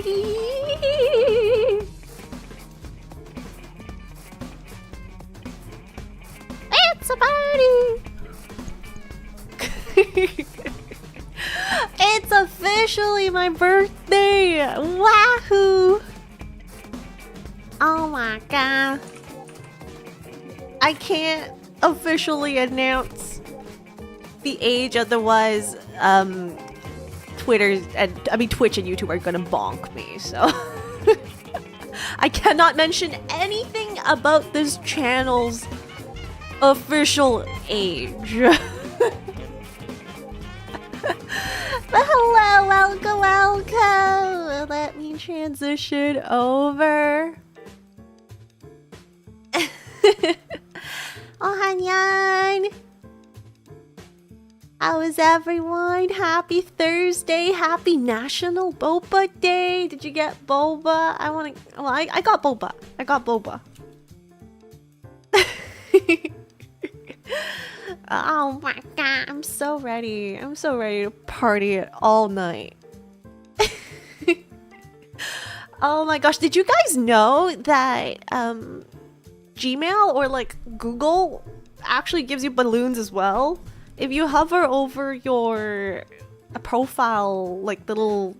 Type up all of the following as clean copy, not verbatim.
It's a party! It's officially my birthday! Wahoo! Oh my god. I can't officially announce the age, otherwise Twitch and YouTube are gonna bonk me, so I cannot mention anything about this channel's official age. But hello, welcome. Let me transition over. Oh, Hanyan. How is everyone? Happy Thursday. Happy National Boba Day. Did you get Boba? I got Boba. I got Boba. Oh my god, I'm so ready. I'm so ready to party it all night. Oh my gosh, did you guys know that Gmail or like Google actually gives you balloons as well? If you hover over your profile, like little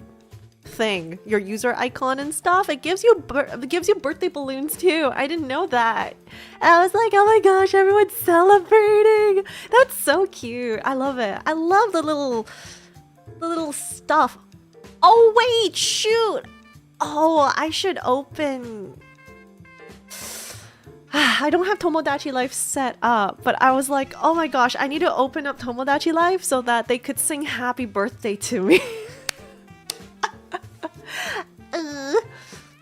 thing, your user icon and stuff, it gives you birthday balloons too. I didn't know that. And I was like, oh my gosh, everyone's celebrating. That's so cute. I love it. I love the little stuff. Oh wait, shoot. Oh, I should open. I don't have Tomodachi Life set up, but I was like, oh my gosh, I need to open up Tomodachi Life so that they could sing happy birthday to me.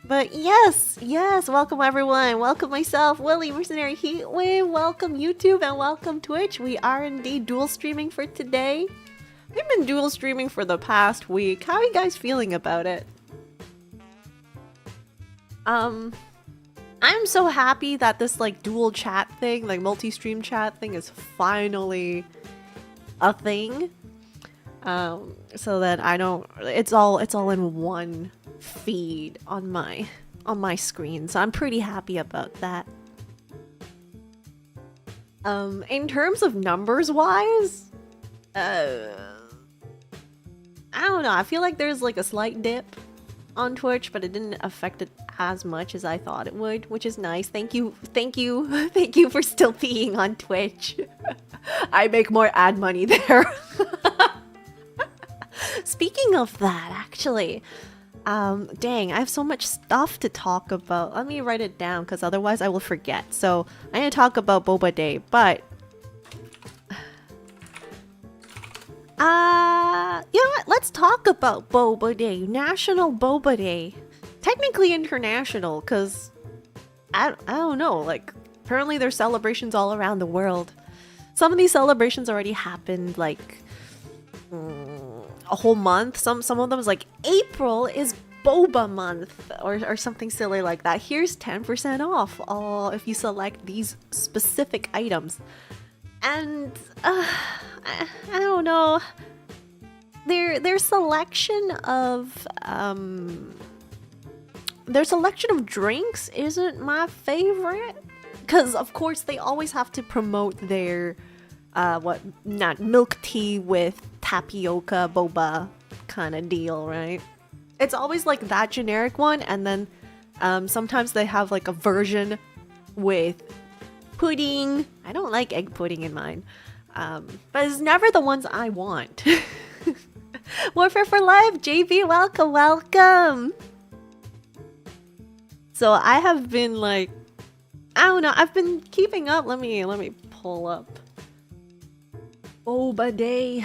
But yes, welcome everyone. Welcome myself, Willie, Mercenary Heatwave. Welcome YouTube and welcome Twitch. We are indeed dual streaming for today. We've been dual streaming for the past week. How are you guys feeling about it? I'm so happy that this like dual chat thing, like multi-stream chat thing is finally a thing. So that I don't, it's all in one feed on my screen, so I'm pretty happy about that. In terms of numbers wise, I don't know, I feel like there's like a slight dip on Twitch, but it didn't affect it as much as I thought it would, which is nice. Thank you for still being on Twitch. I make more ad money there. Speaking of that, actually, dang, I have so much stuff to talk about. Let me write it down, because otherwise I will forget. So, I'm going to talk about Boba Day, but... you know what? Let's talk about Boba Day. National Boba Day. Technically international, because... I don't know, like, apparently there's celebrations all around the world. Some of these celebrations already happened, like... a whole month. Some of them is like April is Boba month or something silly like that. Here's 10% off if you select these specific items. And I don't know, their selection of drinks isn't my favorite, because of course they always have to promote their not milk tea with tapioca boba kind of deal, right? It's always like that generic one, and then sometimes they have like a version with pudding. I don't like egg pudding in mine, but it's never the ones I want. Warfare for Life, JB, welcome. So I have been like, I don't know, I've been keeping up. Let me pull up Boba Day.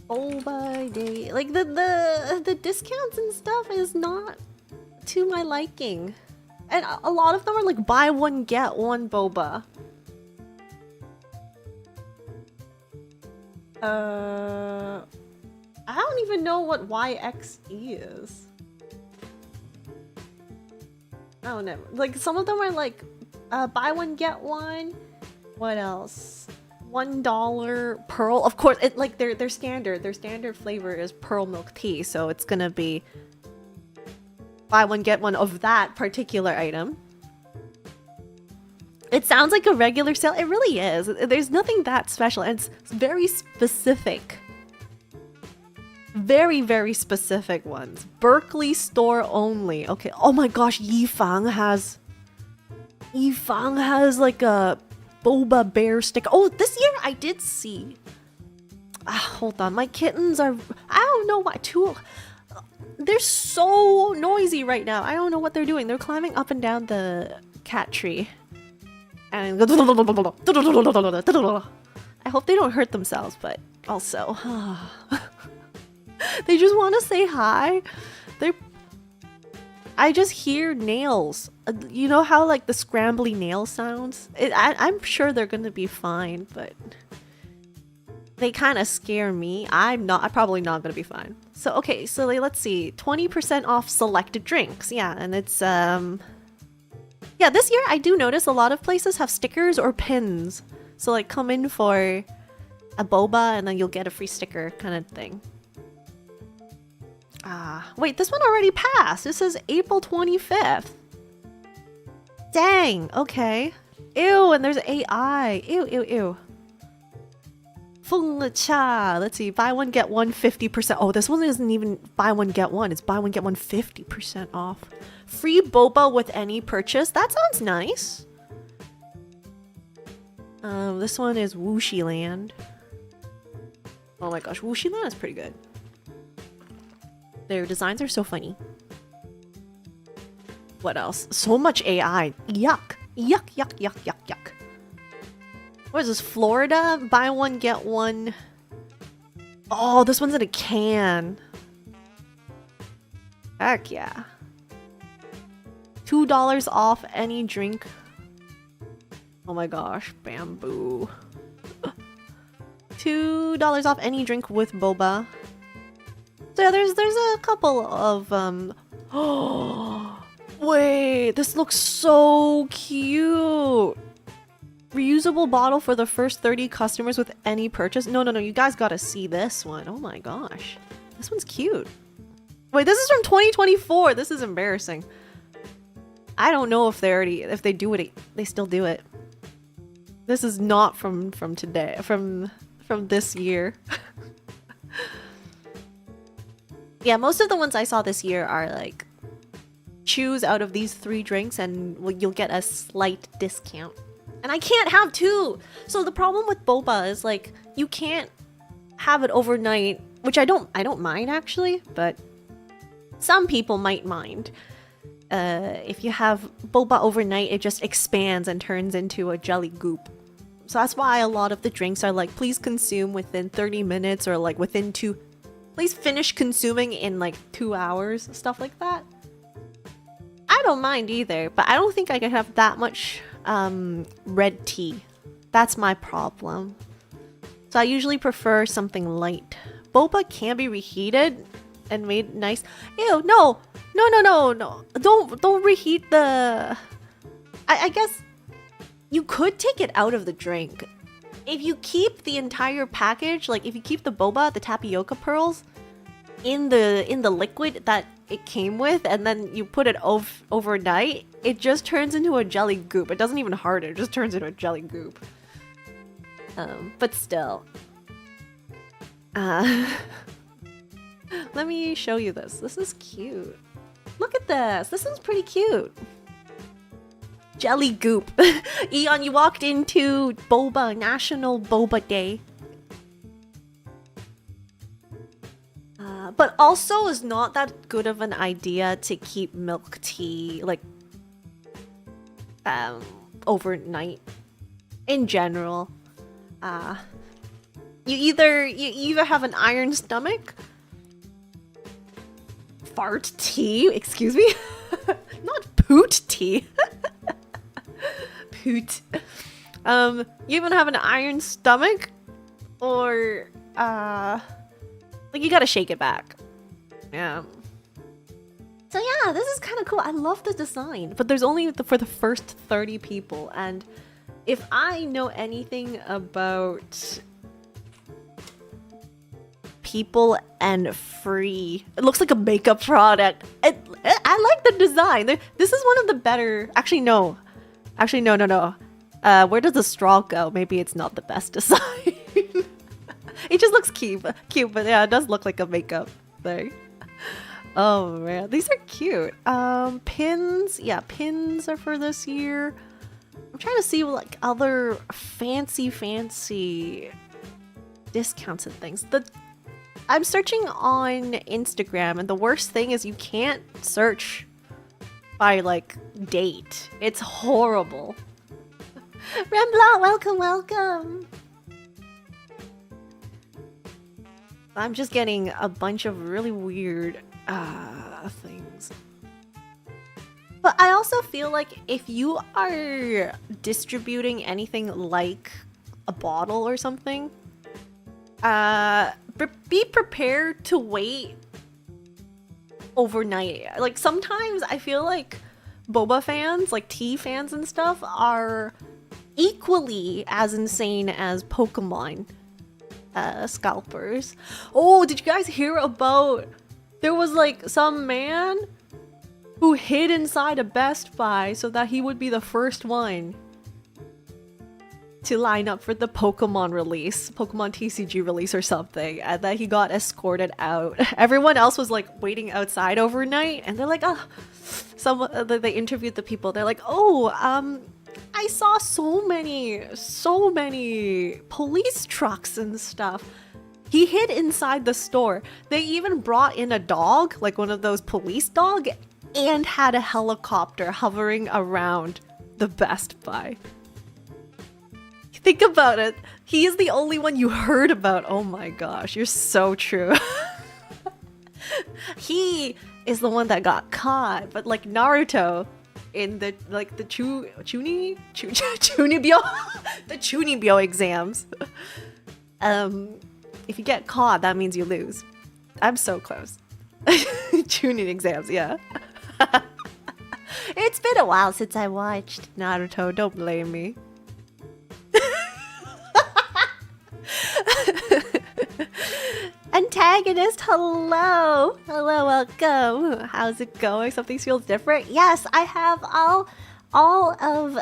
Boba Day. Like the discounts and stuff is not to my liking. And a lot of them are like buy one get one boba. I don't even know what YXE is. I don't know. Like some of them are like buy one get one. What else? $1 pearl. Of course, it like their standard flavor is pearl milk tea, so it's gonna be buy one get one of that particular item. It sounds like a regular sale. It really is. There's nothing that special, and it's very specific. Very, very specific ones. Berkeley store only. Okay. Oh my gosh, Yifang has like a Boba bear sticker. Oh, this year I did see. Hold on, my kittens are. I don't know why. They're so noisy right now. I don't know what they're doing. They're climbing up and down the cat tree. And I hope they don't hurt themselves, but also they just want to say hi. I just hear nails. You know how like the scrambly nail sounds? I'm sure they're gonna be fine, but they kind of scare me. I'm probably not gonna be fine. So okay, so let's see, 20% off selected drinks. Yeah, and it's yeah, this year I do notice a lot of places have stickers or pins. So like come in for a boba and then you'll get a free sticker kind of thing. Wait, this one already passed. This is April 25th. Dang, okay. Ew, and there's AI. Ew, ew, ew. Feng Le Cha. Let's see, buy one, get one 50%. Oh, this one isn't even buy one, get one. It's buy one, get one 50% off. Free boba with any purchase. That sounds nice. This one is Wuxi Land. Oh my gosh, Wuxi Land is pretty good. Their designs are so funny. What else? So much AI. Yuck. Yuck, yuck, yuck, yuck, yuck. What is this? Florida? Buy one, get one. Oh, this one's in a can. Heck yeah. $2 off any drink. Oh my gosh, bamboo. $2 off any drink with boba. So yeah, there's a couple of oh wait, this looks so cute. Reusable bottle for the first 30 customers with any purchase. No, you guys gotta see this one. Oh my gosh, this one's cute. Wait, this is from 2024. This is embarrassing. I don't know if they do it. They still do it. This is not from today. From this year. Yeah, most of the ones I saw this year are like, choose out of these 3 drinks and you'll get a slight discount. And I can't have 2! So the problem with boba is like, you can't have it overnight, which I don't mind actually, but some people might mind. If you have boba overnight, it just expands and turns into a jelly goop. So that's why a lot of the drinks are like, please consume within 30 minutes or like within please finish consuming in like 2 hours, stuff like that. I don't mind either, but I don't think I can have that much red tea. That's my problem. So I usually prefer something light. Boba can be reheated and made nice. Ew, no. Don't reheat the... I guess you could take it out of the drink. If you keep the entire package, like if you keep the boba, the tapioca pearls, in the liquid that it came with, and then you put it overnight, it just turns into a jelly goop. It doesn't even harden, it just turns into a jelly goop. But still. Let me show you this. This is cute. Look at this. This is pretty cute. Jelly goop. Eon, you walked into Boba, National Boba Day. But also is not that good of an idea to keep milk tea like overnight in general. You either have an iron stomach, fart tea, excuse me, not poot tea. Poot. You even have an iron stomach, or like you gotta shake it back. Yeah. So yeah, this is kind of cool. I love the design, but there's only for the first 30 people, and if I know anything about people and free. It looks like a makeup product. I like the design. This is one of the better. Actually, no. Actually, no. Where does the straw go? Maybe it's not the best design. It just looks cute, but yeah, it does look like a makeup thing. Oh man, these are cute. Pins. Yeah, pins are for this year. I'm trying to see like other fancy discounts and things. I'm searching on Instagram, and the worst thing is you can't search by like date. It's horrible. Rembla, welcome. I'm just getting a bunch of really weird things. But I also feel like if you are distributing anything like a bottle or something, be prepared to wait overnight. Like sometimes I feel like Boba fans, like tea fans and stuff, are equally as insane as Pokemon scalpers. Oh, did you guys hear about there was like some man who hid inside a Best Buy so that he would be the first one to line up for the Pokemon release, Pokemon TCG release or something, and that he got escorted out. Everyone else was like waiting outside overnight, and they're like, they interviewed the people. They're like, I saw so many police trucks and stuff. He hid inside the store. They even brought in a dog, like one of those police dog, and had a helicopter hovering around the Best Buy. Think about it. He is the only one you heard about. Oh my gosh, you're so true. He is the one that got caught, but like Naruto in the Chunibyo the Chunibyo exams. If you get caught, that means you lose. I'm so close. Chunin exams, yeah. It's been a while since I watched Naruto, don't blame me. Antagonist, hello, welcome. How's it going? Something feels different. Yes, I have all of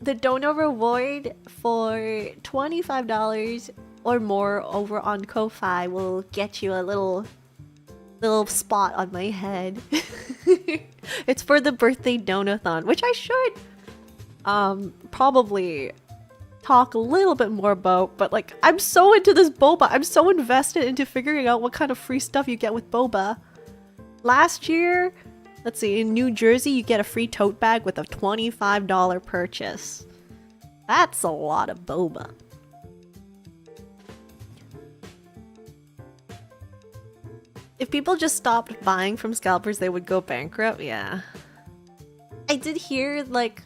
the dono reward for $25 or more over on Ko-Fi will get you a little spot on my head. It's for the birthday Donothon, which I should probably talk a little bit more about, but like I'm so into this Boba. I'm so invested into figuring out what kind of free stuff you get with Boba. Last year, let's see, in New Jersey you get a free tote bag with a $25 purchase. That's a lot of Boba. If people just stopped buying from scalpers, they would go bankrupt. Yeah. I did hear like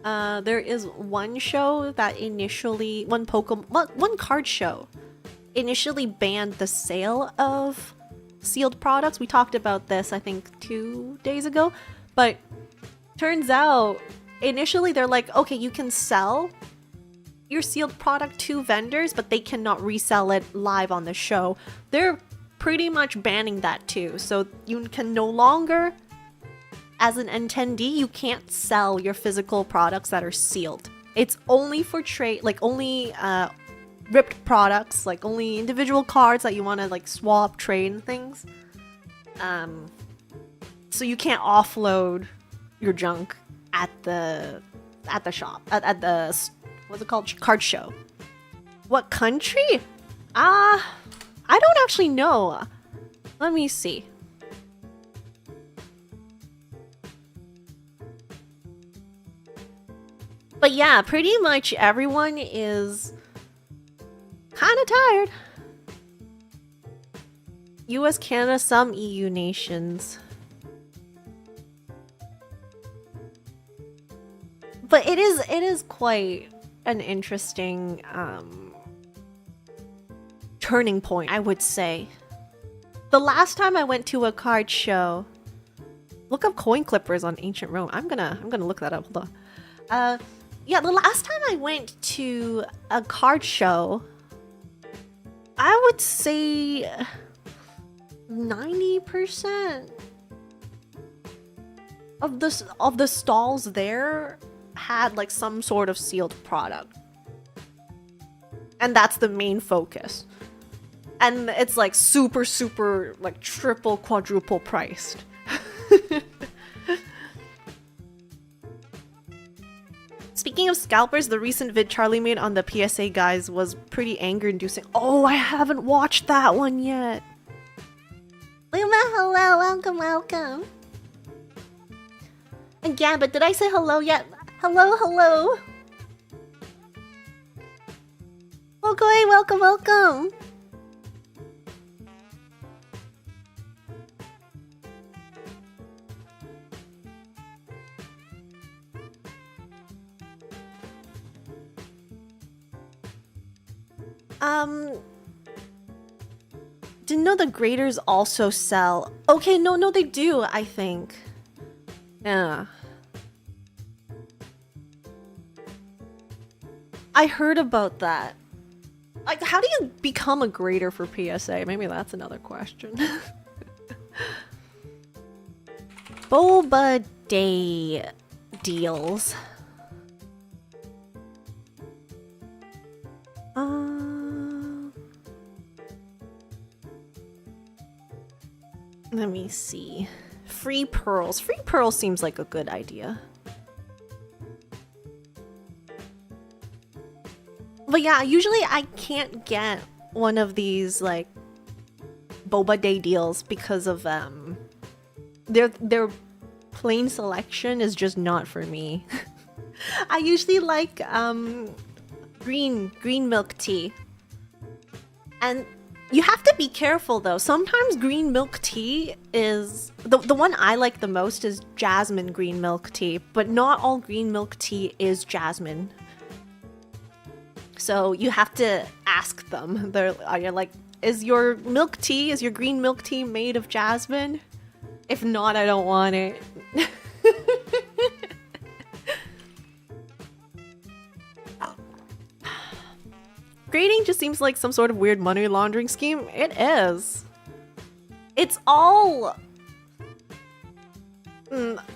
there is one show that initially, one card show initially banned the sale of sealed products. We talked about this, I think, 2 days ago. But turns out, initially they're like, okay, you can sell your sealed product to vendors, but they cannot resell it live on the show. They're pretty much banning that too. So you can no longer, as an attendee, you can't sell your physical products that are sealed. It's only for trade, like only ripped products, like only individual cards that you want to like swap, trade and things. So you can't offload your junk at the shop, at the, what's it called, card show. What country? I don't actually know. Let me see. But yeah, pretty much everyone is kind of tired. US, Canada, some EU nations. But it is quite an interesting turning point, I would say. The last time I went to a card show, look up coin clippers on ancient Rome. I'm gonna look that up. Hold on. Yeah, the last time I went to a card show I would say 90% of the stalls there had like some sort of sealed product. And that's the main focus. And it's like super like triple, quadruple priced. Speaking of scalpers, the recent vid Charlie made on the PSA guys was pretty anger-inducing. Oh, I haven't watched that one yet. Hello, welcome. And yeah, but did I say hello yet? Hello. Okay, welcome. Didn't know the graders also sell. Okay, no, they do, I think. Yeah. I heard about that. Like, how do you become a grader for PSA? Maybe that's another question. Boba Day deals. Let me see. Free pearls. Free pearls seems like a good idea. But yeah, usually I can't get one of these like Boba Day deals because of their plain selection is just not for me. I usually like green milk tea. And you have to be careful though. Sometimes green milk tea is the one I like the most is jasmine green milk tea, but not all green milk tea is jasmine. So you have to ask them. You're like, is your green milk tea made of jasmine? If not, I don't want it. Grading just seems like some sort of weird money laundering scheme. It is. It's all...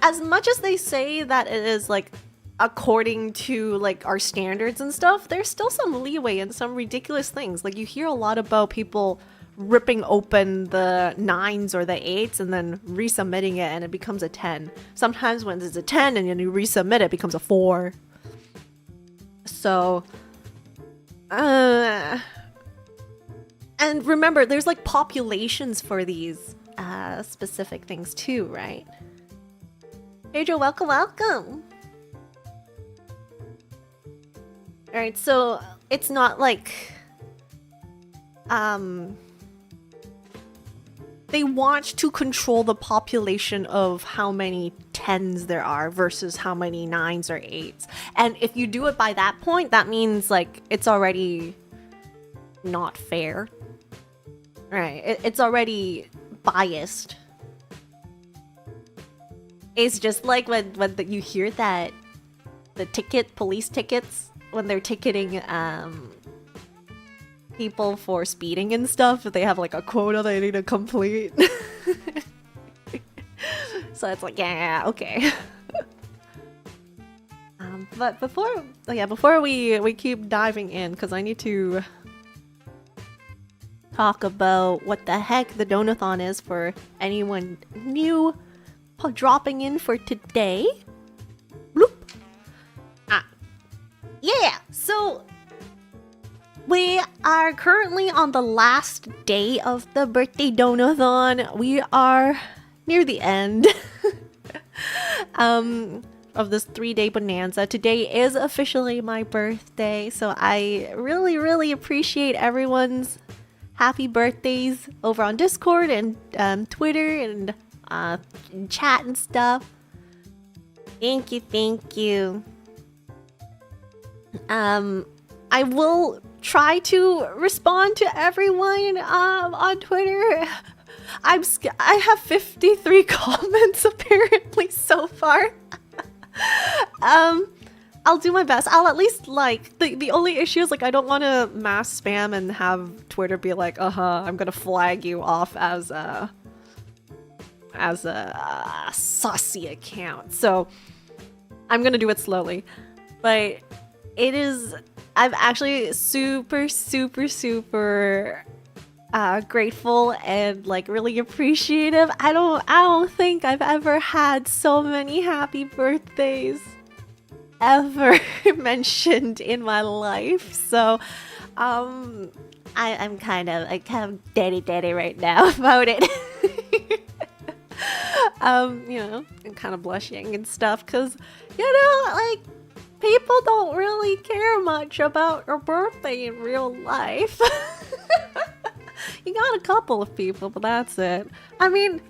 as much as they say that it is like according to like our standards and stuff, there's still some leeway in some ridiculous things. Like you hear a lot about people ripping open the 9s or the 8s and then resubmitting it and it becomes a 10. Sometimes when it's a 10 and then you resubmit it, it becomes a 4. So... and remember, there's like populations for these specific things too, right? Pedro, welcome. Alright, so it's not like they want to control the population of how many 10s there are versus how many 9s or 8s. And if you do it by that point, that means like it's already not fair. Right, it's already biased. It's just like when you hear that police tickets, when they're ticketing people for speeding and stuff, they have like a quota they need to complete. So it's like, yeah, okay. But before we keep diving in, because I need to talk about what the heck the Donothon is for anyone new dropping in for today. Bloop. Yeah, so we are currently on the last day of the birthday Donothon. We are near the end of this 3-day bonanza. Today is officially my birthday, so I really appreciate everyone's happy birthdays over on Discord and Twitter and chat and stuff. Thank you. I will try to respond to everyone on Twitter. I have 53 comments apparently so far. I'll do my best. I'll at least like the only issue is like I don't want to mass spam and have Twitter be like, I'm gonna flag you off as a saucy account. So I'm gonna do it slowly, but I'm actually super grateful and like really appreciative. I don't think I've ever had so many happy birthdays ever mentioned in my life. So I'm kind of daddy right now about it. I'm kind of blushing and stuff because like people don't really care much about your birthday in real life. You got a couple of people, but that's it. I mean,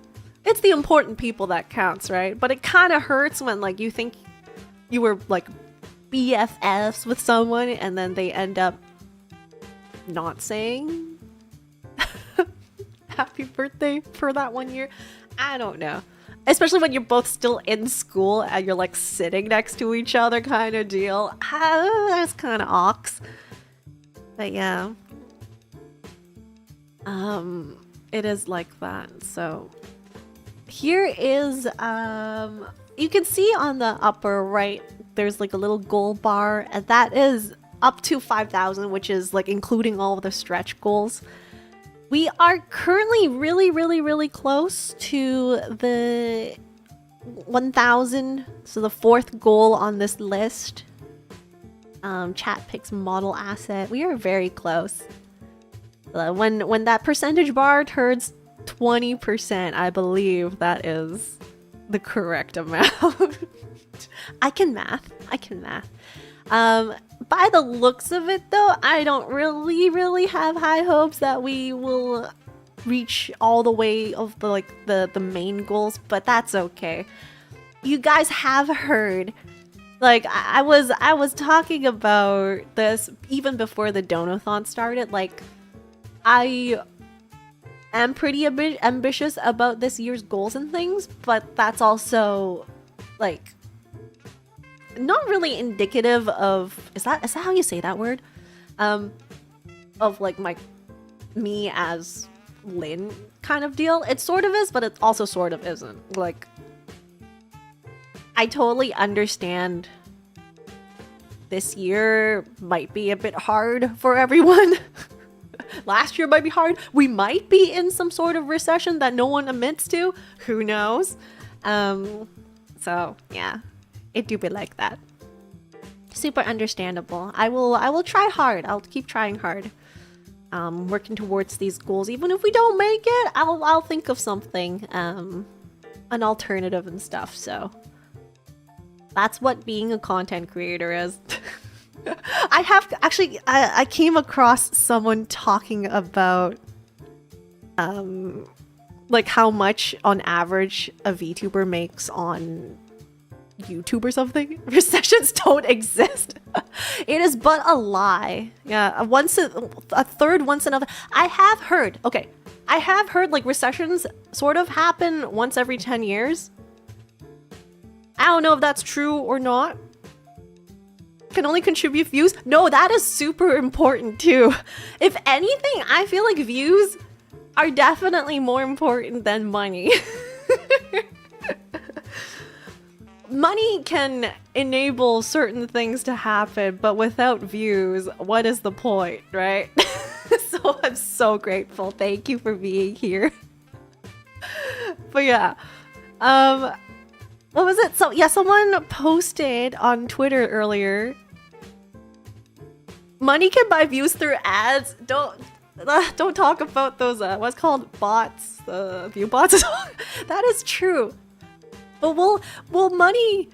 it's the important people that counts, right? But it kind of hurts when like you think you were like BFFs with someone and then they end up not saying happy birthday for that 1 year. I don't know. Especially when you're both still in school and you're like sitting next to each other kind of deal. That's kind of ox. But yeah. It is like that. So here is, you can see on the upper right, there's like a little goal bar, and that is up to 5,000, which is like including all of the stretch goals. We are currently really close to the 1,000, so the 4th goal on this list. Chat picks model asset. We are very close. When that percentage bar turns 20%, I believe that is the correct amount. I can math. By the looks of it though, I don't really have high hopes that we will reach all the way of the main goals, but that's okay. You guys have heard, like I was talking about this even before the Donothon started. Like I am pretty ambitious about this year's goals and things, but that's also like not really indicative of, is that how you say that word? Of like me as Lynn kind of deal. It sort of is, but it also sort of isn't. Like, I totally understand this year might be a bit hard for everyone. Last year might be hard. We might be in some sort of recession that no one admits to. Who knows? So yeah. It do be like that. Super understandable. I will try hard. I'll keep trying hard. Working towards these goals. Even if we don't make it, I'll think of something, an alternative and stuff. So that's what being a content creator is. I came across someone talking about like how much on average a VTuber makes on YouTube or something. Recessions don't exist. It is but a lie. Yeah, a third once another. I have heard like recessions sort of happen once every 10 years. I don't know if that's true or not. Can only contribute views. No, that is super important too. If anything, I feel like views are definitely more important than money. Money can enable certain things to happen, but without views, what is the point, right? So I'm so grateful. Thank you for being here. But yeah, what was it? So yeah, someone posted on Twitter earlier. Money can buy views through ads. Don't talk about those what's called bots, view bots. That is true. But will money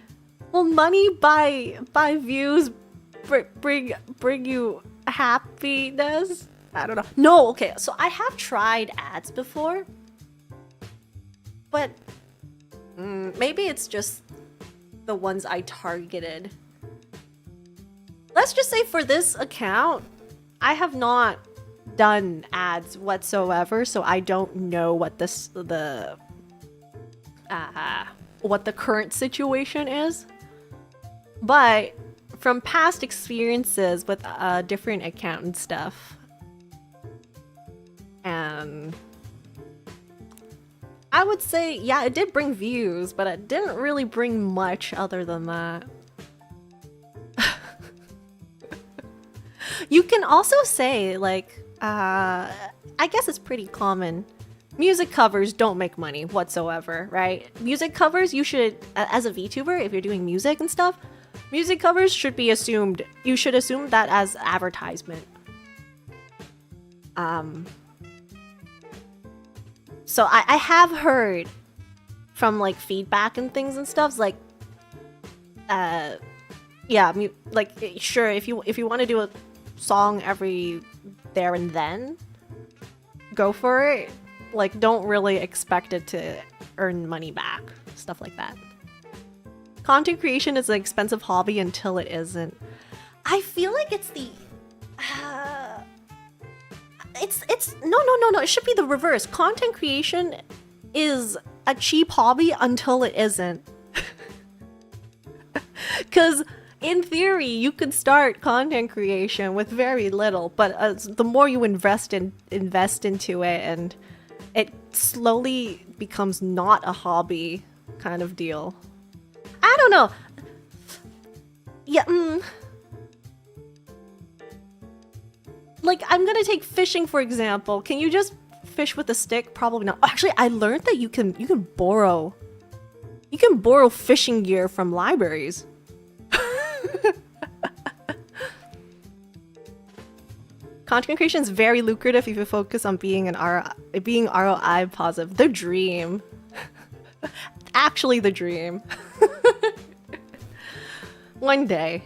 buy views bring you happiness? I don't know. No, okay. So I have tried ads before, but maybe it's just the ones I targeted. Let's just say for this account, I have not done ads whatsoever, so I don't know what what the current situation is. But from past experiences with different account and stuff. And I would say, yeah, it did bring views, but it didn't really bring much other than that. You can also say, like, I guess it's pretty common. Music covers don't make money whatsoever, right? Music covers, you should, as a VTuber, if you're doing music and stuff, music covers should be assumed, you should assume that as advertisement. So I have heard from like feedback and things and stuff, like, yeah, like, sure, if you want to do a song every there and then, go for it. Like, don't really expect it to earn money back, stuff like that. Content creation is an expensive hobby until it isn't. I feel like it's the it's no, it should be the reverse. Content creation is a cheap hobby until it isn't. Because in theory, you could start content creation with very little, but the more you invest into it, and it slowly becomes not a hobby kind of deal. I don't know. Yeah, like, I'm gonna take fishing for example. Can you just fish with a stick? Probably not. Actually, I learned that you can borrow fishing gear from libraries. Content creation is very lucrative if you focus on being ROI positive. The dream. Actually, the dream. One day.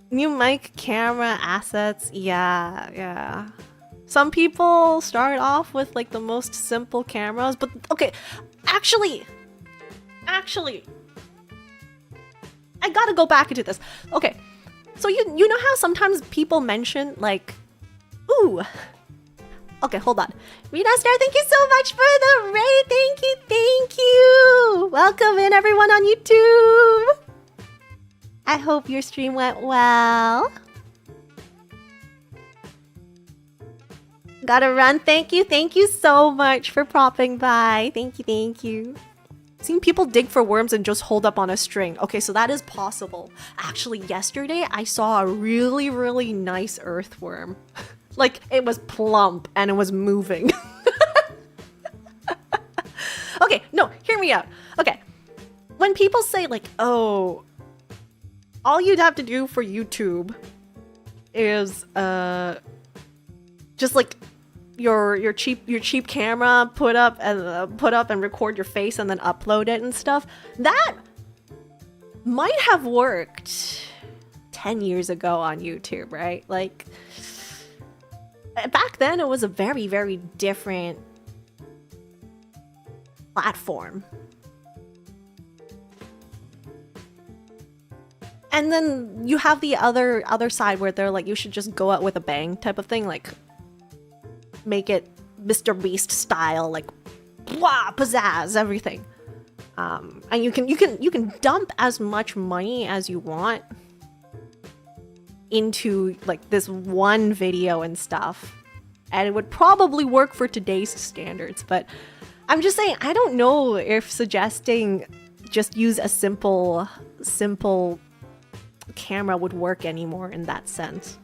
New mic, camera, assets. Yeah. Some people start off with like the most simple cameras, but okay. Actually, I gotta go back into this. Okay. So you know how sometimes people mention like, ooh. Okay, hold on. Rita Star, thank you so much for the raid. Thank you. Welcome in everyone on YouTube. I hope your stream went well. Gotta run. Thank you so much for popping by. Thank you. Seen people dig for worms and just hold up on a string. Okay, so that is possible. Actually, yesterday I saw a really, really nice earthworm. Like, it was plump and it was moving. Okay, no, hear me out. Okay, when people say like, oh, all you'd have to do for YouTube is just like your cheap camera, put up and record your face and then upload it and stuff. That might have worked 10 years ago on YouTube, right? Like, back then it was a very, very different platform. And then you have the other side where they're like, you should just go out with a bang type of thing, like make it Mr. Beast style, like blah, pizzazz, everything. And you can dump as much money as you want into like this one video and stuff, and it would probably work for today's standards. But I'm just saying, I don't know if suggesting just use a simple camera would work anymore in that sense.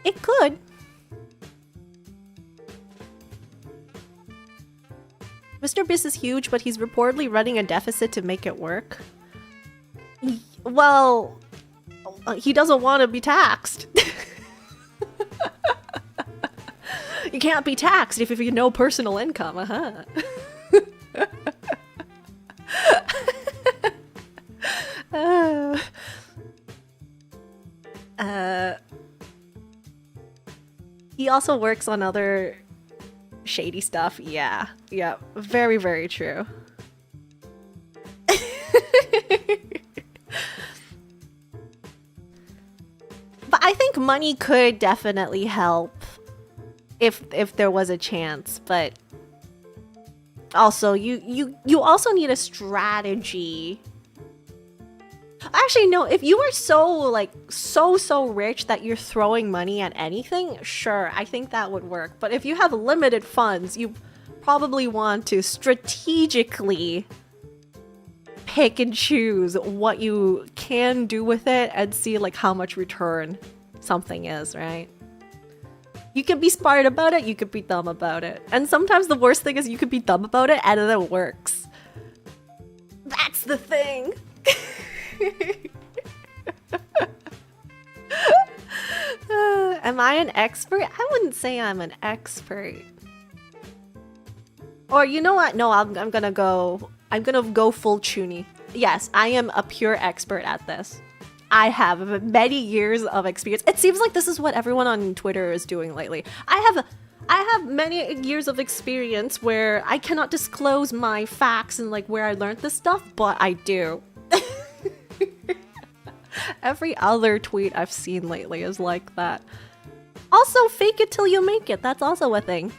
It could. Mr. Beast is huge, but he's reportedly running a deficit to make it work. Well, he doesn't want to be taxed. You can't be taxed if you have no personal income, He also works on other shady stuff. Yeah, very, very true. But I think money could definitely help if there was a chance, but Also, you also need a strategy. Actually, no, if you are so rich that you're throwing money at anything, sure, I think that would work. But if you have limited funds, you probably want to strategically pick and choose what you can do with it and see like how much return something is, right? You could be smart about it, you could be dumb about it. And sometimes the worst thing is you could be dumb about it and then it works. That's the thing. Am I an expert? I wouldn't say I'm an expert. Or you know what? No, I'm gonna go full Chuny. Yes, I am a pure expert at this. I have many years of experience. It seems like this is what everyone on Twitter is doing lately. I have many years of experience where I cannot disclose my facts and like where I learned this stuff, but I do. Every other tweet I've seen lately is like that. Also, fake it till you make it. That's also a thing.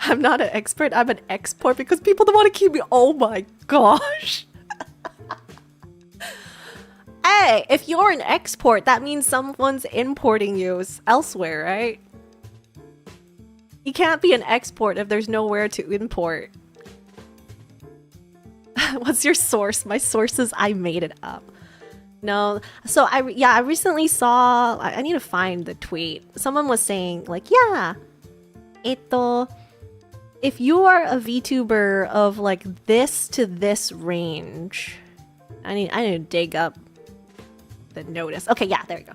I'm not an expert, I'm an export because people don't want to keep me. Oh my gosh. Hey, if you're an export, that means someone's importing you elsewhere, right? You can't be an export if there's nowhere to import. What's your source? My source is I made it up. No, so I recently saw, I need to find the tweet. Someone was saying like, yeah, if you are a VTuber of like this to this range, I need to dig up the notice. Okay, yeah, there we go.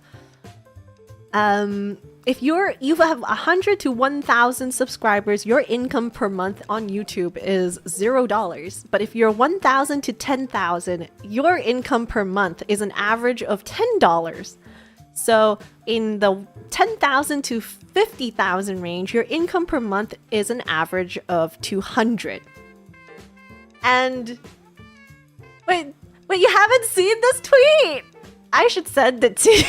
If you have 100 to 1,000 subscribers, your income per month on YouTube is $0. But if you're 1,000 to 10,000, your income per month is an average of $10. So in the 10,000 to 50,000 range, your income per month is an average of 200. And wait, you haven't seen this tweet? I should send it to you.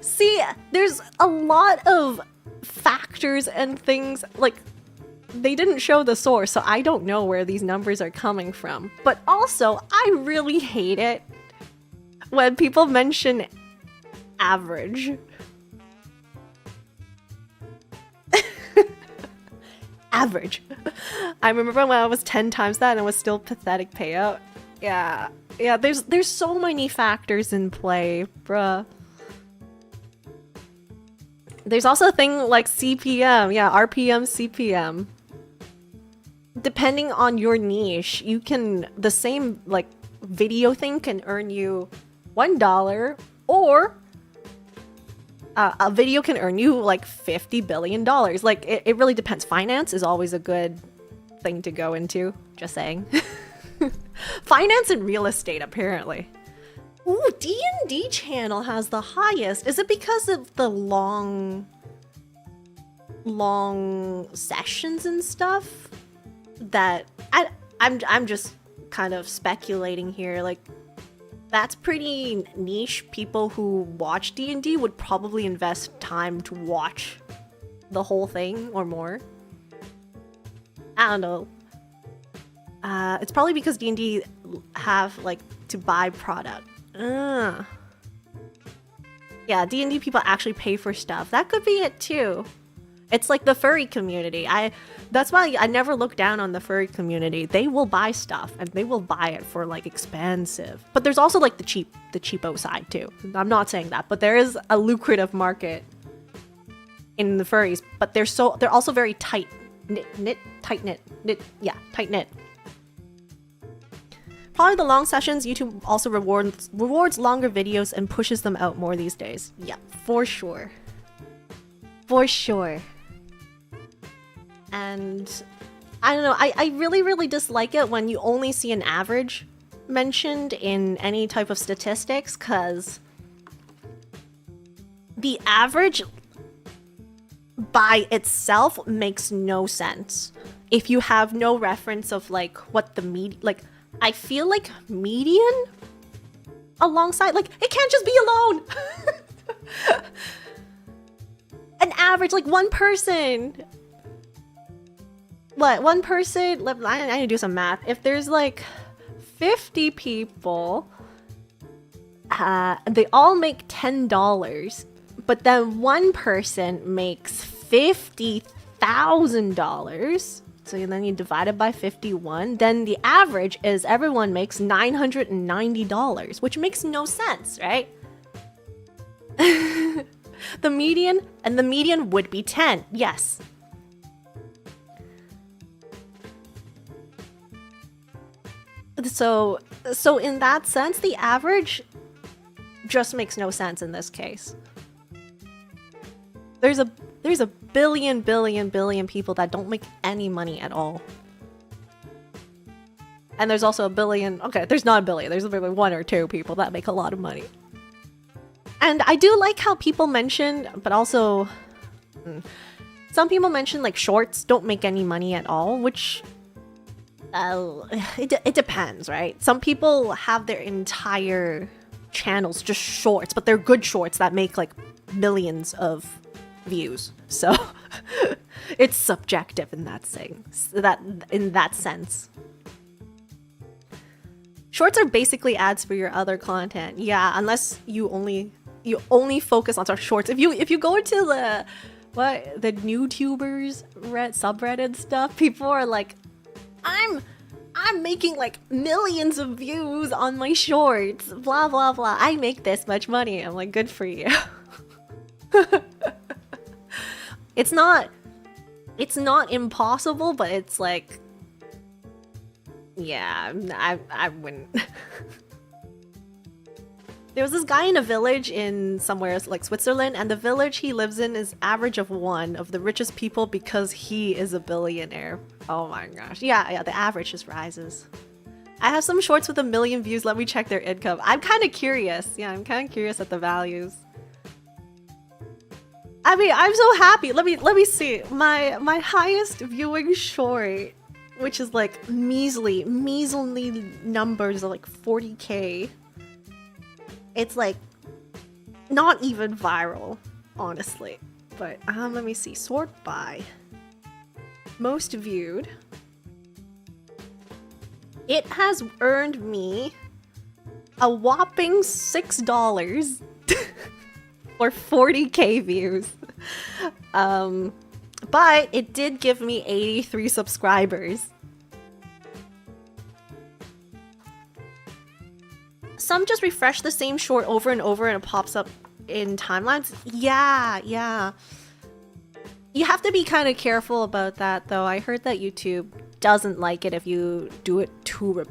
See, there's a lot of factors and things, like, they didn't show the source, so I don't know where these numbers are coming from. But also, I really hate it when people mention average. Average. I remember when I was 10 times that and it was still pathetic payout. Yeah, there's so many factors in play, bruh. There's also a thing like CPM, yeah, RPM, CPM. Depending on your niche, you can, the same like video thing can earn you $1, or a video can earn you like $50 billion. Like it really depends. Finance is always a good thing to go into, just saying. Finance and real estate, apparently. Ooh, D&D channel has the highest. Is it because of the long sessions and stuff? That I'm just kind of speculating here. Like, that's pretty niche. People who watch D&D would probably invest time to watch the whole thing or more. I don't know. It's probably because D&D have like to buy product. Yeah, D&D people actually pay for stuff. That could be it too. It's like the furry community. That's why I never look down on the furry community. They will buy stuff and they will buy it for like expensive. But there's also like the cheapo side too. I'm not saying that, but there is a lucrative market in the furries. But they're also very tight knit. Tight knit. Probably the long sessions. YouTube also rewards longer videos and pushes them out more these days. Yeah, for sure. For sure. And I don't know, I really dislike it when you only see an average mentioned in any type of statistics, because the average by itself makes no sense if you have no reference of like what the like, I feel like median alongside, like, it can't just be alone. An average, like one person. What? One person? I need to do some math. If there's like 50 people, they all make $10, but then one person makes $50,000. So then you divide it by 51. Then the average is everyone makes $990, which makes no sense, right? The median would be 10. Yes. So in that sense, the average just makes no sense in this case. There's a billion people that don't make any money at all. And there's also a billion, okay, there's not a billion, there's maybe 1 or 2 people that make a lot of money. And I do like how people mention, but also some people mention like shorts don't make any money at all, which it depends, right? Some people have their entire channels just shorts, but they're good shorts that make like millions of views. So it's subjective in that sense. Shorts are basically ads for your other content. Yeah, unless you only focus on shorts. If you go into the YouTubers subreddit stuff, people are like, I'm making like millions of views on my shorts, blah blah blah. I make this much money. I'm like, good for you. It's not impossible, but it's like, yeah, I wouldn't. There was this guy in a village in somewhere like Switzerland, and the village he lives in is average of 1 of the richest people because he is a billionaire. Oh my gosh. Yeah, the average just rises. I have some shorts with 1 million views. Let me check their income. I'm kind of curious. Yeah, I'm kind of curious at the values. I mean, I'm so happy. Let me see. My highest viewing short, which is like measly numbers of like 40K. It's like not even viral, honestly. But let me see. Sort by most viewed. It has earned me a whopping $6 or 40K views. But it did give me 83 subscribers. Some just refresh the same short over and over and it pops up in timelines. Yeah. You have to be kind of careful about that, though. I heard that YouTube doesn't like it if you do it too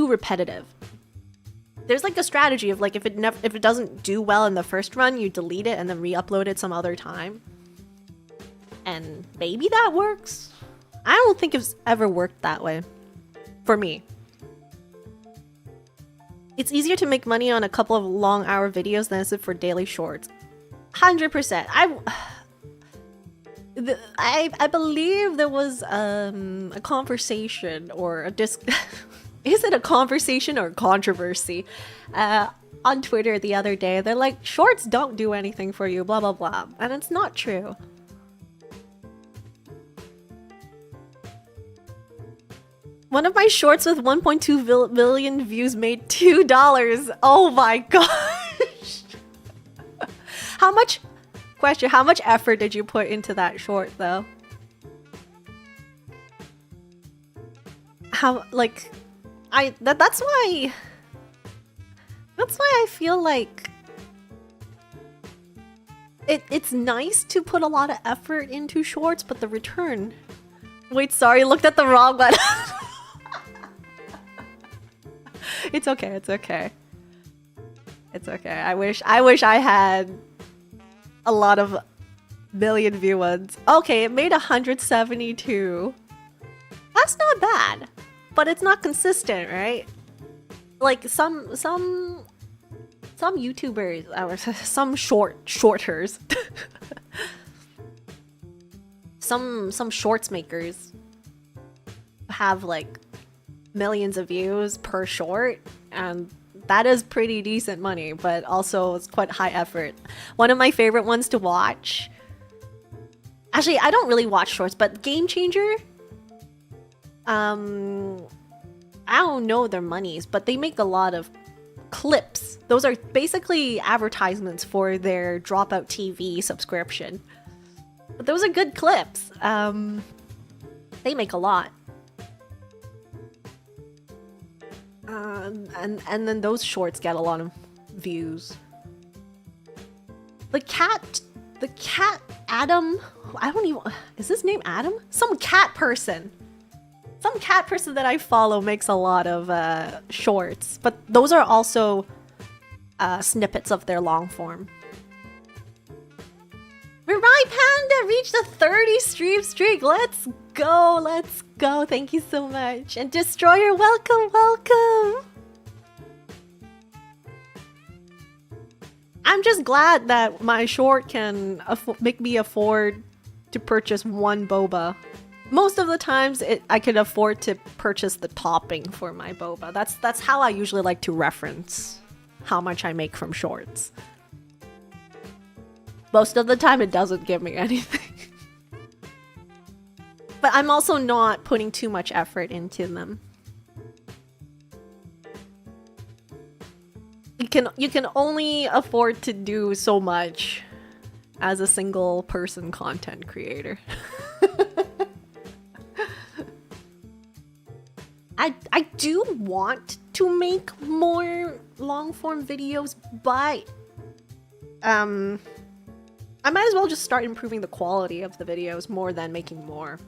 repetitive. There's like a strategy of like if it doesn't do well in the first run, you delete it and then re-upload it some other time. And maybe that works. I don't think it's ever worked that way for me. It's easier to make money on a couple of long hour videos than is it for daily shorts. 100%. I believe there was a conversation or a is it a conversation or a controversy on Twitter the other day. They're like, shorts don't do anything for you, blah blah blah, and it's not true. One of my shorts with 1.2 million views made $2. Oh my gosh. How much effort did you put into that short though? That's why I feel like it's nice to put a lot of effort into shorts, but the return. Wait, sorry, looked at the wrong one. It's okay. I wish I had a lot of million view ones. Okay, it made 172. That's not bad, but it's not consistent, right? Like some YouTubers or some shorters, some shorts makers have like millions of views per short, and that is pretty decent money, but also it's quite high effort. One of my favorite ones to watch. Actually, I don't really watch shorts, but Game Changer. I don't know their monies, but they make a lot of clips. Those are basically advertisements for their Dropout TV subscription. But those are good clips. They make a lot. And then those shorts get a lot of views. The cat Adam, I don't even, is his name Adam? Some cat person that I follow makes a lot of shorts, but those are also snippets of their long form. Mirai Panda reached a 30 stream streak. Let's go, let's go. Thank you so much. And Destroyer, welcome, welcome. I'm just glad that my short can make me afford to purchase one boba. Most of the times I can afford to purchase the topping for my boba. That's how I usually like to reference how much I make from shorts. Most of the time it doesn't give me anything. But I'm also not putting too much effort into them. You can only afford to do so much as a single person content creator. I do want to make more long form videos, but I might as well just start improving the quality of the videos more than making more.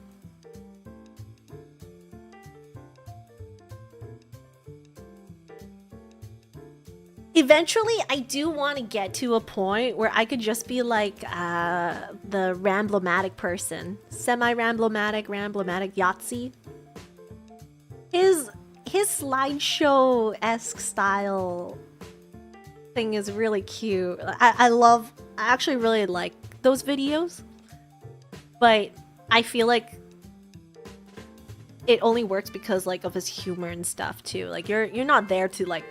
Eventually, I do want to get to a point where I could just be like the ramblomatic person. Semi-ramblomatic, Yahtzee. His slideshow-esque style thing is really cute. I actually really like those videos, but I feel like it only works because like of his humor and stuff too. Like you're not there to like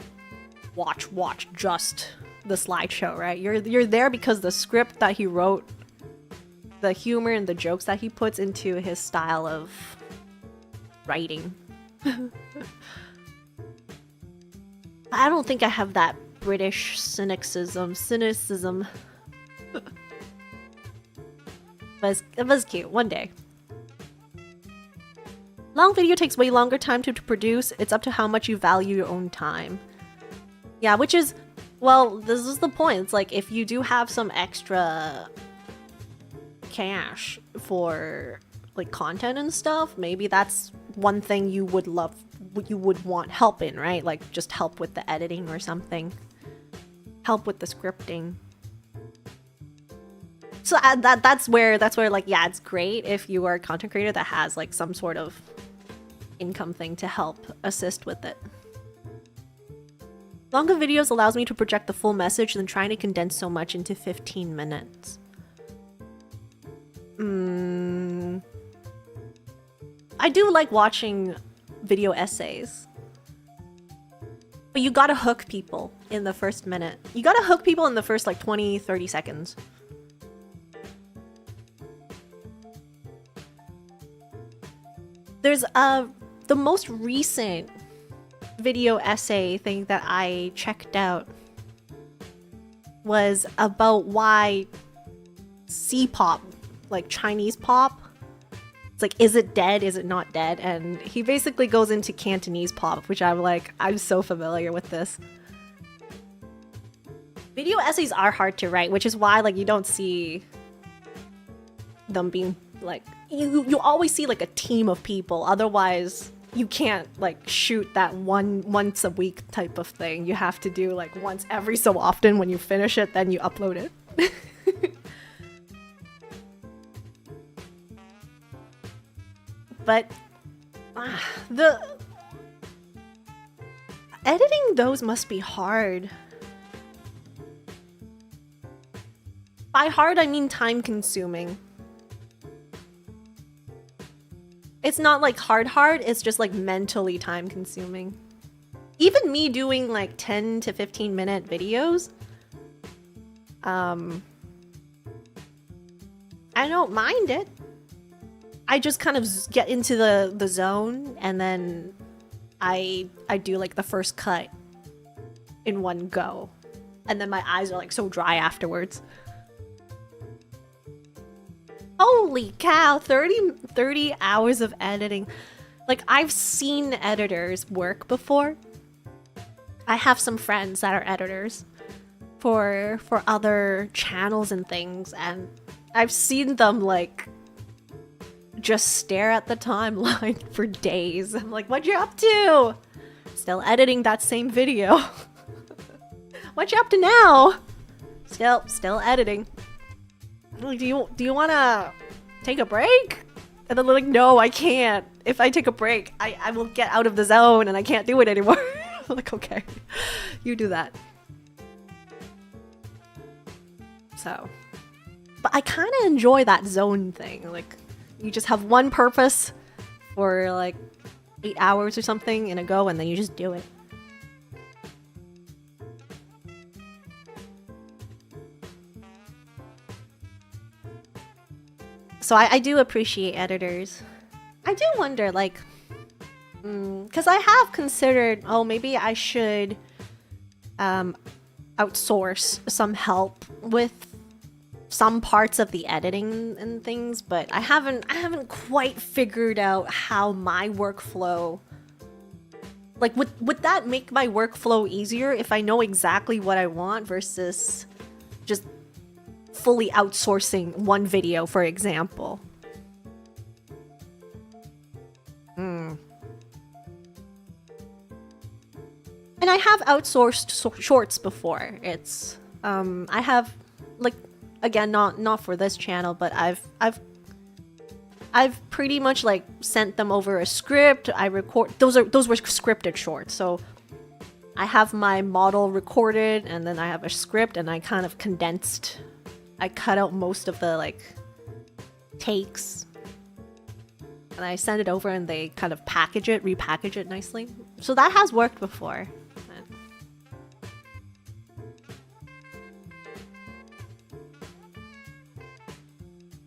watch just the slideshow, right? You're there because the script that he wrote, the humor and the jokes that he puts into his style of writing. I don't think I have that British cynicism. But it was cute. One day. Long video takes way longer time to produce. It's up to how much you value your own time. Yeah, which is, well, this is the point. It's like if you do have some extra cash for like content and stuff, maybe that's one thing you would want help in, right? Like just help with the editing or something. Help with the scripting. So that's where like, yeah, it's great if you are a content creator that has like some sort of income thing to help assist with it. Longer videos allows me to project the full message than trying to condense so much into 15 minutes. I do like watching video essays. But you gotta hook people in the first minute. You gotta hook people in the first like 20, 30 seconds. There's the most recent video essay thing that I checked out was about why C-pop, like Chinese pop, it's like, is it dead? Is it not dead? And he basically goes into Cantonese pop, which I'm like, I'm so familiar with this. Video essays are hard to write, which is why like you don't see them being like, you always see like a team of people. Otherwise, you can't like shoot that once a week type of thing. You have to do like once every so often. When you finish it, then you upload it. But the editing those must be hard. By hard, I mean time consuming. It's not like hard, it's just like mentally time consuming. even me doing like 10 to 15-minute videos, I don't mind it. I just kind of get into the zone, and then I do like the first cut in one go, and then my eyes are like so dry afterwards. Holy cow, 30 hours of editing. Like, I've seen editors work before. I have some friends that are editors for other channels and things, and I've seen them like just stare at the timeline for days. I'm like, what you up to? Still editing that same video. What you up to now? Still editing. Like, do you want to take a break? And then they're like, no, I can't. If I take a break, I will get out of the zone and I can't do it anymore. I'm like, okay, you do that. So, but I kind of enjoy that zone thing. Like, you just have one purpose for like 8 hours or something in a go, and then you just do it. So I do appreciate editors. I do wonder, like, because I have considered, oh, maybe I should outsource some help with some parts of the editing and things, but I haven't quite figured out how my workflow, like, would that make my workflow easier if I know exactly what I want versus just fully outsourcing one video, for example. And I have outsourced shorts before. It's I have, like, again, not for this channel, but I've pretty much like sent them over a script. I record those were scripted shorts, so I have my model recorded, and then I have a script, and I kind of condensed. I cut out most of the like takes, and I send it over, and they kind of repackage it nicely. So that has worked before.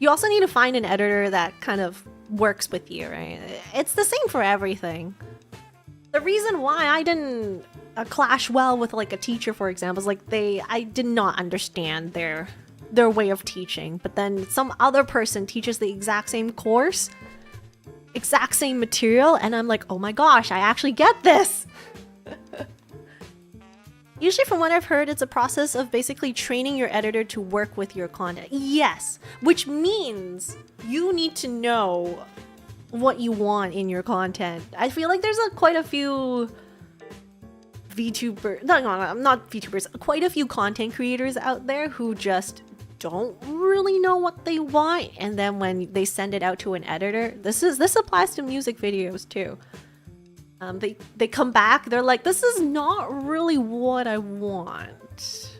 You also need to find an editor that kind of works with you, right? It's the same for everything. The reason why I didn't clash well with like a teacher, for example, is like I did not understand their way of teaching, but then some other person teaches the exact same course, exact same material, and I'm like, oh my gosh, I actually get this. Usually, from what I've heard, it's a process of basically training your editor to work with your content. Yes, which means you need to know what you want in your content. I feel like there's quite a few VTubers, no, not VTubers, quite a few content creators out there who just don't really know what they want, and then when they send it out to an editor, this applies to music videos too. They come back, they're like, this is not really what I want.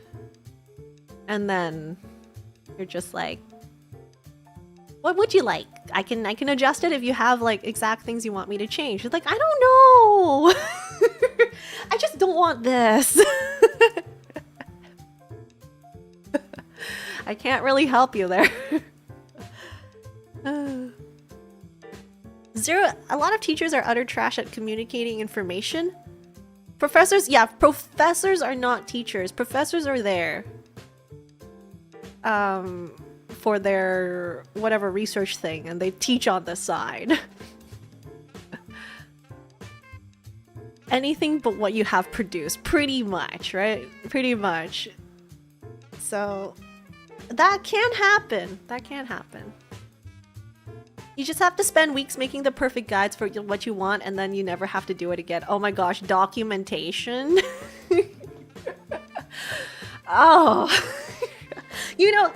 And then you're just like, what would you like? I can adjust it if you have like exact things you want me to change. It's like, I don't know. I just don't want this. I can't really help you there. A lot of teachers are utter trash at communicating information. Professors are not teachers. Professors are there for their whatever research thing, and they teach on the side. Anything but what you have produced, pretty much, right? Pretty much. So that can happen. That can happen. You just have to spend weeks making the perfect guides for what you want, and then you never have to do it again. Oh my gosh, documentation. Oh. You know,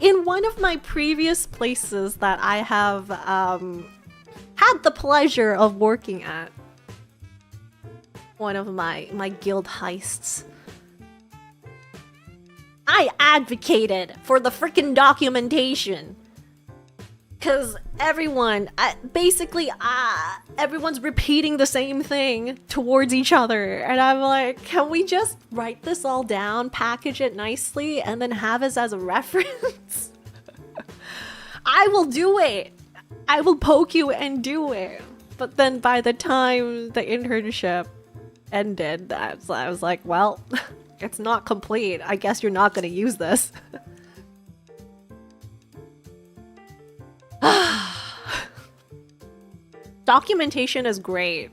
in one of my previous places that I have had the pleasure of working at, one of my guild heists, I advocated for the freaking documentation. Because everyone's repeating the same thing towards each other. And I'm like, can we just write this all down, package it nicely, and then have us as a reference? I will do it. I will poke you and do it. But then by the time the internship ended, I was like, well, it's not complete. I guess you're not going to use this. Documentation is great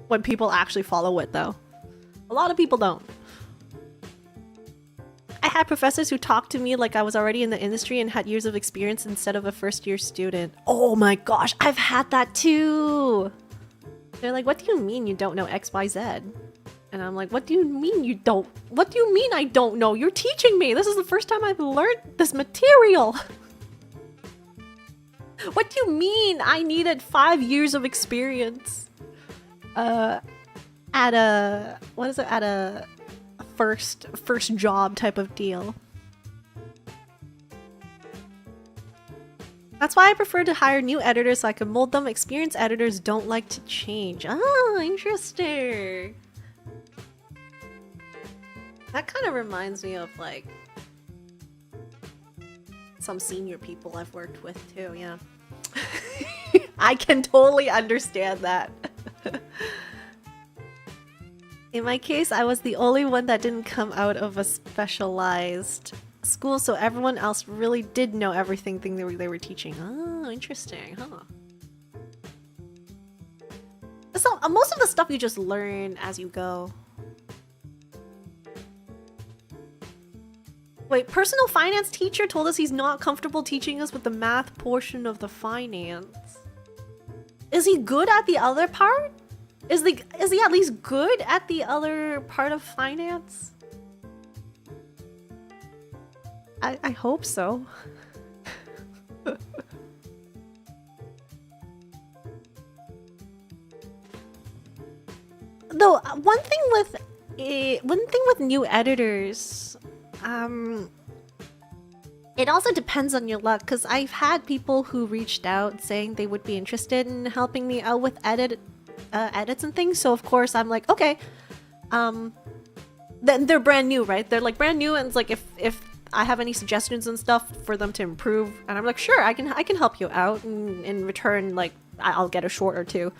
when people actually follow it, though. A lot of people don't. I had professors who talked to me like I was already in the industry and had years of experience instead of a first-year student. Oh my gosh, I've had that too! They're like, what do you mean you don't know XYZ? And I'm like, what do you mean you don't? What do you mean I don't know? You're teaching me! This is the first time I've learned this material! What do you mean I needed 5 years of experience? At a... What is it? At a first job type of deal. That's why I prefer to hire new editors so I can mold them. Experienced editors don't like to change. Oh, interesting. That kind of reminds me of like some senior people I've worked with too, yeah. I can totally understand that. In my case, I was the only one that didn't come out of a specialized school, so everyone else really did know everything they were teaching. Oh, interesting, huh? So, most of the stuff you just learn as you go. Wait, personal finance teacher told us he's not comfortable teaching us with the math portion of the finance. Is he good at the other part? Is he at least good at the other part of finance? I hope so. Though one thing with new editors, it also depends on your luck, because I've had people who reached out saying they would be interested in helping me out with edits and things, so of course I'm like, okay. Then they're brand new, right? They're like brand new, and it's like if I have any suggestions and stuff for them to improve, and I'm like, sure, I can help you out, and in return, like, I'll get a short or two.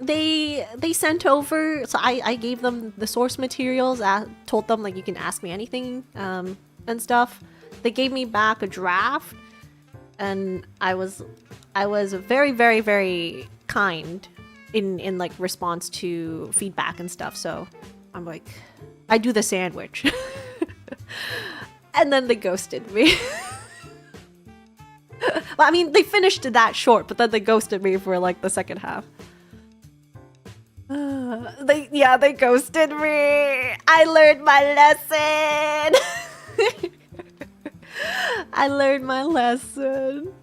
They sent over, so I gave them the source materials, told them like you can ask me anything and stuff. They gave me back a draft, and I was very, very, very kind in like response to feedback and stuff. So I'm like, I do the sandwich. And then they ghosted me. Well, I mean, they finished that short, but then they ghosted me for like the second half. They ghosted me. I learned my lesson. I learned my lesson.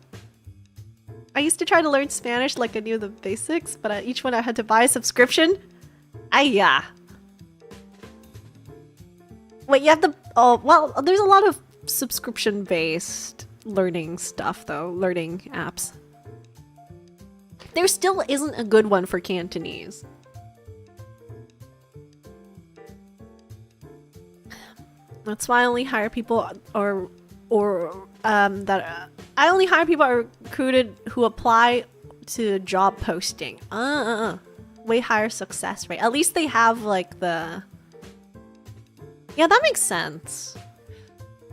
I used to try to learn Spanish like I knew the basics, but each one I had to buy a subscription. Yeah. Wait, you have the... Oh, well, there's a lot of subscription-based learning stuff, though. Learning apps. There still isn't a good one for Cantonese. That's why I only hire people I only hire people are recruited who apply to job posting. Way higher success rate. At least they have like the... Yeah, that makes sense.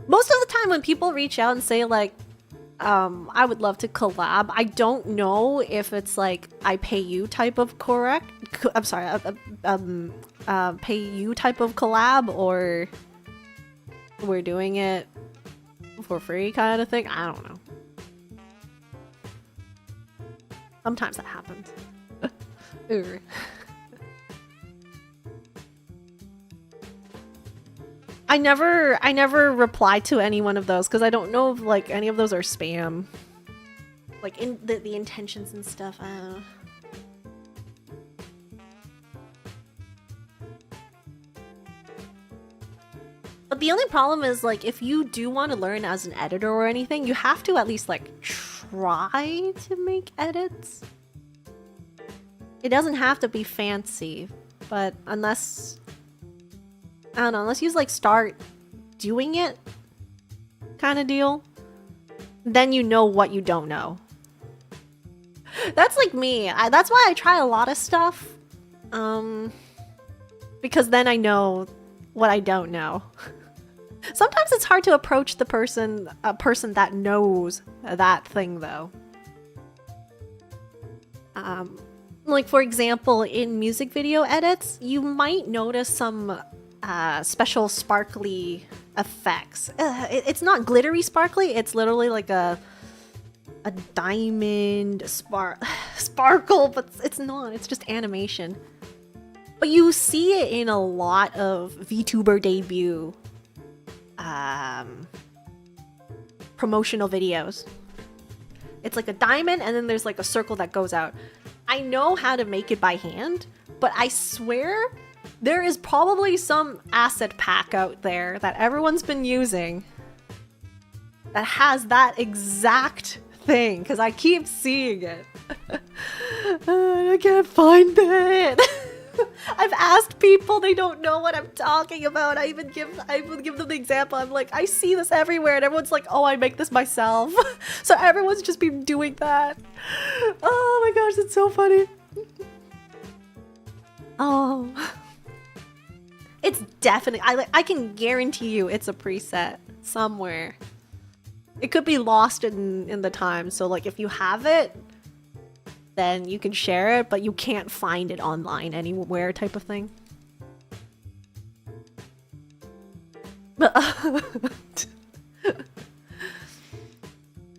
Most of the time when people reach out and say like, I would love to collab, I don't know if it's like I pay you type of pay you type of collab, or we're doing it for free kind of thing. I don't know. Sometimes that happens. I never reply to any one of those because I don't know if like any of those are spam. Like in the intentions and stuff. I don't know. But The only problem is, like, if you do want to learn as an editor or anything, you have to at least, like, try to make edits. It doesn't have to be fancy, but unless... I don't know, unless you, like, start doing it kind of deal, then you know what you don't know. That's like me. That's why I try a lot of stuff. Because then I know what I don't know. Sometimes it's hard to approach a person that knows that thing, though. Like, for example, in music video edits, you might notice some special sparkly effects. It's not glittery sparkly, it's literally like a diamond sparkle, but it's not, it's just animation. But you see it in a lot of VTuber debut promotional videos. It's like a diamond and then there's like a circle that goes out. I know how to make it by hand, but I swear there is probably some asset pack out there that everyone's been using that has that exact thing, because I keep seeing it. I can't find it. I've asked people, they don't know what I'm talking about. I would give them the example. I'm like, I see this everywhere, and everyone's like, oh, I make this myself. So everyone's just been doing that. Oh my gosh, it's so funny. Oh, it's definitely, I can guarantee you it's a preset somewhere. It could be lost in the time. So like if you have it, then you can share it, but you can't find it online anywhere type of thing.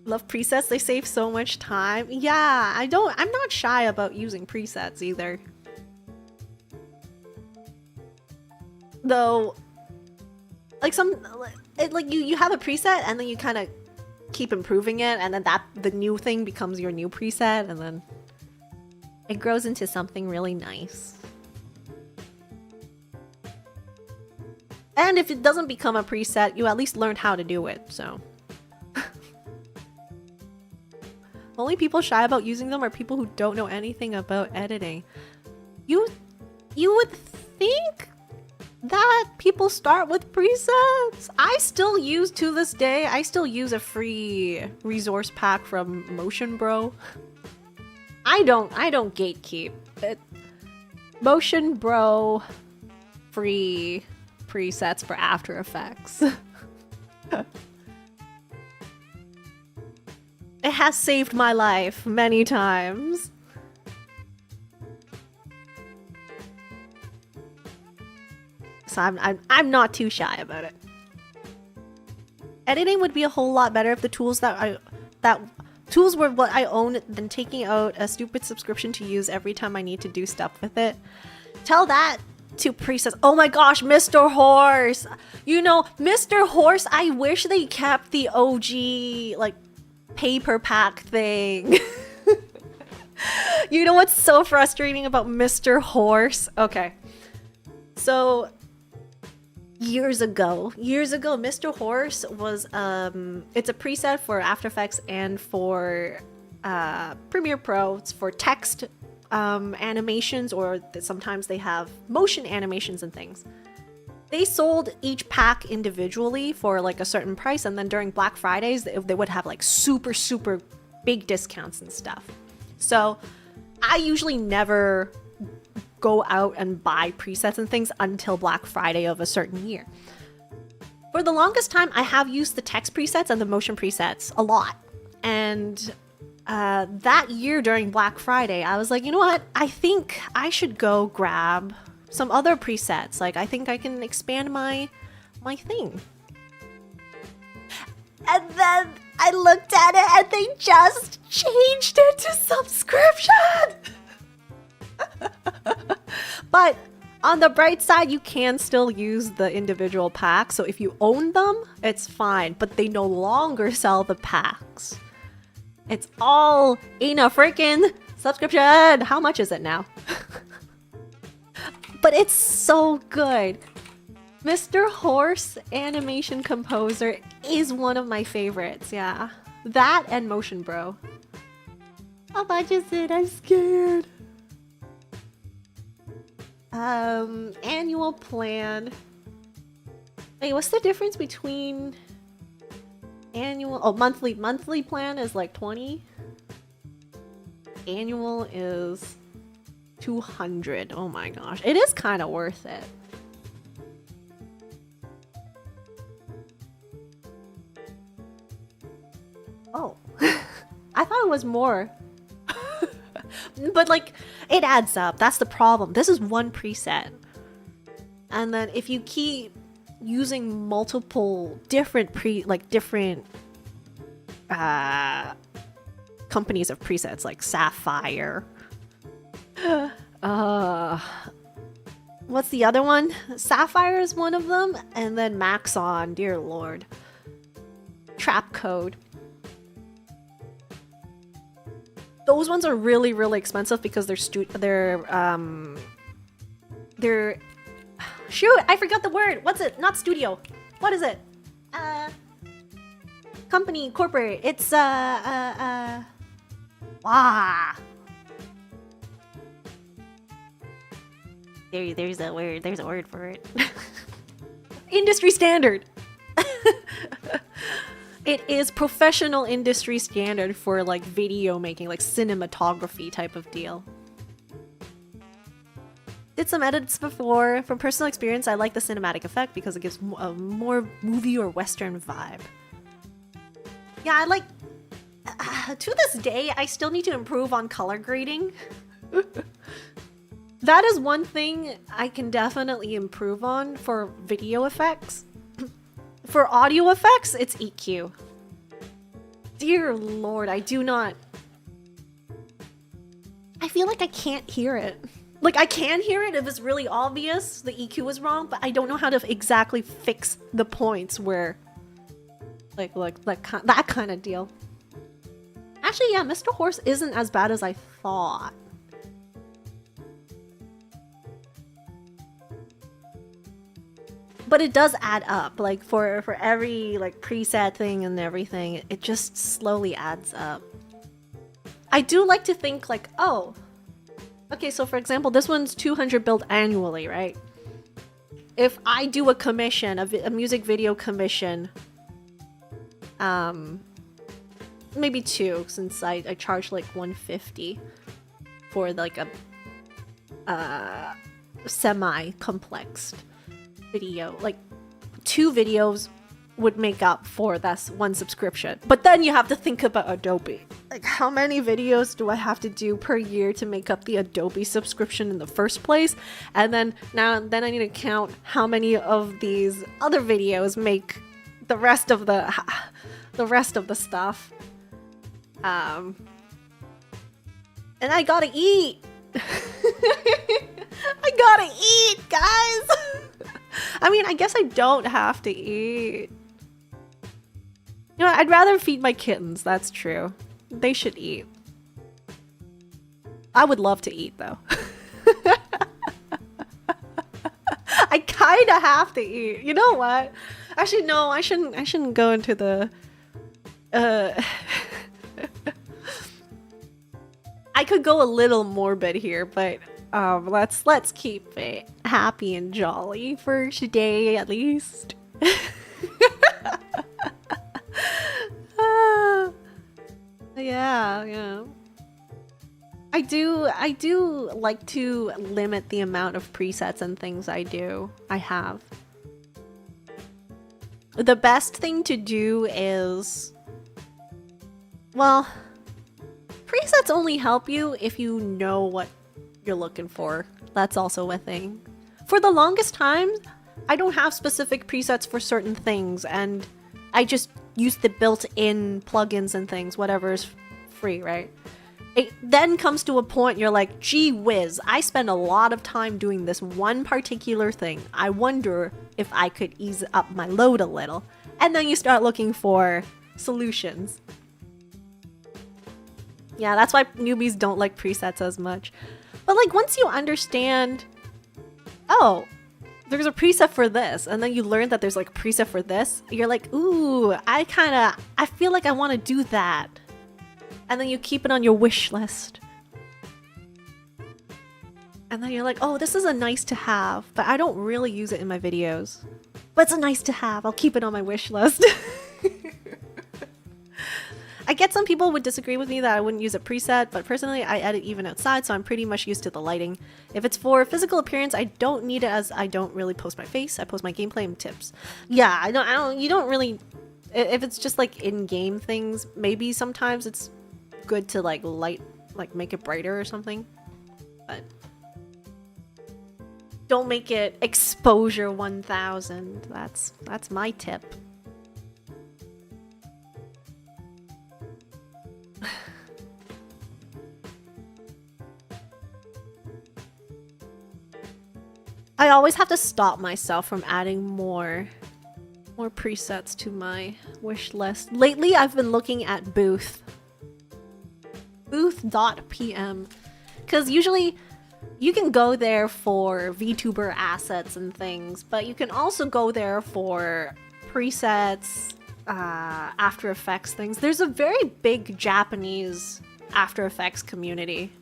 Love presets, they save so much time. Yeah, I'm not shy about using presets either. Though, like you have a preset and then you kind of keep improving it, and then the new thing becomes your new preset, and then it grows into something really nice. And if it doesn't become a preset, you at least learned how to do it, so. Only people shy about using them are people who don't know anything about editing. You would think that people start with presets. I still use, to this day, I still use a free resource pack from Motion Bro. I don't gatekeep it. Motion Bro free presets for After Effects. It has saved my life many times. So I'm not too shy about it. Editing would be a whole lot better if the tools tools were what I own than taking out a stupid subscription to use every time I need to do stuff with it. Tell that to presets. Oh my gosh, Mr. Horse. You know, Mr. Horse, I wish they kept the OG, like, paper pack thing. You know what's so frustrating about Mr. Horse? Okay. So, years ago, Mr. Horse was, it's a preset for After Effects and for Premiere Pro. It's for text animations, or sometimes they have motion animations and things. They sold each pack individually for like a certain price, and then during Black Fridays, they would have like super, super big discounts and stuff. So I usually never go out and buy presets and things until Black Friday of a certain year. For the longest time, I have used the text presets and the motion presets a lot. And that year during Black Friday, I was like, you know what? I think I should go grab some other presets. Like, I think I can expand my thing. And then I looked at it and they just changed it to subscription. But on the bright side, you can still use the individual packs. So if you own them, it's fine. But they no longer sell the packs. It's all in a freaking subscription. How much is it now? But it's so good. Mr. Horse Animation Composer is one of my favorites, yeah. That and Motion Bro. How about you sit? I'm scared. Annual plan. Wait, what's the difference between annual? Oh, monthly. Monthly plan is like 20. Annual is 200. Oh my gosh. It is kind of worth it. Oh. I thought it was more. But like, it adds up. That's the problem. This is one preset. And then if you keep using multiple different companies of presets like Sapphire. What's the other one? Sapphire is one of them, and then Maxon, dear lord. Trap Code. Those ones are really, really expensive because they're shoot, I forgot the word. What's it? Not studio. What is it? Company, corporate. It's there's a word. There's a word for it. Industry standard. It is professional industry standard for like video making, like cinematography type of deal. Did some edits before. From personal experience, I like the cinematic effect because it gives a more movie or western vibe. Yeah, I like... to this day, I still need to improve on color grading. That is one thing I can definitely improve on for video effects. For audio effects, it's EQ. Dear lord, I do not... I feel like I can't hear it. Like, I can hear it if it's really obvious the EQ is wrong, but I don't know how to exactly fix the points where... Like that kind of deal. Actually, yeah, Mr. Horse isn't as bad as I thought. But it does add up, like for every like preset thing and everything, it just slowly adds up. I do like to think like, oh, okay, so for example, this one's 200 billed annually, right? If I do a commission, a music video commission, maybe 2, since I charge like 150 for like a semi-complex video. Like 2 videos would make up for that's 1 subscription. But then you have to think about Adobe. Like, how many videos do I have to do per year to make up the Adobe subscription in the first place? And then then I need to count how many of these other videos make the rest of the stuff. And I gotta eat. I gotta eat, guys. I mean, I guess I don't have to eat. You know what? I'd rather feed my kittens. That's true. They should eat. I would love to eat, though. I kind of have to eat. You know what? Actually, no. I shouldn't go into the. I could go a little morbid here, but let's keep it happy and jolly for today, at least. Yeah. I do like to limit the amount of presets and things I have. The best thing to do is, well, presets only help you if you know what you're looking for. That's also a thing. For the longest time, I don't have specific presets for certain things, and I just use the built-in plugins and things, whatever is free, right? It then comes to a point you're like, gee whiz, I spend a lot of time doing this one particular thing. I wonder if I could ease up my load a little. And then you start looking for solutions. Yeah, that's why newbies don't like presets as much. But like, once you understand, oh, there's a preset for this, and then you learn that there's like a preset for this. You're like, ooh, I feel like I want to do that. And then you keep it on your wish list. And then you're like, oh, this is a nice to have, but I don't really use it in my videos. But it's a nice to have. I'll keep it on my wish list. I get some people would disagree with me that I wouldn't use a preset, but personally I edit even outside, so I'm pretty much used to the lighting. If it's for physical appearance, I don't need it, as I don't really post my face. I post my gameplay and tips. Yeah, you don't really, if it's just like in-game things, maybe sometimes it's good to like make it brighter or something. But don't make it exposure 1000. That's my tip. I always have to stop myself from adding more presets to my wish list. Lately, I've been looking at booth.pm, because usually you can go there for VTuber assets and things, but you can also go there for presets, After Effects things. There's a very big Japanese After Effects community.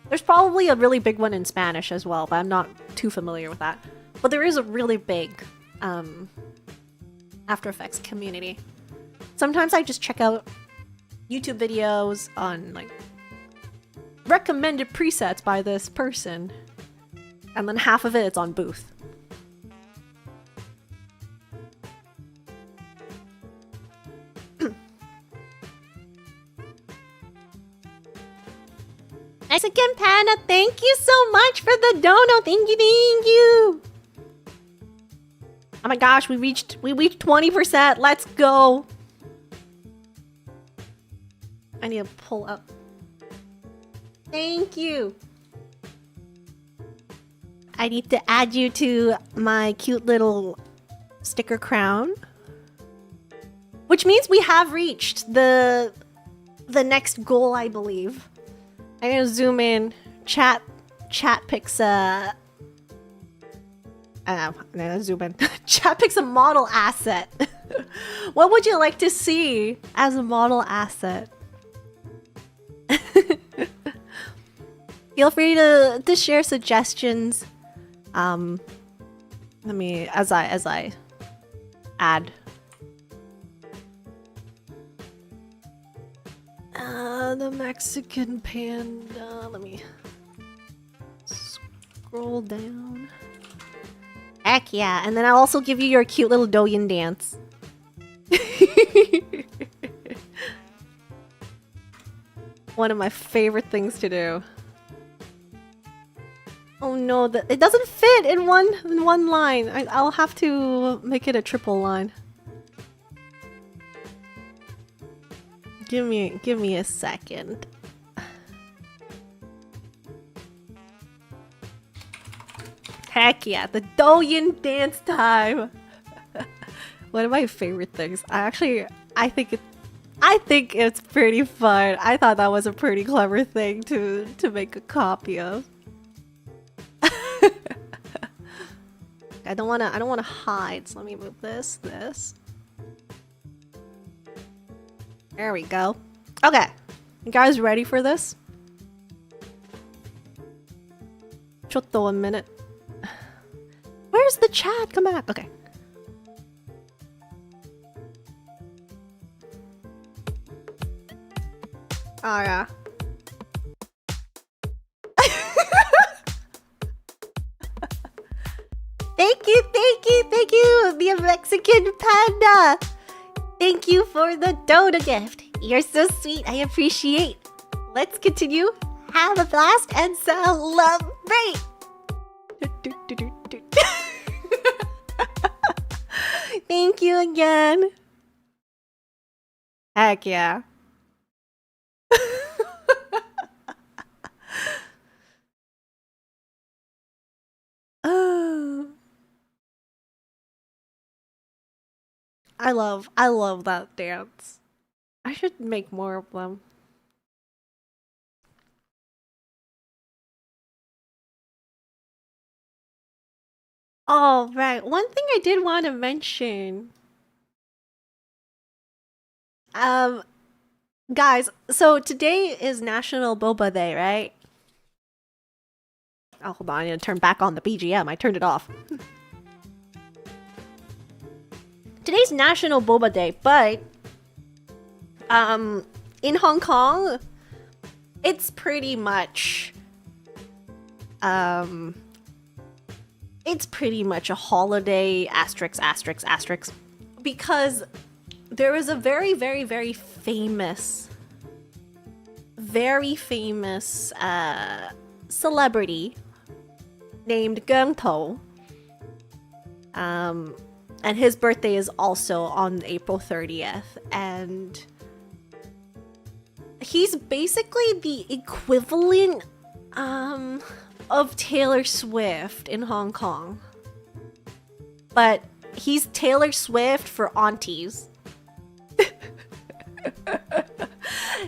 There's probably a really big one in Spanish as well, but I'm not too familiar with that. But there is a really big After Effects community. Sometimes I just check out YouTube videos on like recommended presets by this person, and then half of it's on Booth. Mexican Panda, thank you so much for the dono. Thank you. Oh my gosh, we reached 20%. Let's go. I need to pull up. Thank you. I need to add you to my cute little sticker crown, which means we have reached the next goal, I believe. I'm gonna zoom in. Chat picks a. I'm gonna zoom in. Chat picks a model asset. What would you like to see as a model asset? Feel free to share suggestions. Let me as I add. The Mexican Panda. Let me scroll down. Heck yeah, and then I'll also give you your cute little Douyin dance. One of my favorite things to do. Oh no, it doesn't fit in one line. I'll have to make it a triple line. Give me a second. Heck yeah, the Douyin dance time. One of my favorite things. I think it's pretty fun. I thought that was a pretty clever thing to make a copy of. I don't wanna hide, so let me move this. There we go. Okay. You guys ready for this? Chotto a minute. Where's the chat? Come back. Okay. Oh yeah. Thank you, the Mexican Panda. Thank you for the Dota gift. You're so sweet. I appreciate. Let's continue. Have a blast and celebrate. Thank you again. Heck yeah. Oh. I love that dance. I should make more of them. Oh, right. One thing I did want to mention. Um, guys, so today is National Boba Day, right? Oh, hold on. I need to turn back on the BGM. I turned it off. Today's National Boba Day, but in Hong Kong, it's pretty much it's pretty much a holiday asterisk asterisk asterisk because there is a very very very famous celebrity named Gengtou. And his birthday is also on April 30th, and he's basically the equivalent of Taylor Swift in Hong Kong. But he's Taylor Swift for aunties.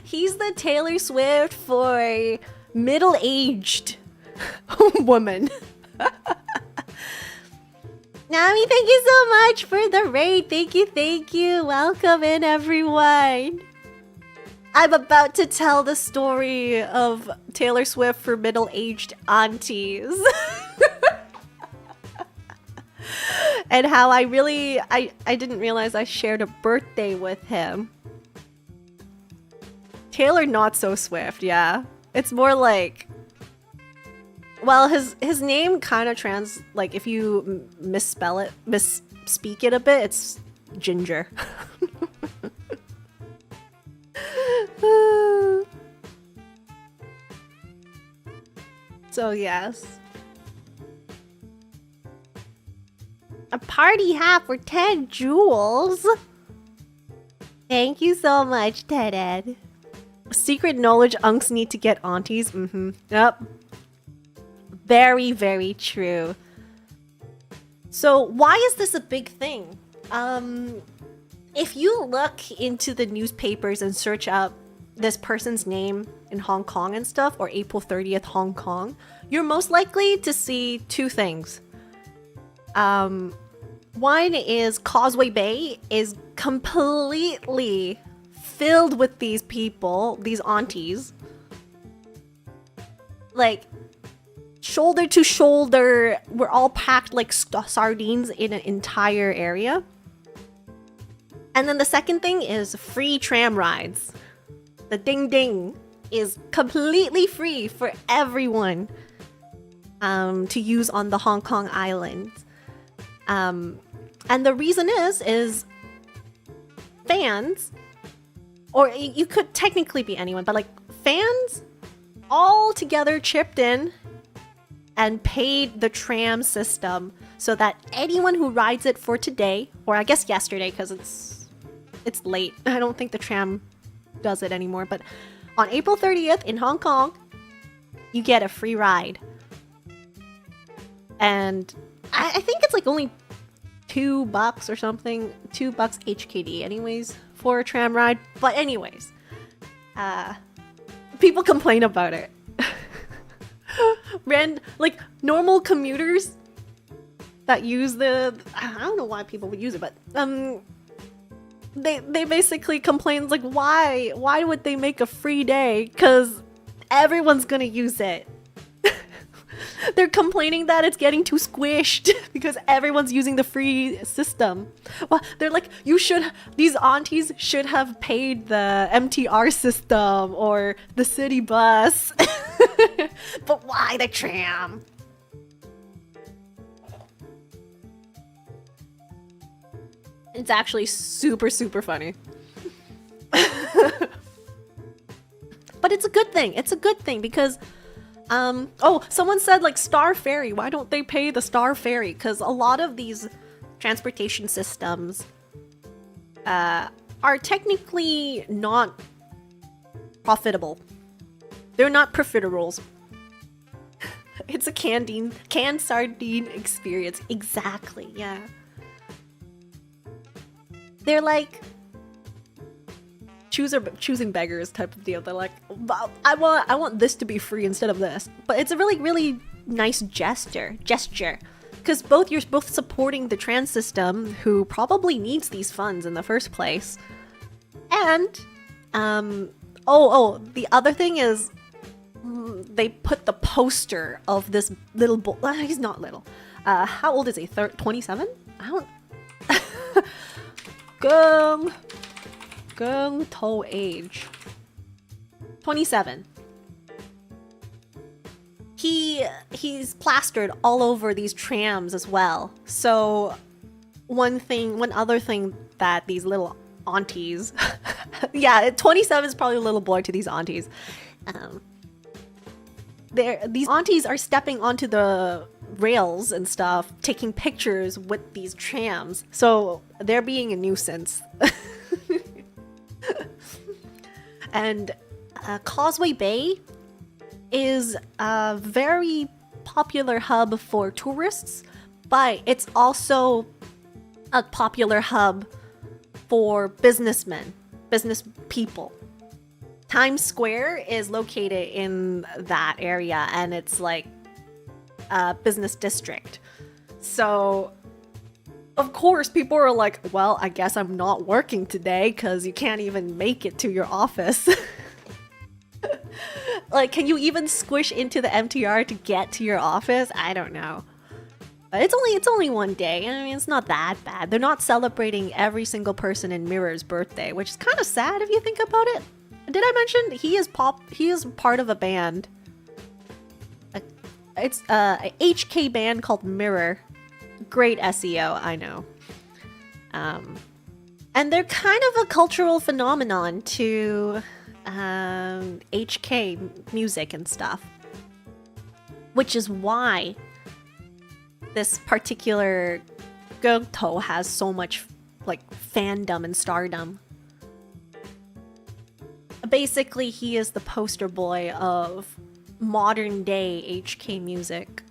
He's the Taylor Swift for middle-aged woman. Nami, thank you so much for the raid. Thank you. Welcome in, everyone. I'm about to tell the story of Taylor Swift for middle-aged aunties. And how I didn't realize I shared a birthday with him. Taylor not so Swift, yeah. It's more like... Well, his name kind of like if you misspeak it a bit, it's Ginger. So yes. A party hat for 10 jewels. Thank you so much, Ted Ed. Secret knowledge unks need to get aunties. Yep. Very, very true. So why is this a big thing? If you look into the newspapers and search up this person's name in Hong Kong and stuff, or April 30th Hong Kong, you're most likely to see two things. One is Causeway Bay is completely filled with these people, these aunties. Like, shoulder to shoulder, we're all packed like sardines in an entire area. And then the second thing is free tram rides. The ding ding is completely free for everyone to use on the Hong Kong island. And the reason is fans, or you could technically be anyone, but like fans all together chipped in and paid the tram system so that anyone who rides it for today, or I guess yesterday because it's late. I don't think the tram does it anymore, but on April 30th in Hong Kong, you get a free ride. And I think it's like only $2 or something, $2 HKD anyways for a tram ride. But anyways, people complain about it. Like normal commuters that use I don't know why people would use it, but they basically complain like why would they make a free day, because everyone's gonna use it. They're complaining that it's getting too squished because everyone's using the free system. Well, they're like, these aunties should have paid the MTR system or the city bus. But why the tram? It's actually super, super funny. But it's a good thing. It's a good thing because oh, someone said like Star Ferry. Why don't they pay the Star Ferry? Because a lot of these transportation systems are technically not profitable. They're not profitables. It's a canned sardine experience. Exactly, yeah. They're like choosing beggars type of deal. They're like, I want this to be free instead of this. But it's a really, really nice gesture Because you're both supporting the trans system, who probably needs these funds in the first place. And, the other thing is, they put the poster of this little boy. He's not little. How old is he? 27? I don't. Gung To age. 27. He's plastered all over these trams as well. So one other thing that these little aunties, yeah, 27 is probably a little boy to these aunties. These aunties are stepping onto the rails and stuff, taking pictures with these trams. So they're being a nuisance. And Causeway Bay is a very popular hub for tourists, but it's also a popular hub for business people. Times Square is located in that area, and it's like a business district. So, of course, people are like, well, I guess I'm not working today because you can't even make it to your office. Like, can you even squish into the MTR to get to your office? I don't know. But it's only one day. I mean, it's not that bad. They're not celebrating every single person in Mirror's birthday, which is kind of sad if you think about it. Did I mention he is part of a band? It's a HK band called Mirror. Great SEO, I know. And they're kind of a cultural phenomenon to HK music and stuff, which is why this particular Gyeongto has so much like fandom and stardom. Basically, he is the poster boy of modern day HK music.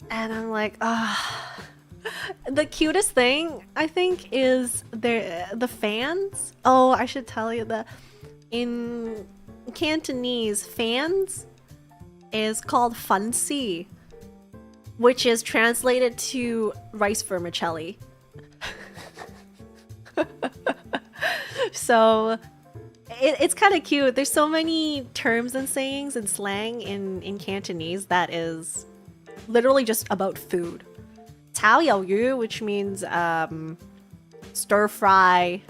And I'm like, the cutest thing, I think, is the fans. Oh, I should tell you that in Cantonese, fans is called fancy, which is translated to rice vermicelli. So it's kind of cute. There's so many terms and sayings and slang in Cantonese that is literally just about food. Tao yao yu, which means stir fry.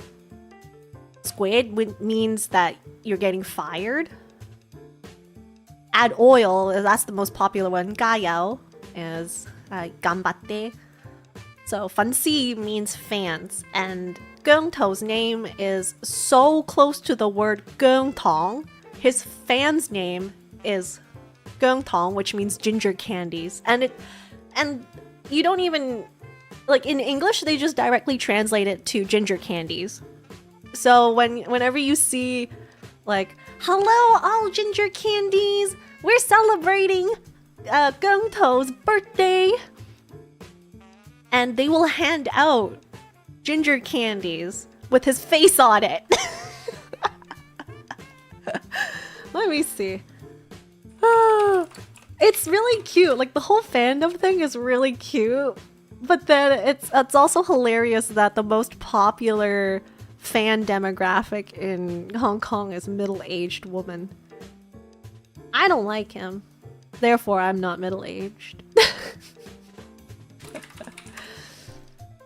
Squid means that you're getting fired. Add oil, that's the most popular one. Ga yao is ganbatte. So fancy means fans, and Gyeongto's name is so close to the word Gyeongtong. His fan's name is Gyeongtong, which means ginger candies. And you don't even, like, in English they just directly translate it to ginger candies. So whenever you see like, hello all ginger candies, we're celebrating Gyeongto's birthday, and they will hand out ginger candies with his face on it. Let me see. It's really cute. Like, the whole fandom thing is really cute. But then it's also hilarious that the most popular fan demographic in Hong Kong is middle-aged woman. I don't like him. Therefore, I'm not middle-aged.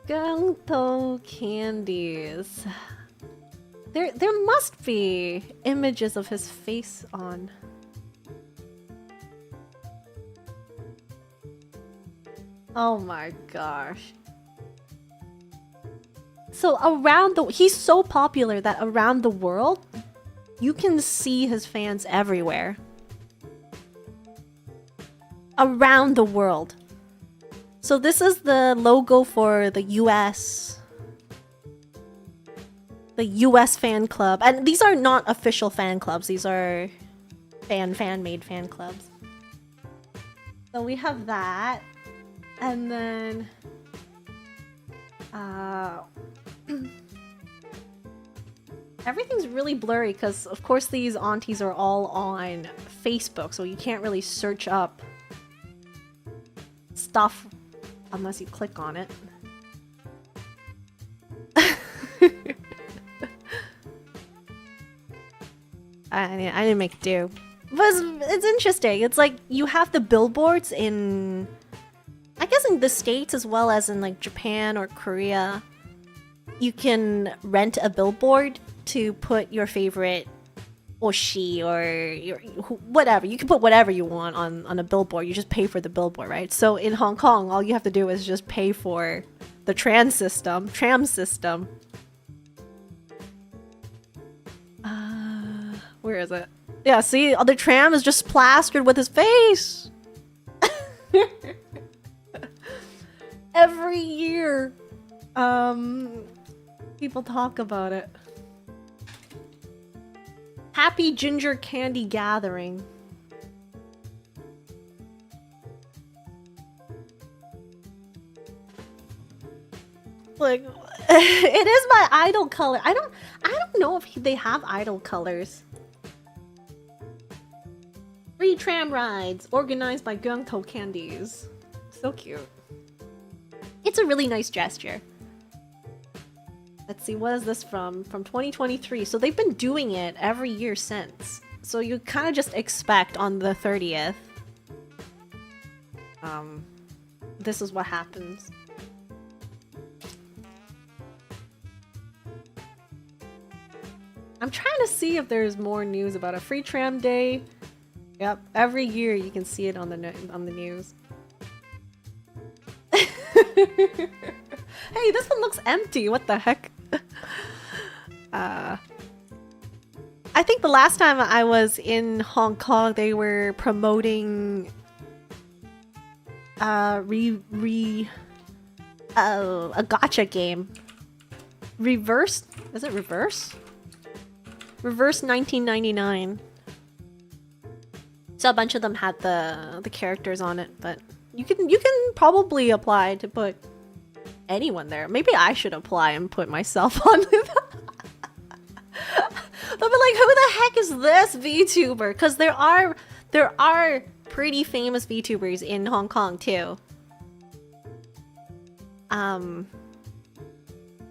Gyeongto candies. There must be images of his face on. Oh my gosh. So he's so popular that around the world, you can see his fans everywhere. Around the world. So this is the logo for the US. The US fan club. And these are not official fan clubs. These are fan-made fan clubs. So we have that. And then... Everything's really blurry because, of course, these aunties are all on Facebook, so you can't really search up stuff unless you click on it. I didn't make do. But it's interesting. It's like you have the billboards in, I guess, in the States as well as in like Japan or Korea. You can rent a billboard to put your favorite oshi or your whatever. You can put whatever you want on a billboard. You just pay for the billboard, right? So in Hong Kong, all you have to do is just pay for the tram system. Where is it? Yeah, see, the tram is just plastered with his face. Every year, people talk about it. Happy Ginger Candy Gathering. Like, it is my idol color. I don't know if they have idol colors. Free tram rides organized by Gyeongto Candies. So cute. It's a really nice gesture. Let's see, what is this from? From 2023. So they've been doing it every year since. So you kind of just expect on the 30th. This is what happens. I'm trying to see if there's more news about a free tram day. Yep, every year you can see it on the news. Hey, this one looks empty. What the heck? I think the last time I was in Hong Kong, they were promoting a gacha game. Reverse? Is it Reverse? Reverse 1999. So a bunch of them had the characters on it, but you can probably apply to put anyone there. Maybe I should apply and put myself on it. They'll be like, who the heck is this VTuber? Because there are pretty famous VTubers in Hong Kong too.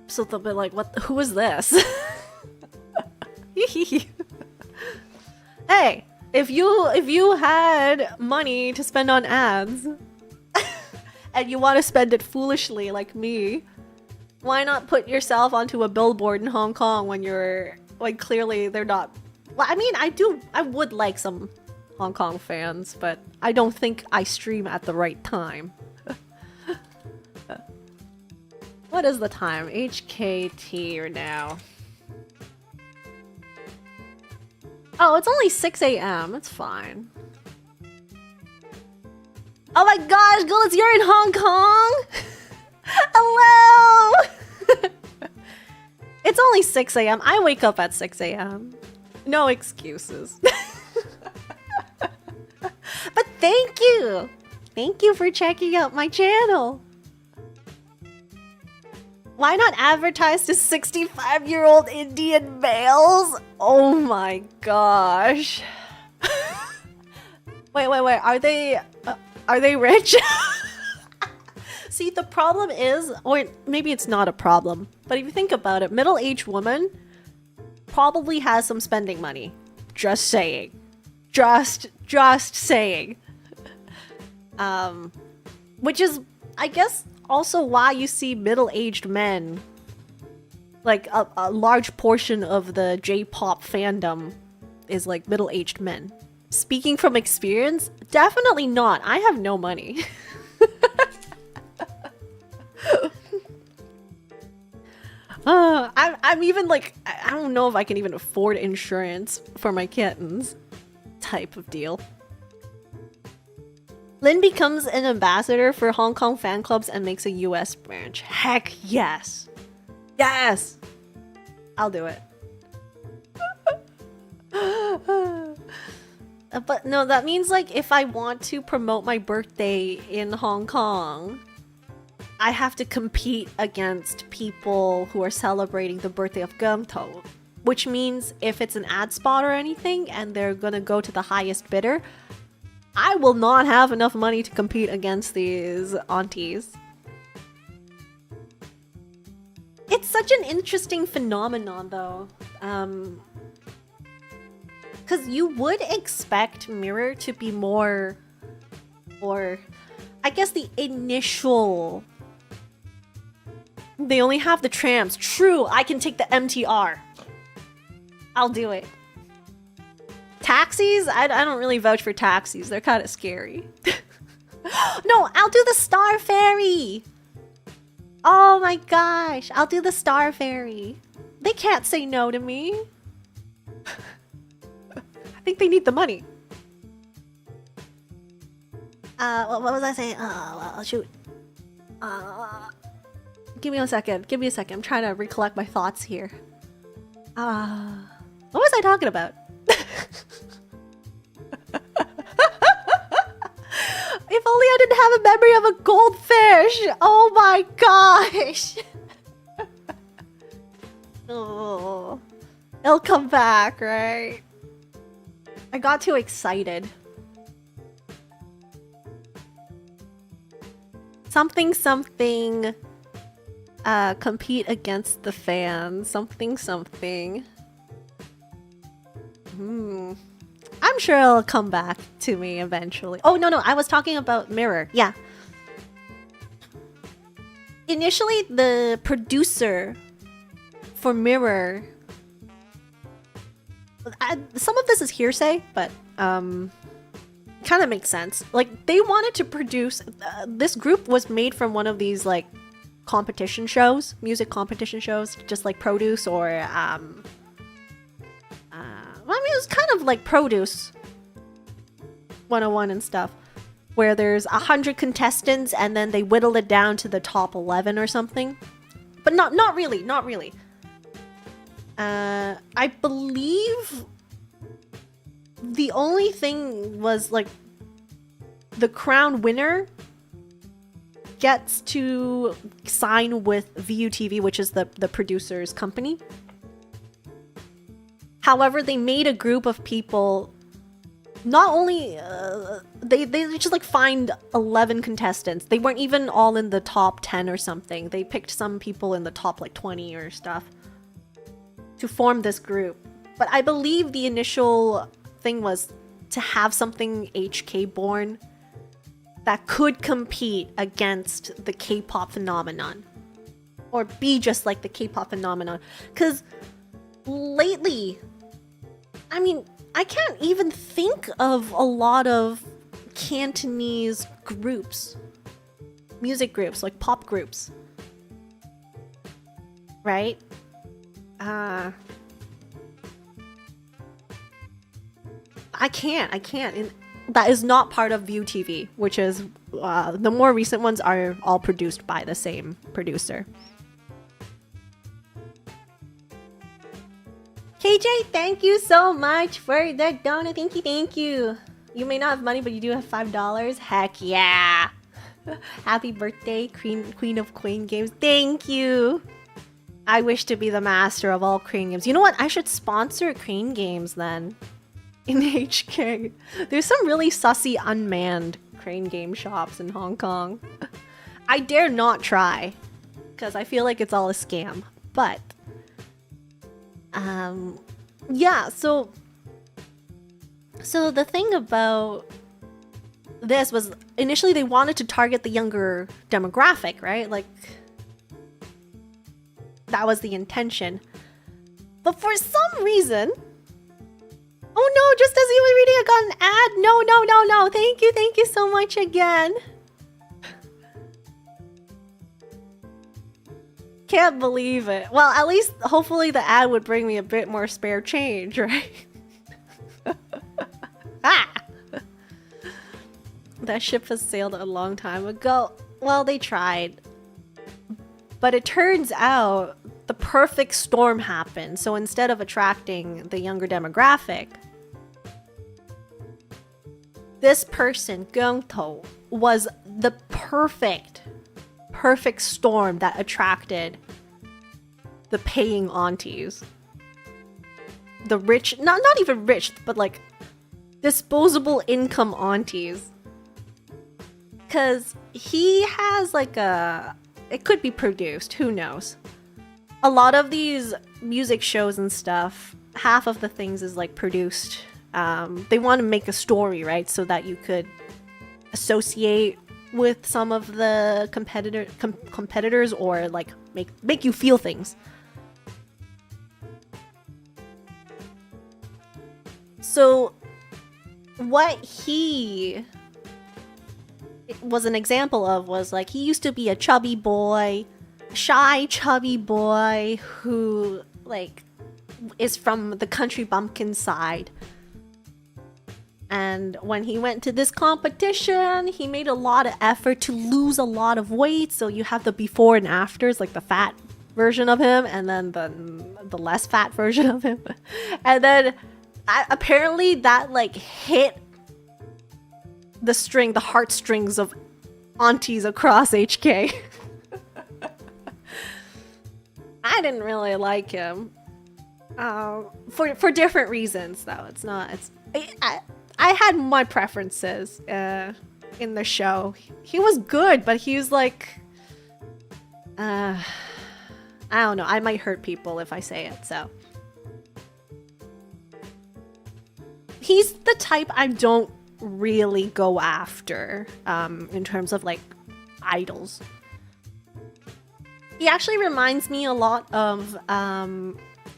So they'll be like, who is this? Hey, if you had money to spend on ads and you want to spend it foolishly like me, why not put yourself onto a billboard in Hong Kong when clearly they're not. Well, I mean, I would like some Hong Kong fans, but I don't think I stream at the right time. What is the time? HKT or now? Oh, it's only 6 a.m. It's fine. Oh my gosh, Gullis, you're in Hong Kong? Hello! It's only 6 a.m. I wake up at 6 a.m. No excuses. But thank you! Thank you for checking out my channel. Why not advertise to 65-year-old Indian males? Oh my gosh. Wait. Are they rich? See, the problem is, or maybe it's not a problem, but if you think about it, middle-aged woman probably has some spending money. Just saying. Just saying. Which is, I guess, also why you see middle-aged men, like a large portion of the J-pop fandom is like middle-aged men. Speaking from experience, definitely not. I have no money. I'm even like, I don't know if I can even afford insurance for my kittens type of deal. Lynn becomes an ambassador for Hong Kong fan clubs and makes a US branch. Heck yes. Yes. I'll do it. But no, that means like if I want to promote my birthday in Hong Kong, I have to compete against people who are celebrating the birthday of Gyeongto, which means if it's an ad spot or anything and they're gonna go to the highest bidder, I will not have enough money to compete against these aunties. It's such an interesting phenomenon though. Because you would expect Mirror to be more, or I guess the initial. They only have the trams. True, I can take the MTR. I'll do it. Taxis? I don't really vouch for taxis. They're kind of scary. No, I'll do the Star Ferry. Oh my gosh, I'll do the Star Ferry. They can't say no to me. I think they need the money. What was I saying? Oh, shoot. Give me a second. Give me a second. I'm trying to recollect my thoughts here. What was I talking about? If only I didn't have a memory of a goldfish. Oh my gosh. Oh, it'll come back, right? I got too excited. Something. Compete against the fans. Something. I'm sure it'll come back to me eventually. Oh, no, I was talking about Mirror. Yeah. Initially, the producer for Mirror... some of this is hearsay, but kind of makes sense. Like, they wanted to produce... this group was made from one of these, like, competition shows. Music competition shows. Just like Produce or... well, I mean, it was kind of like Produce 101 and stuff, where there's 100 contestants and then they whittle it down to the top 11 or something. But not really. I believe the only thing was like the crown winner gets to sign with VUTV, which is the producer's company. However, they made a group of people. Not only they just like find 11 contestants. They weren't even all in the top 10 or something. They picked some people in the top like 20 or stuff to form this group. But I believe the initial thing was to have something HK born that could compete against the K-pop phenomenon, or be just like the K-pop phenomenon. Because lately, I mean, I can't even think of a lot of Cantonese groups, music groups, like pop groups, right? I can't. And that is not part of ViewTV, which is the more recent ones are all produced by the same producer. KJ, thank you so much for the donut. Thank you. You may not have money, but you do have $5. Heck yeah. Happy birthday, Queen of Queen Games. Thank you. I wish to be the master of all Crane Games. You know what? I should sponsor Crane Games then. In HK. There's some really sussy unmanned crane game shops in Hong Kong. I dare not try, because I feel like it's all a scam. But yeah, so the thing about this was initially they wanted to target the younger demographic, right? Like, that was the intention. But for some reason, oh no, just as he was reading, I got an ad. No. Thank you so much again. Can't believe it. Well, at least hopefully the ad would bring me a bit more spare change, right? That ship has sailed a long time ago. Well, they tried. But it turns out the perfect storm happened. So instead of attracting the younger demographic, this person, Gyeongto, was the perfect storm that attracted the paying aunties. the rich, not even rich, but like disposable income aunties. Cause he has like it could be produced, who knows? A lot of these music shows and stuff, half of the things is like produced. They want to make a story, right? So that you could associate with some of the competitors or like make you feel things. So what he was an example of was like he used to be a chubby boy, shy chubby boy who like is from the country bumpkin side. And when he went to this competition, he made a lot of effort to lose a lot of weight. So you have the before and afters, like the fat version of him, and then the less fat version of him. And then apparently that like hit the heartstrings of aunties across HK. I didn't really like him. For different reasons though. I had my preferences in the show. He was good, but he was like I don't know, I might hurt people if I say it, so he's the type I don't really go after in terms of like idols. He actually reminds me a lot of Yamada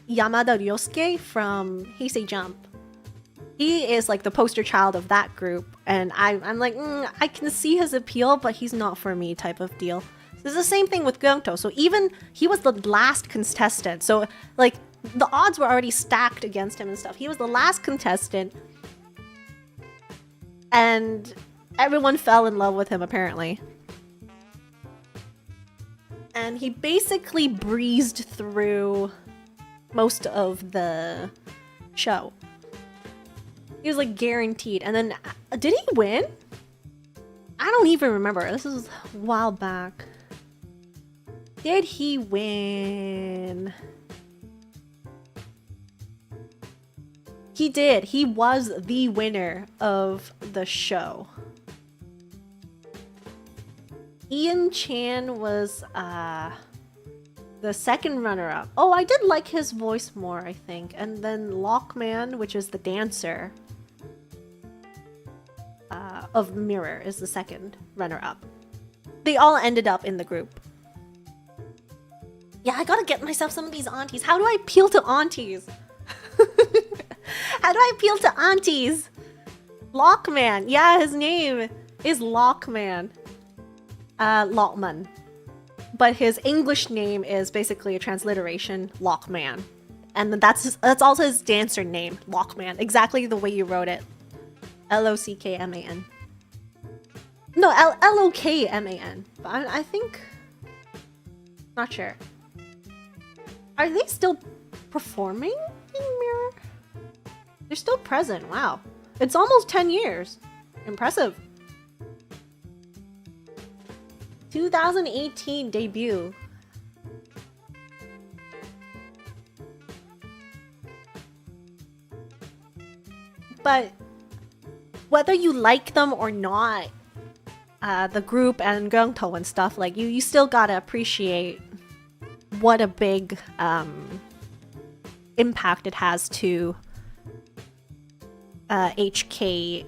Ryosuke from Heisei Jump. He is like the poster child of that group, and I'm like, I can see his appeal, but he's not for me type of deal. It's the same thing with Gyeongto. So even he was the last contestant, so like the odds were already stacked against him and stuff. He was the last contestant, and everyone fell in love with him apparently. And he basically breezed through most of the show. He was like guaranteed. And then, did he win? I don't even remember. This is a while back. Did he win? He did. He was the winner of the show. Ian Chan was the second runner-up. Oh, I did like his voice more, I think. And then Lockman, which is the dancer of Mirror, is the second runner-up. They all ended up in the group. Yeah, I gotta get myself some of these aunties. How do I appeal to aunties? How do I appeal to aunties? Lockman. Yeah, his name is Lockman. Lockman. But his English name is basically a transliteration, Lockman. And that's also his dancer name, Lockman. Exactly the way you wrote it. Lockman. No, Lokman. But I think... Not sure. Are they still performing in Mirror? They're still present, wow. It's almost 10 years. Impressive. 2018 debut. But whether you like them or not, the group and Gyeongto and stuff, like you still gotta appreciate what a big impact it has to HK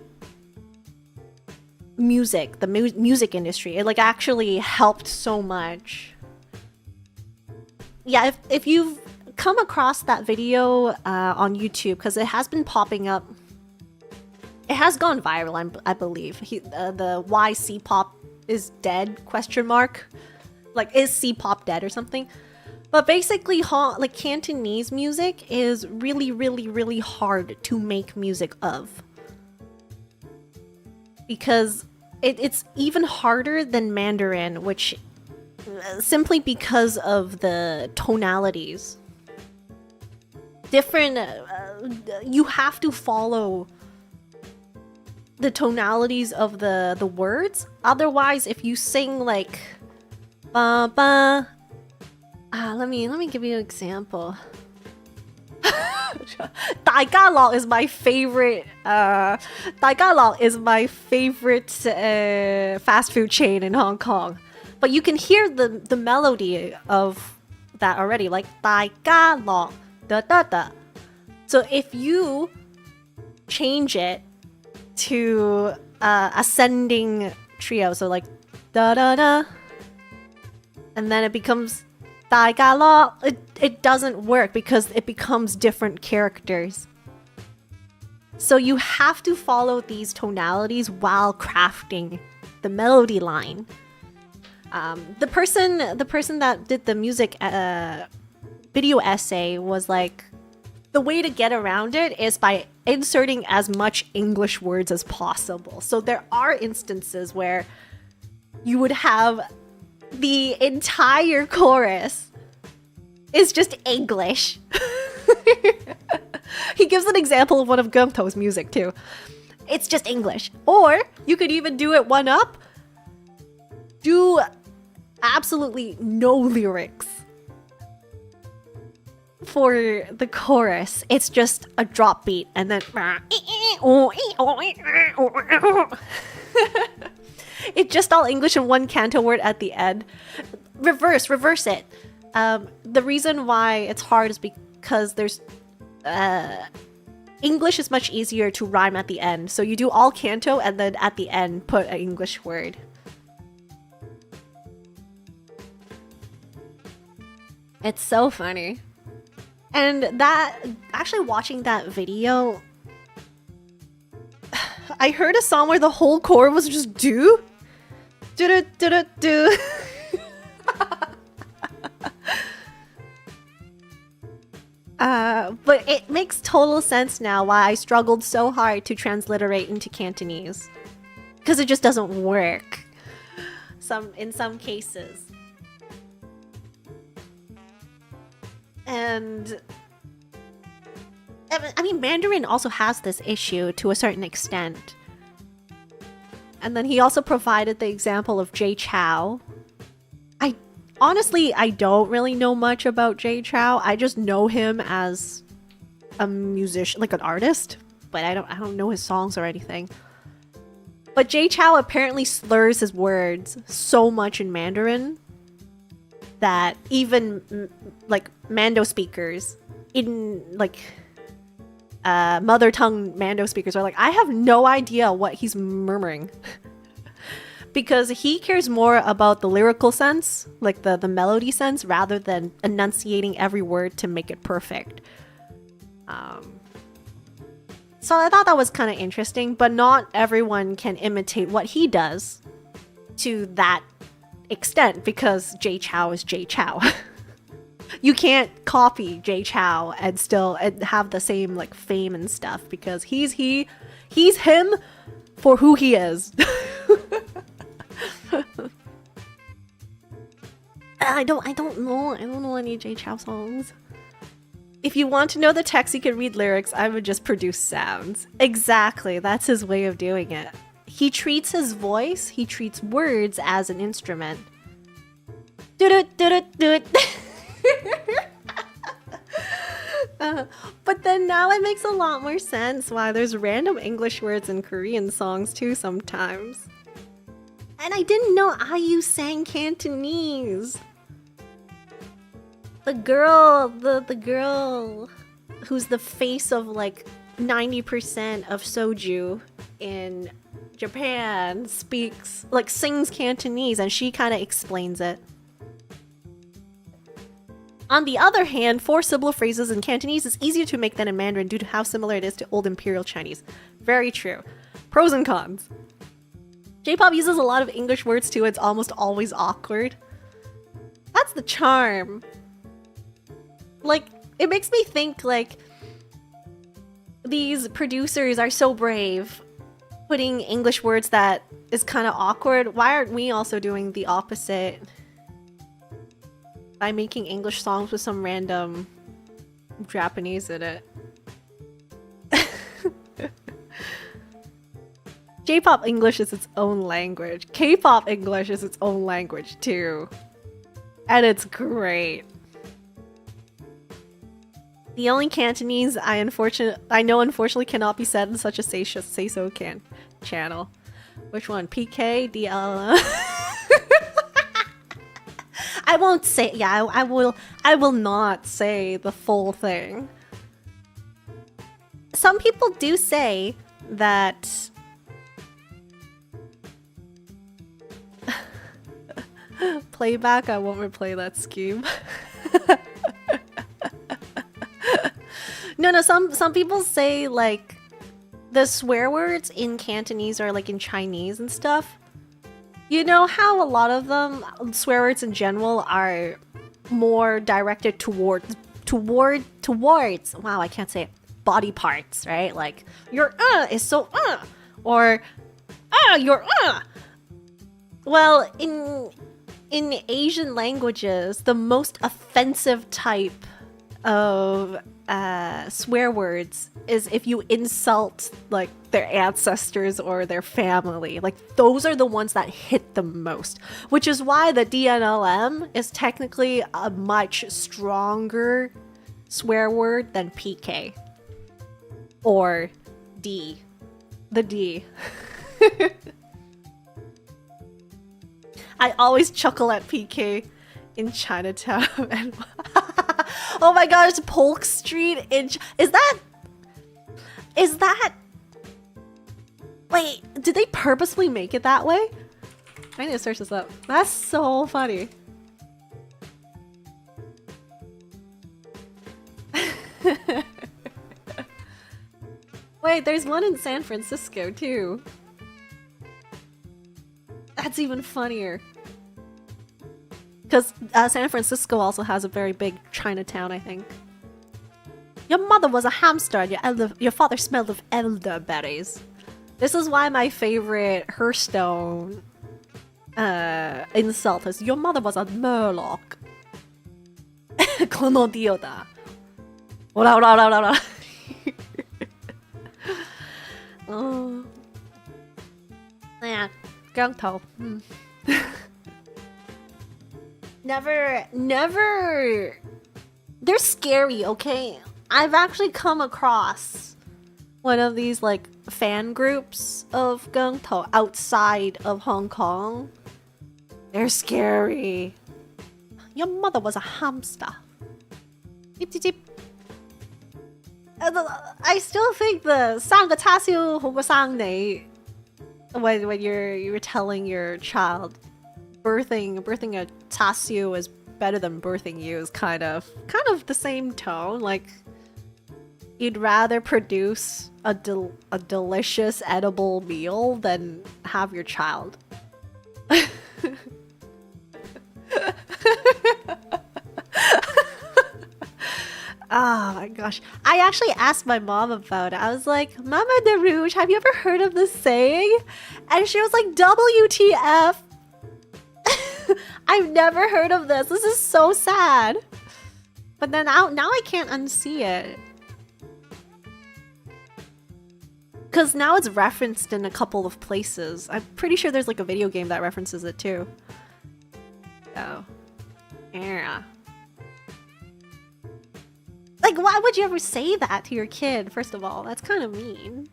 music, the music industry. It like actually helped so much. Yeah, if you've come across that video on YouTube, because it has been popping up, it has gone viral, I believe. The why C-pop is dead ? Like, is C-pop dead or something? But basically, like Cantonese music is really, really, really hard to make music of. Because it's even harder than Mandarin, which simply because of the tonalities. Different, you have to follow the tonalities of the words. Otherwise, if you sing like ba ba, let me give you an example. Tagalog is my favorite. Tagalog is my favorite fast food chain in Hong Kong. But you can hear the melody of that already, like Tagalog, da da da. So if you change it to ascending trio, so like da da da, and then it becomes Tagalog, it doesn't work because it becomes different characters. So you have to follow these tonalities while crafting the melody line. The person that did the music video essay was like, the way to get around it is by inserting as much English words as possible. So there are instances where you would have the entire chorus is just English. He gives an example of one of Gumto's music too. It's just English. Or you could even do it one up. Do absolutely no lyrics for the chorus. It's just a drop beat and then it's just all English and one Canto word at the end. Reverse it. The reason why it's hard is because there's English is much easier to rhyme at the end. So you do all Canto and then at the end put an English word. It's so funny. And that, actually watching that video, I heard a song where the whole chord was just do. Do. But it makes total sense now why I struggled so hard to transliterate into Cantonese. Because it just doesn't work. In some cases. And I mean, Mandarin also has this issue to a certain extent. And then he also provided the example of Jay Chou. Honestly, I don't really know much about Jay Chou. I just know him as a musician, like an artist, but I don't know his songs or anything. But Jay Chou apparently slurs his words so much in Mandarin that even like Mando speakers in like mother tongue Mando speakers are like, I have no idea what he's murmuring. Because he cares more about the lyrical sense, like the melody sense, rather than enunciating every word to make it perfect. So I thought that was kind of interesting, but not everyone can imitate what he does to that extent, because Jay Chou is Jay Chou. You can't copy Jay Chou and still have the same like fame and stuff, because he's him for who he is. I don't know any Jay Chou songs. If you want to know the text, you can read lyrics. I would just produce sounds. Exactly, that's his way of doing it. He treats his voice, he treats words as an instrument. Do it. But then now it makes a lot more sense why there's random English words in Korean songs too sometimes. And I didn't know IU sang Cantonese. The girl who's the face of like 90% of soju in Japan sings Cantonese, and she kind of explains it. On the other hand, 4 syllable phrases in Cantonese is easier to make than in Mandarin due to how similar it is to Old Imperial Chinese. Very true. Pros and cons. J-pop uses a lot of English words too. It's almost always awkward. That's the charm. Like, it makes me think, like, these producers are so brave putting English words that is kind of awkward. Why aren't we also doing the opposite by making English songs with some random Japanese in it? J-pop English is its own language. K-pop English is its own language too. And it's great. The only Cantonese I know unfortunately cannot be said in such a say so channel. Which one? PK? DL? I won't say. Yeah, I will not say the full thing. Some people do say that playback. I won't replay that scheme. No, some people say like the swear words in Cantonese or like in Chinese and stuff. You know how a lot of them, swear words in general, are more directed towards, wow, I can't say it, body parts, right? Like, your is so or your Well, in Asian languages, the most offensive type of swear words is if you insult like their ancestors or their family. Like those are the ones that hit the most, which is why the DNLM is technically a much stronger swear word than PK or D. The D. I always chuckle at PK in Chinatown. And oh my gosh, Polk Street in is that wait, did they purposely make it that way? I need to search this up. That's so funny. Wait, there's one in San Francisco too. That's even funnier. Because San Francisco also has a very big Chinatown, I think. Your mother was a hamster and your father smelled of elderberries. This is why my favorite Hearthstone insult is your mother was a murloc. Clonodioda. Oh. Yeah, Gangtou. Never. They're scary, okay? I've actually come across one of these like fan groups of Gangtou outside of Hong Kong. They're scary. Your mother was a hamster. Yip, yip, yip. I still think the 生個叉燒好過生你 when you're telling your child birthing a tasu is better than birthing you is kind of the same tone. Like you'd rather produce a delicious edible meal than have your child. Oh my gosh. I actually asked my mom about it. I was like, Mama deRouge, have you ever heard of this saying? And she was like, WTF? I've never heard of this. This is so sad. But then now I can't unsee it. Because now it's referenced in a couple of places. I'm pretty sure there's like a video game that references it too. Oh. Yeah. Like, why would you ever say that to your kid, first of all? That's kind of mean.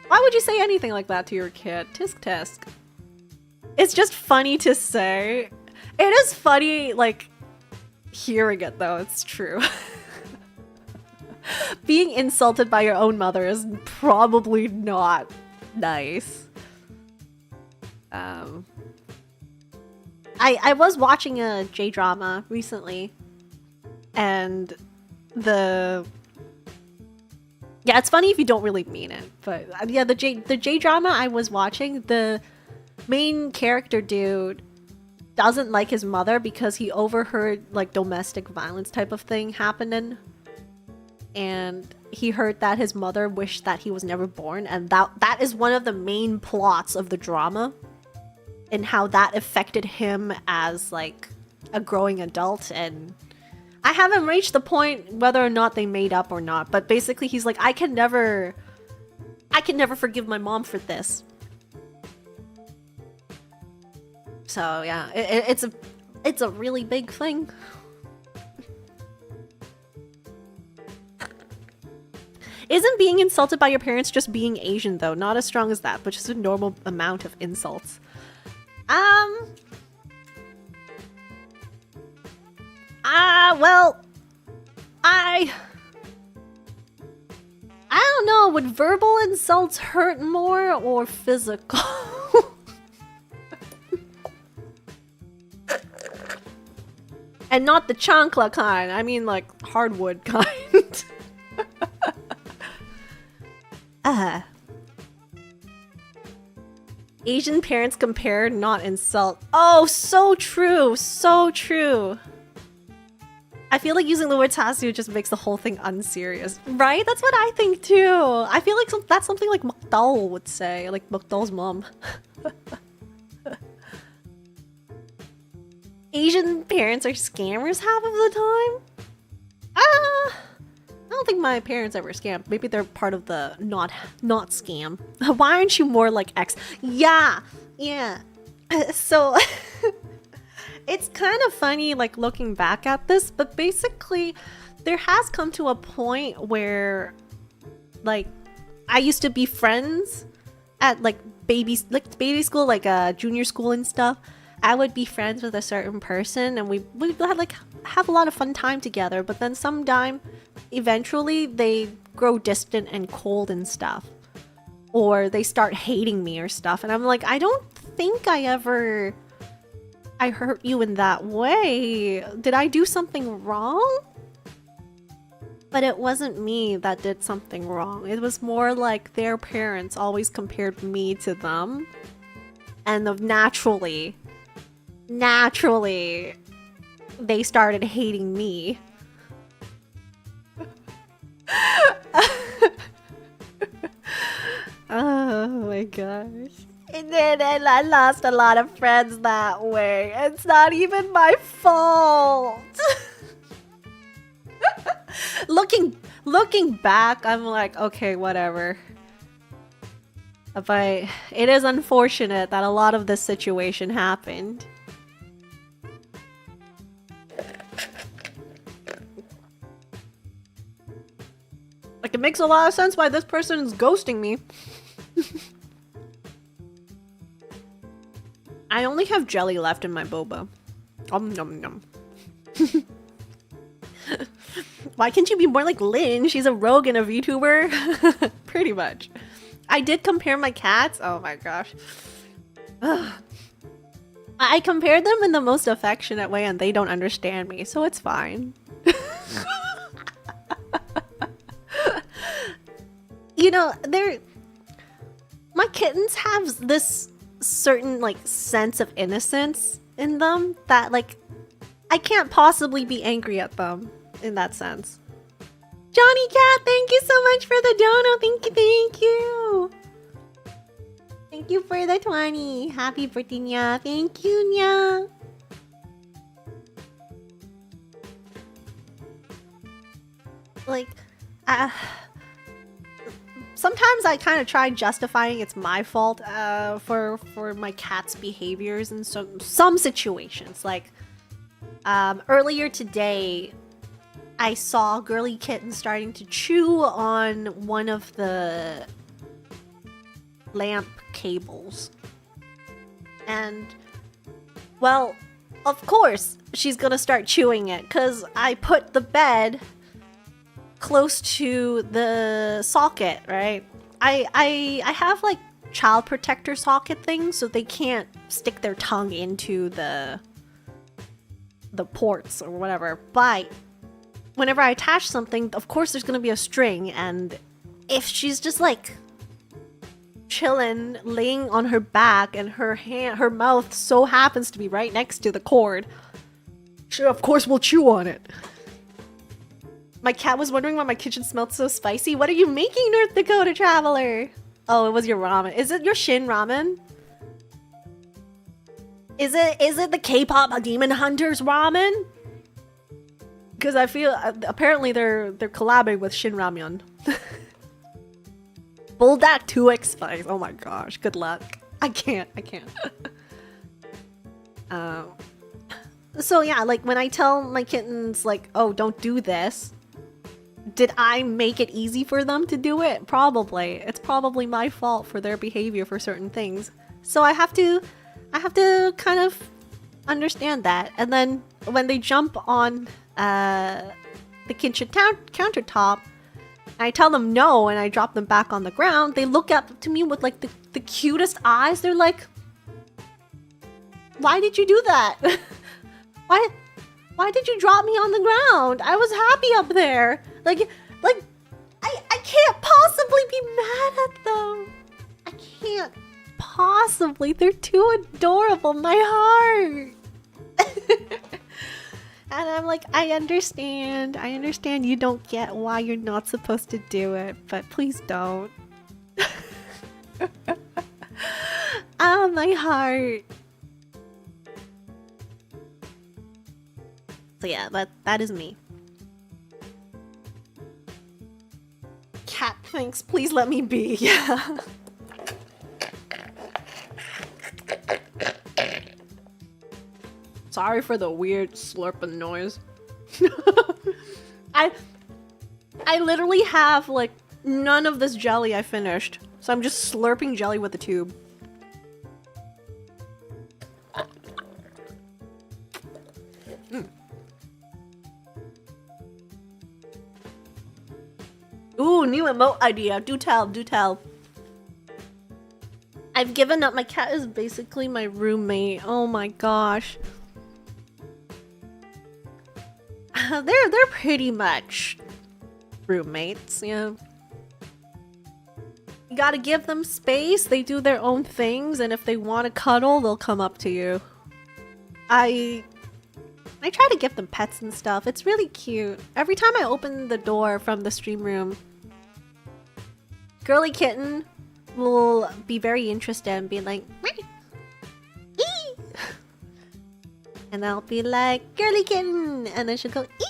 Why would you say anything like that to your kid? Tisk tisk. It's just funny to say. It is funny, like, hearing it, though. It's true. Being insulted by your own mother is probably not nice. I was watching a J-drama recently. And yeah, it's funny if you don't really mean it, but yeah, the J-drama I was watching, the main character dude doesn't like his mother because he overheard like domestic violence type of thing happening, and he heard that his mother wished that he was never born, and that is one of the main plots of the drama, and how that affected him as like a growing adult. And I haven't reached the point whether or not they made up or not, but basically he's like, I can never forgive my mom for this. So yeah, it's a really big thing. Isn't being insulted by your parents just being Asian though? Not as strong as that, but just a normal amount of insults. Well, I don't know, would verbal insults hurt more or physical? And not the chancla kind, I mean like hardwood kind. Asian parents compare, not insult. Oh, so true, so true. I feel like using the word tasu just makes the whole thing unserious. Right? That's what I think too. I feel like that's something like Mukdal would say, like Mukdal's mom. Asian parents are scammers half of the time? I don't think my parents ever scam. Maybe they're part of the not scam. Why aren't you more like X? Yeah. So it's kind of funny like looking back at this, but basically there has come to a point where like I used to be friends at like baby school, like junior school and stuff. I would be friends with a certain person and we had like have a lot of fun time together, but then sometime eventually they grow distant and cold and stuff, or they start hating me or stuff, and I'm like, I don't think I hurt you in that way. Did I do something wrong? But it wasn't me that did something wrong. It was more like their parents always compared me to them, and naturally they started hating me. Oh my gosh. And then I lost a lot of friends that way. It's not even my fault. Looking back, I'm like, okay, whatever. But it is unfortunate that a lot of this situation happened. Like, it makes a lot of sense why this person is ghosting me. I only have jelly left in my boba. Nom nom. Why can't you be more like Lynn? She's a rogue and a VTuber. Pretty much. I did compare my cats. Oh my gosh. I compared them in the most affectionate way and they don't understand me, so it's fine. You know, my kittens have this certain like sense of innocence in them that like I can't possibly be angry at them in that sense. Johnny Cat, thank you so much for the dono. Thank you. Thank you for the 20. Happy birthday, Nya. Thank you, Nya. Like, sometimes I kind of try justifying it's my fault for my cat's behaviors in some situations. Like, earlier today, I saw girly kitten starting to chew on one of the lamp cables. And, well, of course she's gonna start chewing it because I put the bed close to the socket, right? I have like child protector socket things so they can't stick their tongue into the ports or whatever. But whenever I attach something, of course there's gonna be a string, and if she's just like chilling, laying on her back, and her mouth so happens to be right next to the cord, she of course will chew on it. My cat was wondering why my kitchen smelled so spicy. What are you making, North Dakota Traveler? Oh, it was your ramen. Is it your Shin ramen? Is it the K-pop Demon Hunters ramen? Because I feel apparently they're collabing with Shin Ramyun. Bulldog 2x spice. Oh my gosh, good luck. I can't. So yeah, like when I tell my kittens like, oh, don't do this, Did I make it easy for them to do it? Probably. It's probably my fault for their behavior for certain things. So I have to kind of understand that. And then when they jump on the kitchen countertop, I tell them no and I drop them back on the ground, they look up to me with like the cutest eyes. They're like, why did you do that? Why did you drop me on the ground? I was happy up there. Like I can't possibly be mad at them. I can't possibly. They're too adorable. My heart. And I'm like, I understand you don't get why you're not supposed to do it, but please don't. Ah, my heart. So yeah, that is me. Cat thinks, please let me be. Yeah. Sorry for the weird slurping noise. I literally have like none of this jelly I finished. So I'm just slurping jelly with the tube. Ooh, new emote idea. Do tell, do tell. I've given up. My cat is basically my roommate. Oh my gosh. They're pretty much roommates, yeah. You gotta give them space. They do their own things, and if they want to cuddle, they'll come up to you. I try to give them pets and stuff. It's really cute. Every time I open the door from the stream room, Girly Kitten will be very interested and be like, ee! And I'll be like, Girly Kitten! And then she'll go, ee!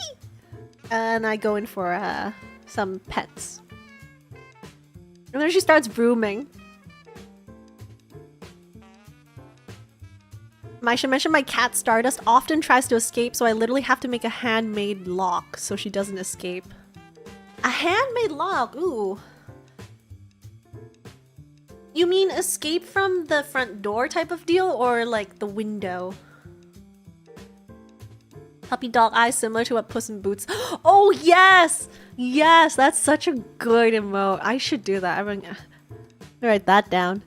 And I go in for some pets. And then she starts vrooming. I should mention my cat Stardust often tries to escape, so I literally have to make a handmade lock so she doesn't escape. A handmade lock? Ooh. You mean escape from the front door type of deal, or like the window? Puppy dog eyes similar to what Puss in Boots. Oh yes! Yes, that's such a good emote. I should do that. I'm gonna write that down.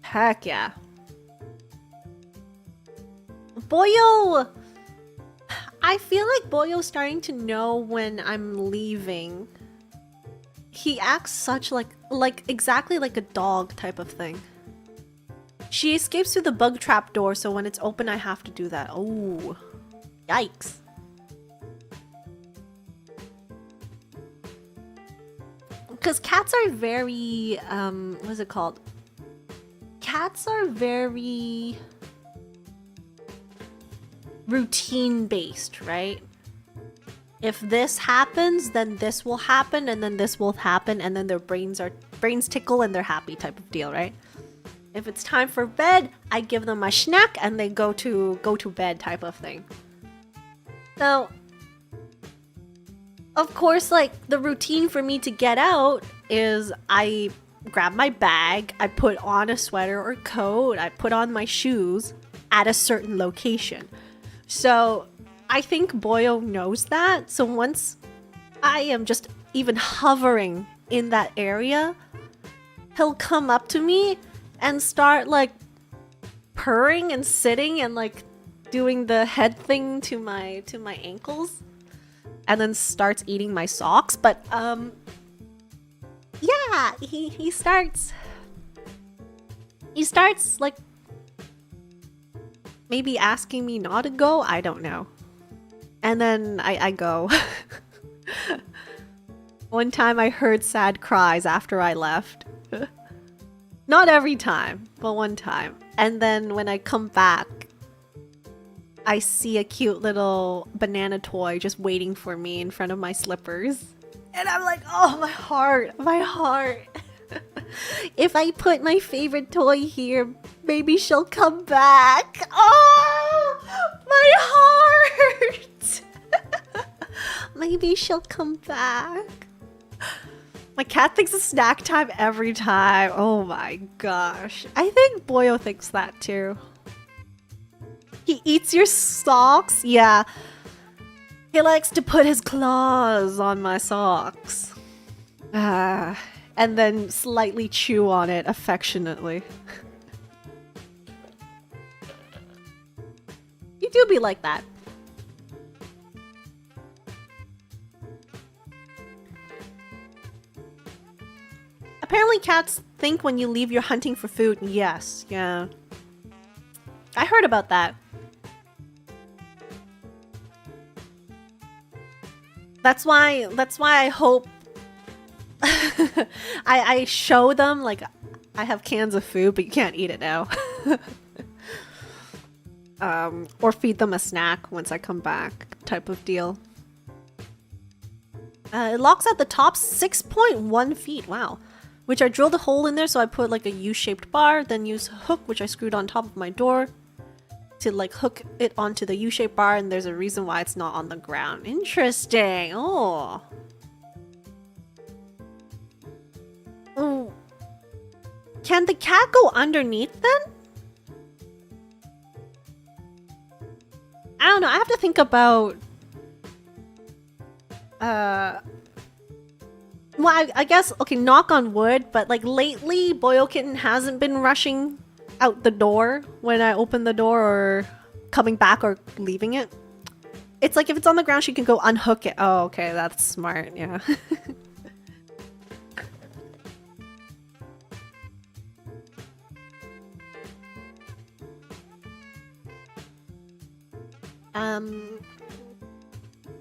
Heck yeah. Boyo! I feel like Boyo's starting to know when I'm leaving. He acts such like exactly like a dog type of thing. She escapes through the bug trap door, so when it's open I have to do that. Oh, yikes. Because cats are very, what is it called? Cats are very routine based, right? If this happens, then this will happen, and then this will happen, and then their brains tickle and they're happy type of deal, right? If it's time for bed, I give them a snack and they go to bed type of thing. So, of course, like the routine for me to get out is I grab my bag, I put on a sweater or coat, I put on my shoes at a certain location. So I think Boyo knows that. So once I am just even hovering in that area, he'll come up to me and start like purring and sitting and like doing the head thing to my ankles, and then starts eating my socks. But yeah, he starts like maybe asking me not to go, I don't know. And then I go. One time I heard sad cries after I left. Not every time, but one time. And then when I come back, I see a cute little banana toy just waiting for me in front of my slippers. And I'm like, oh, my heart, my heart. If I put my favorite toy here, Maybe she'll come back. Oh, my heart. Maybe she'll come back. My cat thinks it's snack time every time. Oh my gosh. I think Boyo thinks that too. He eats your socks? Yeah. He likes to put his claws on my socks. And then slightly chew on it affectionately. You do be like that. Apparently cats think when you leave you're hunting for food. Yes, yeah. I heard about that. That's why I hope I show them like I have cans of food, but you can't eat it now. Or feed them a snack once I come back, type of deal. It locks at the top 6.1 feet. Wow. Which I drilled a hole in there, so I put like a U-shaped bar, then use a hook, which I screwed on top of my door to like hook it onto the U-shaped bar, and there's a reason why it's not on the ground. Interesting. Oh. Ooh. Can the cat go underneath then? I don't know. I have to think about well, I guess, okay, knock on wood, but like lately, Boyo Kitten hasn't been rushing out the door when I open the door or coming back or leaving it. It's like if it's on the ground, she can go unhook it. Oh, okay, that's smart, yeah.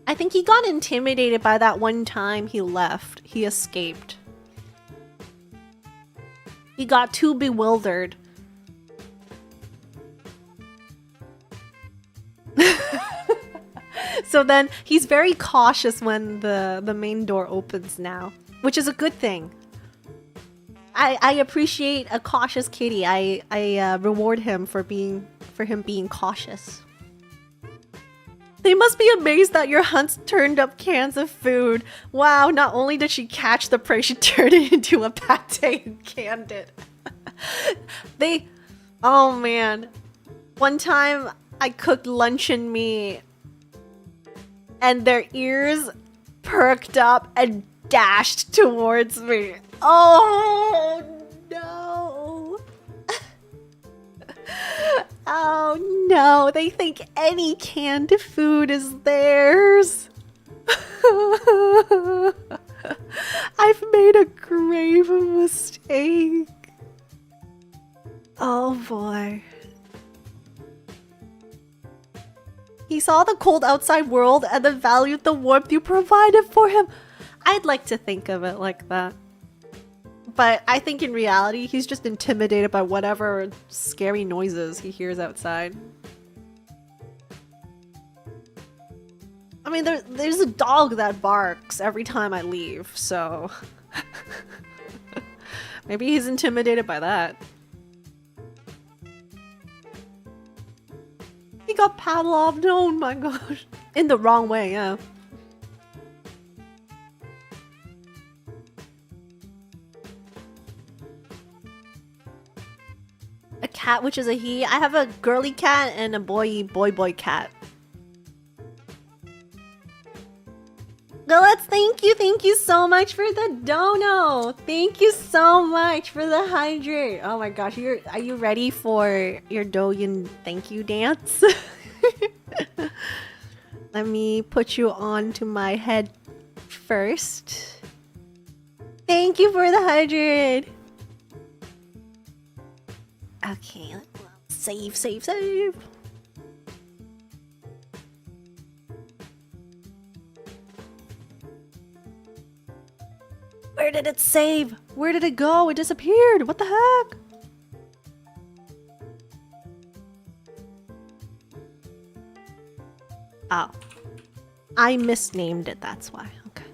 I think he got intimidated by that one time he left. He escaped. He got too bewildered. So then he's very cautious when the main door opens now, which is a good thing. I appreciate a cautious kitty. I reward him for him being cautious. They must be amazed that your hunts turned up cans of food. Wow, not only did she catch the prey, she turned it into a pate and canned it. Oh man. One time I cooked luncheon meat and their ears perked up and dashed towards me. Oh no. Oh no, they think any canned food is theirs. I've made a grave mistake. Oh boy. He saw the cold outside world and then valued the warmth you provided for him. I'd like to think of it like that. But I think in reality, he's just intimidated by whatever scary noises he hears outside. I mean, there's a dog that barks every time I leave, so... Maybe he's intimidated by that. He got Pavloved, oh my gosh. In the wrong way, yeah. A cat, which is a he. I have a girly cat and a boy cat. Let's thank you so much for the dono. Thank you so much for the hydrate. Oh my gosh, are you ready for your Doyen thank you dance? Let me put you on to my head first. Thank you for the hydrate. Okay, save. Where did it save? Where did it go? It disappeared. What the heck? Oh. I misnamed it, that's why. Okay.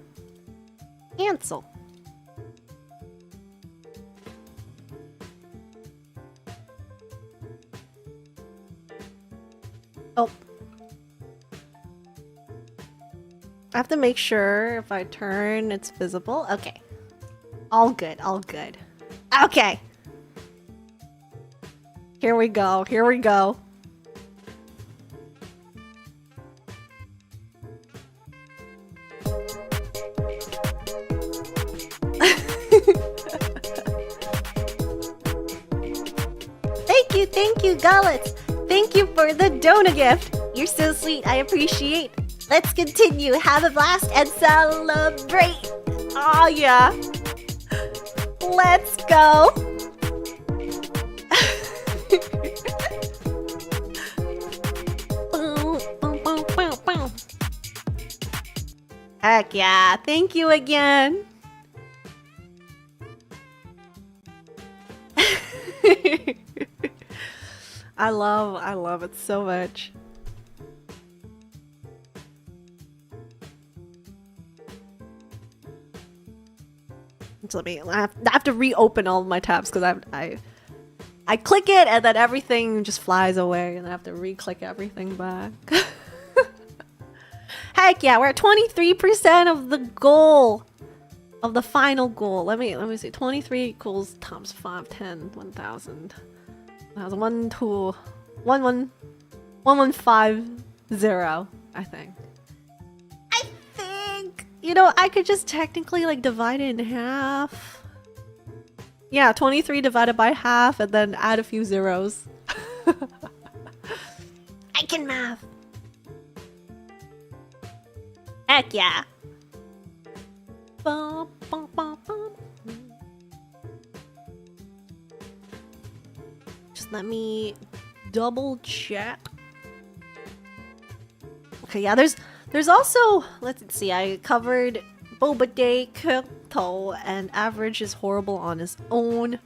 Cancel. Oh. I have to make sure if I turn, it's visible. Okay. All good, all good. Okay. Here we go, here we go. Thank you, Gullets. Thank you for the donut gift. You're so sweet, I appreciate. Let's continue, have a blast, and celebrate. Oh yeah. Let's go. Heck yeah, thank you again. I love it so much. So I have to reopen all of my tabs because I click it and then everything just flies away and I have to re-click everything back. Heck yeah, we're at 23% of the goal. Of the final goal. Let me see. 23 equals times 5, 10, 1000. That was 1, 2, 1, 1, 1, 1, 5, 0, I think. You know, I could just technically like divide it in half. Yeah, 23 divided by half and then add a few zeros. I can math. Heck yeah. Bum, bum, bum, bum. Just let me double check. Okay, yeah, there's also, let's see, I covered Boba Day, Kyoto, and average is horrible on his own.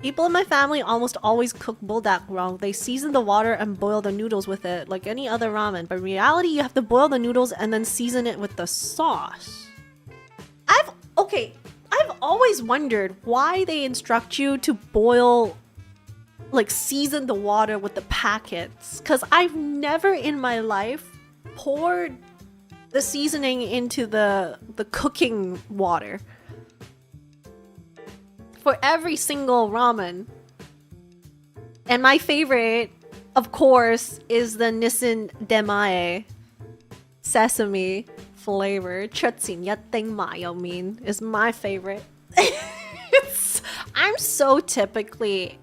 People in my family almost always cook buldak wrong. They season the water and boil the noodles with it, like any other ramen. But in reality, you have to boil the noodles and then season it with the sauce. I've always wondered why they instruct you to boil, like season the water with the packets. Because I've never in my life poured the seasoning into the cooking water. For every single ramen. And my favorite, of course, is the Nissin Demae sesame flavor. Chutsin Yating Mayo Min is my favorite. I'm so typically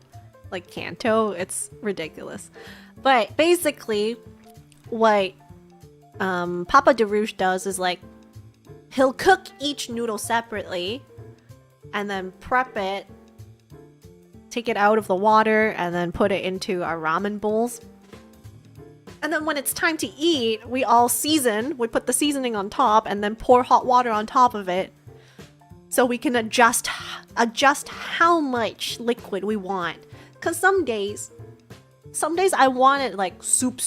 like Kanto, it's ridiculous. But basically, what Papa deRouge does is like, he'll cook each noodle separately and then prep it, take it out of the water, and then put it into our ramen bowls. And then when it's time to eat, we all season, we put the seasoning on top and then pour hot water on top of it so we can adjust how much liquid we want. Because some days I want it like soup.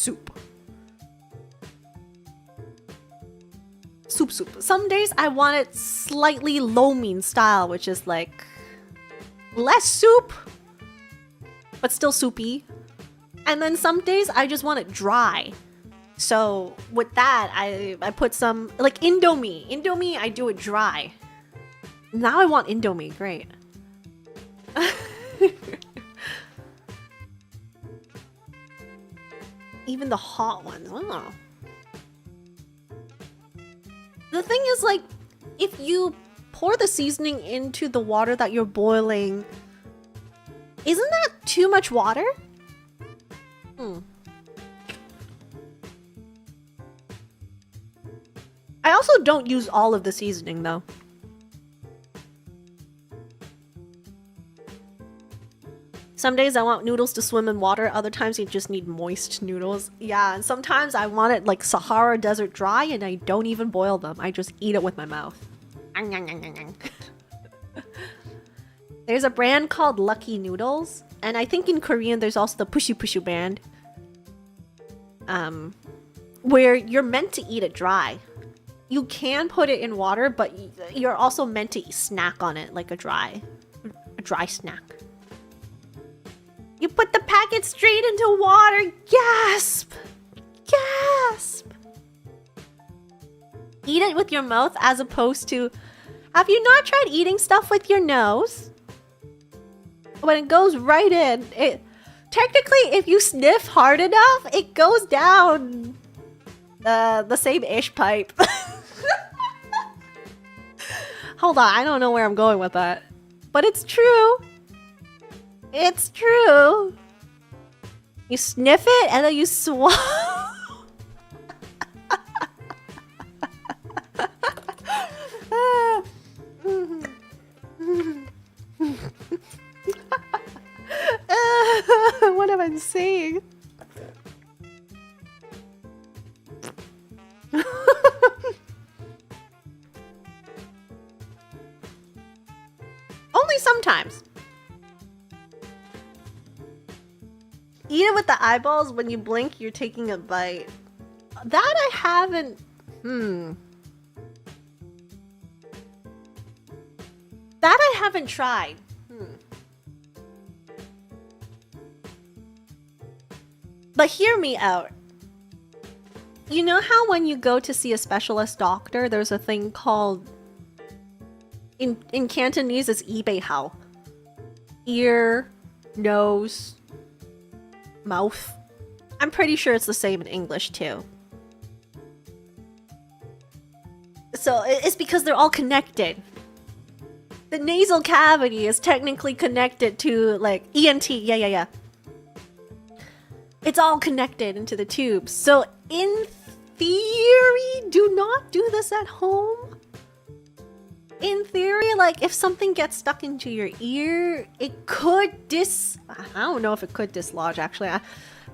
Some days I want it slightly lo mein style, which is like less soup, but still soupy. And then some days I just want it dry. So with that, I put some, like Indomie. Indomie, I do it dry. Now I want Indomie, great. Even the hot ones, wow. The thing is, like, if you pour the seasoning into the water that you're boiling, isn't that too much water? I also don't use all of the seasoning, though. Some days I want noodles to swim in water, other times you just need moist noodles. Yeah, and sometimes I want it like Sahara Desert dry and I don't even boil them. I just eat it with my mouth. There's a brand called Lucky Noodles, and I think in Korean there's also the Pushu Pushu brand. Where you're meant to eat it dry. You can put it in water, but you're also meant to snack on it like a dry snack. You put the packet straight into water. Gasp! Gasp! Eat it with your mouth as opposed to... Have you not tried eating stuff with your nose? When it goes right in, technically, if you sniff hard enough, it goes down the same-ish pipe. Hold on, I don't know where I'm going with that. But it's true. It's true. You sniff it and then you swallow. What am I saying? Only sometimes. Eat it with the eyeballs. When you blink, you're taking a bite. That I haven't... That I haven't tried. But hear me out. You know how when you go to see a specialist doctor, there's a thing called... In Cantonese, it's eBay how. Ear, nose, mouth. I'm pretty sure it's the same in English too. So it's because they're all connected. The nasal cavity is technically connected to like ENT. Yeah. It's all connected into the tubes. So in theory, do not do this at home. In theory, like if something gets stuck into your ear, it could I don't know if it could dislodge actually.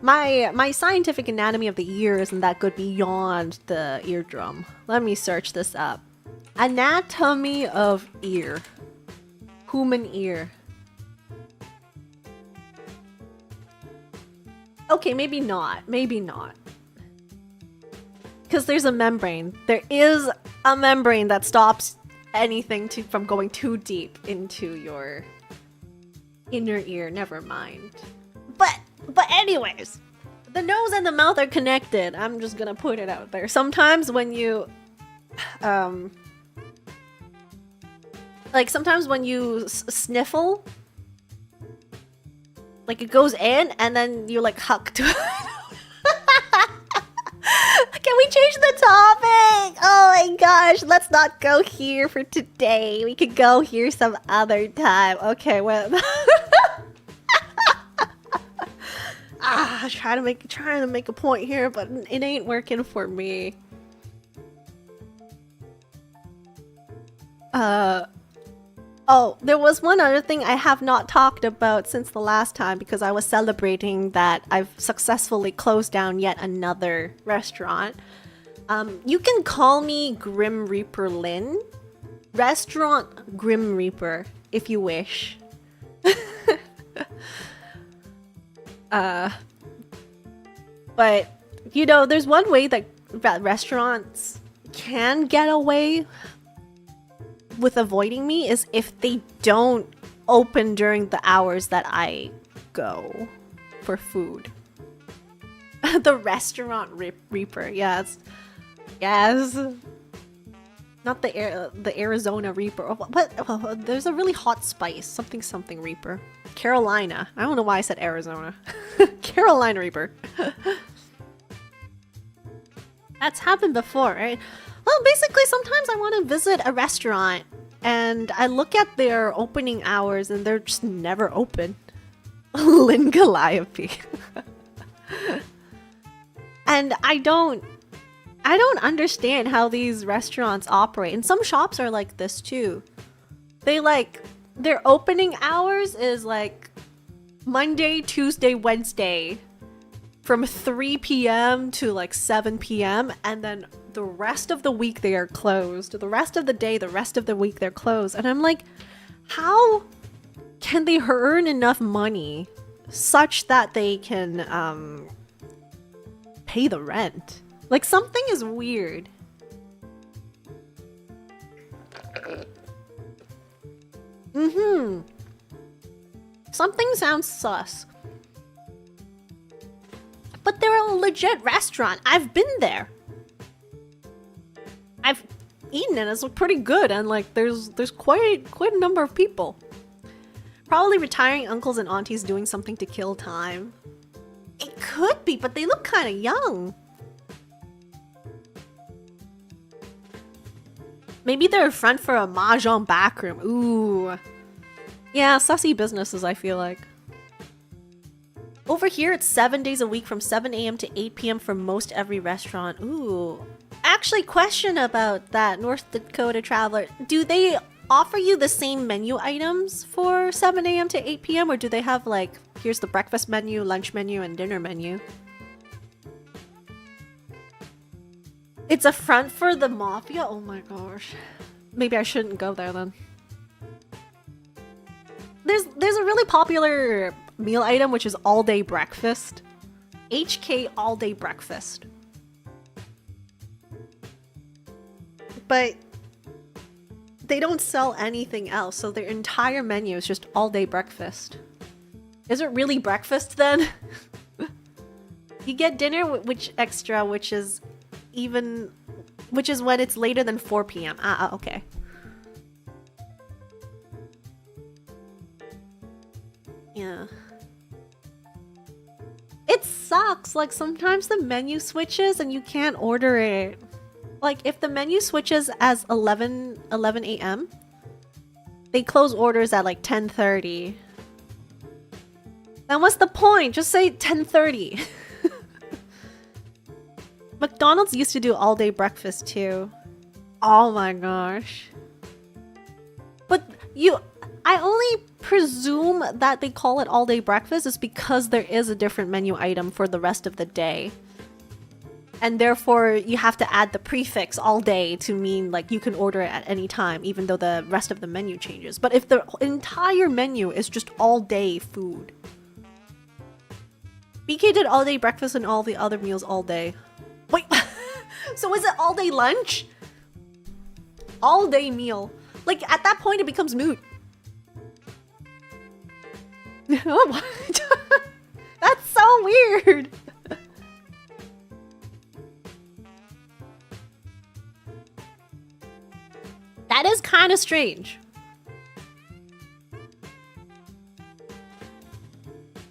My scientific anatomy of the ear isn't that good beyond the eardrum. Let me search this up. Anatomy of ear. Human ear. Okay, maybe not. Maybe not. Because there's a membrane. There is a membrane that stops anything from going too deep into your inner ear. Never mind. But anyways, the nose and the mouth are connected. I'm just gonna put it out there. Sometimes when you like sometimes when you sniffle, like it goes in and then you like huck to it. Can we change the topic? Oh my gosh, let's not go here for today. We could go here some other time. Okay, well. Trying to make a point here, but it ain't working for me. Oh, there was one other thing I have not talked about since the last time because I was celebrating that I've successfully closed down yet another restaurant. You can call me Grim Reaper Lynn. Restaurant Grim Reaper, if you wish. But, you know, there's one way that restaurants can get away with avoiding me is if they don't open during the hours that I go for food. The restaurant Reaper, yes. Yes. Not the Arizona Reaper. What? There's a really hot spice. Something Reaper. Carolina. I don't know why I said Arizona. Carolina Reaper. That's happened before, right? Well, basically, sometimes I want to visit a restaurant and I look at their opening hours and they're just never open. Lynn Calliope. And I don't understand how these restaurants operate. And some shops are like this too. Their opening hours is like Monday, Tuesday, Wednesday from 3 p.m. to like 7 p.m. and then the rest of the week they are closed. The rest of the day, the rest of the week they're closed. And I'm like, how can they earn enough money such that they can pay the rent? Like something is weird. Something sounds sus. but they're a legit restaurant. I've been there. I've eaten it. It's pretty good, and like there's quite a number of people. Probably retiring uncles and aunties doing something to kill time. It could be, but they look kind of young. Maybe they're a front for a mahjong backroom. Ooh. Yeah, sussy businesses, I feel like. Over here, it's 7 days a week from 7 a.m. to 8 p.m. for most every restaurant. Ooh. Actually, question about that, North Dakota Traveler. Do they offer you the same menu items for 7 a.m. to 8 p.m. or do they have like, here's the breakfast menu, lunch menu, and dinner menu? It's a front for the mafia? Oh my gosh. Maybe I shouldn't go there then. There's a really popular meal item which is all-day breakfast. HK all-day breakfast. But they don't sell anything else, so their entire menu is just all-day breakfast. Is it really breakfast then? You get dinner, which extra, which is when it's later than 4 p.m. Okay. Yeah. It sucks. Like, sometimes the menu switches and you can't order it. Like, if the menu switches as 11 a.m., they close orders at like 10:30. Then what's the point? Just say 10:30. McDonald's used to do all-day breakfast too. Oh my gosh. But I only presume that they call it all-day breakfast is because there is a different menu item for the rest of the day. And therefore, you have to add the prefix all day to mean like you can order it at any time, even though the rest of the menu changes. But if the entire menu is just all-day food. BK did all-day breakfast and all the other meals all day. Wait, so is it all-day lunch? All-day meal. Like, at that point, it becomes moot. What? That's so weird. That is kind of strange.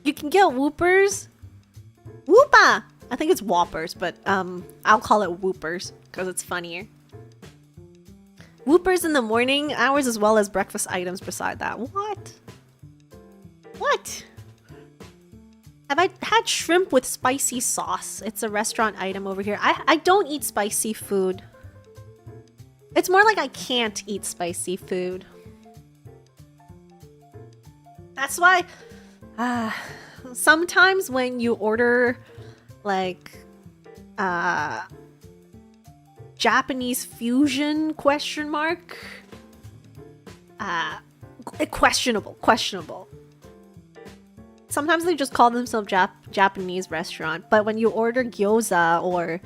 You can get Whoopers. Whoopa! I think it's Whoppers, but I'll call it Whoopers because it's funnier. Whoopers in the morning hours as well as breakfast items beside that. What? What? Have I had shrimp with spicy sauce? It's a restaurant item over here. I don't eat spicy food. It's more like I can't eat spicy food. That's why sometimes when you order like Japanese fusion ? Questionable. Sometimes they just call themselves Japanese restaurant, but when you order gyoza or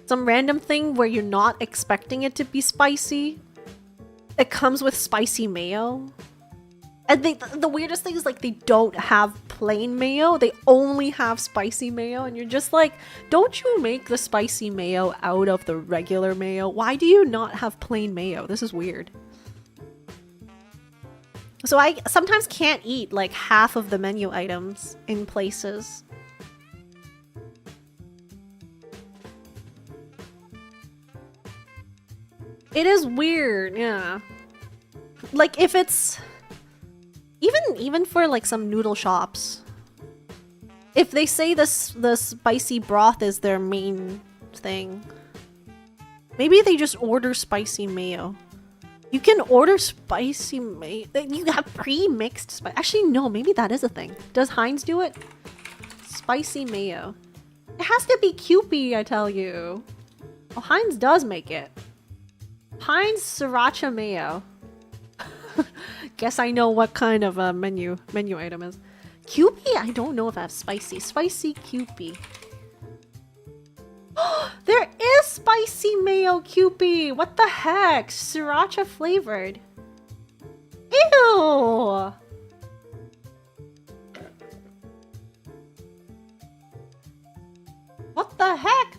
some random thing where you're not expecting it to be spicy, it comes with spicy mayo. And the weirdest thing is like they don't have plain mayo, they only have spicy mayo, and you're just like, don't you make the spicy mayo out of the regular mayo? Why do you not have plain mayo? This is weird. So I sometimes can't eat like half of the menu items in places. It is weird, yeah. Like if it's even for like some noodle shops, if they say the spicy broth is their main thing, maybe they just order spicy mayo. You can order spicy mayo. You have pre-mixed spice. Actually, no, maybe that is a thing. Does Heinz do it? Spicy mayo. It has to be Kewpie, I tell you. Oh, Heinz does make it. Heinz Sriracha mayo. Guess I know what kind of menu item is. Kewpie? I don't know if I have spicy. Spicy Kewpie. There is spicy mayo Kewpie! What the heck? Sriracha flavored. Ew! What the heck?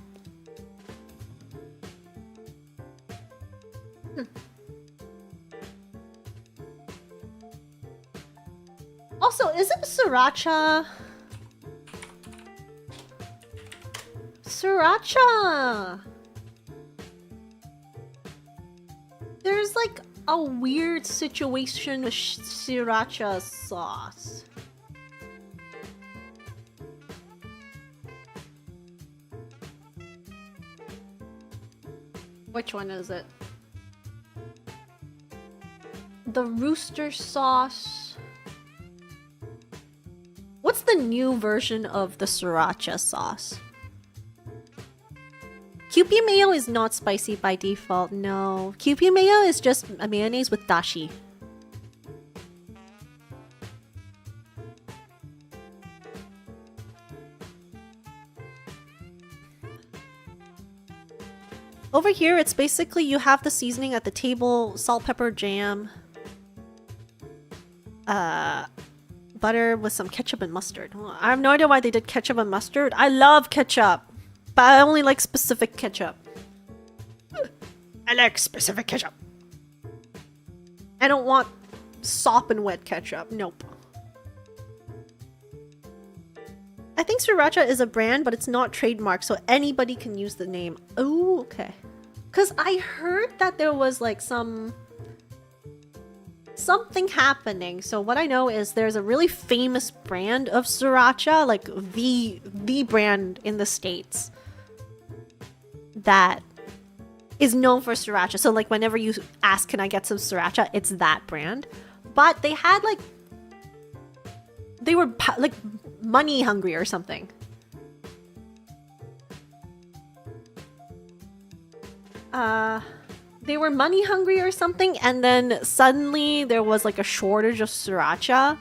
Also, isn't sriracha... Sriracha! There's like a weird situation with sriracha sauce. Which one is it? The rooster sauce. What's the new version of the sriracha sauce? Kewpie mayo is not spicy by default, no. Kewpie mayo is just a mayonnaise with dashi. Over here, it's basically you have the seasoning at the table, salt, pepper, jam, butter with some ketchup and mustard. I have no idea why they did ketchup and mustard. I love ketchup, but I only like specific ketchup. I like specific ketchup. I don't want sop and wet ketchup. Nope. I think sriracha is a brand, but it's not trademarked, so anybody can use the name. Oh, okay. Because I heard that there was like something happening. So what I know is there's a really famous brand of sriracha, like the brand in the States that is known for sriracha. So like whenever you ask, can I get some sriracha? It's that brand. But they had like, they were like money hungry or something. They were money hungry or something, and then suddenly there was like a shortage of sriracha.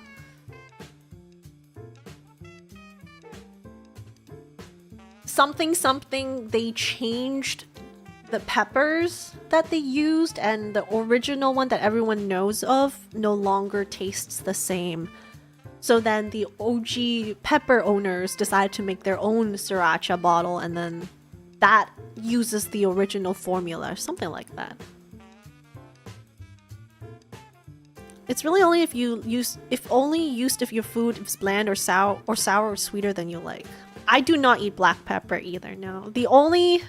Something, they changed the peppers that they used, and the original one that everyone knows of no longer tastes the same. So then the OG pepper owners decided to make their own sriracha bottle, and then that uses the original formula, something like that. It's really only if you use, if your food is bland or sour or sweeter than you like. I do not eat black pepper either. No, the only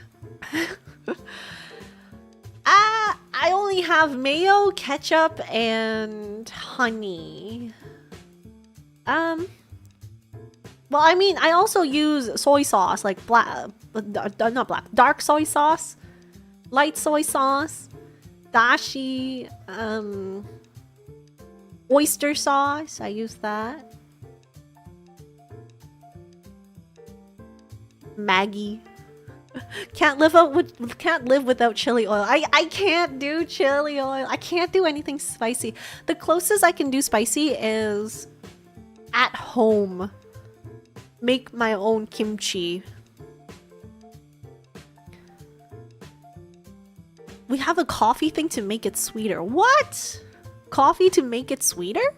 I only have mayo, ketchup, and honey. Well, I mean, I also use soy sauce, like dark soy sauce, light soy sauce, dashi, oyster sauce. I use that. Maggi. Can't live without chili oil. I can't do chili oil. I can't do anything spicy. The closest I can do spicy is at home. Make my own kimchi. We have a coffee thing to make it sweeter. What? Coffee to make it sweeter?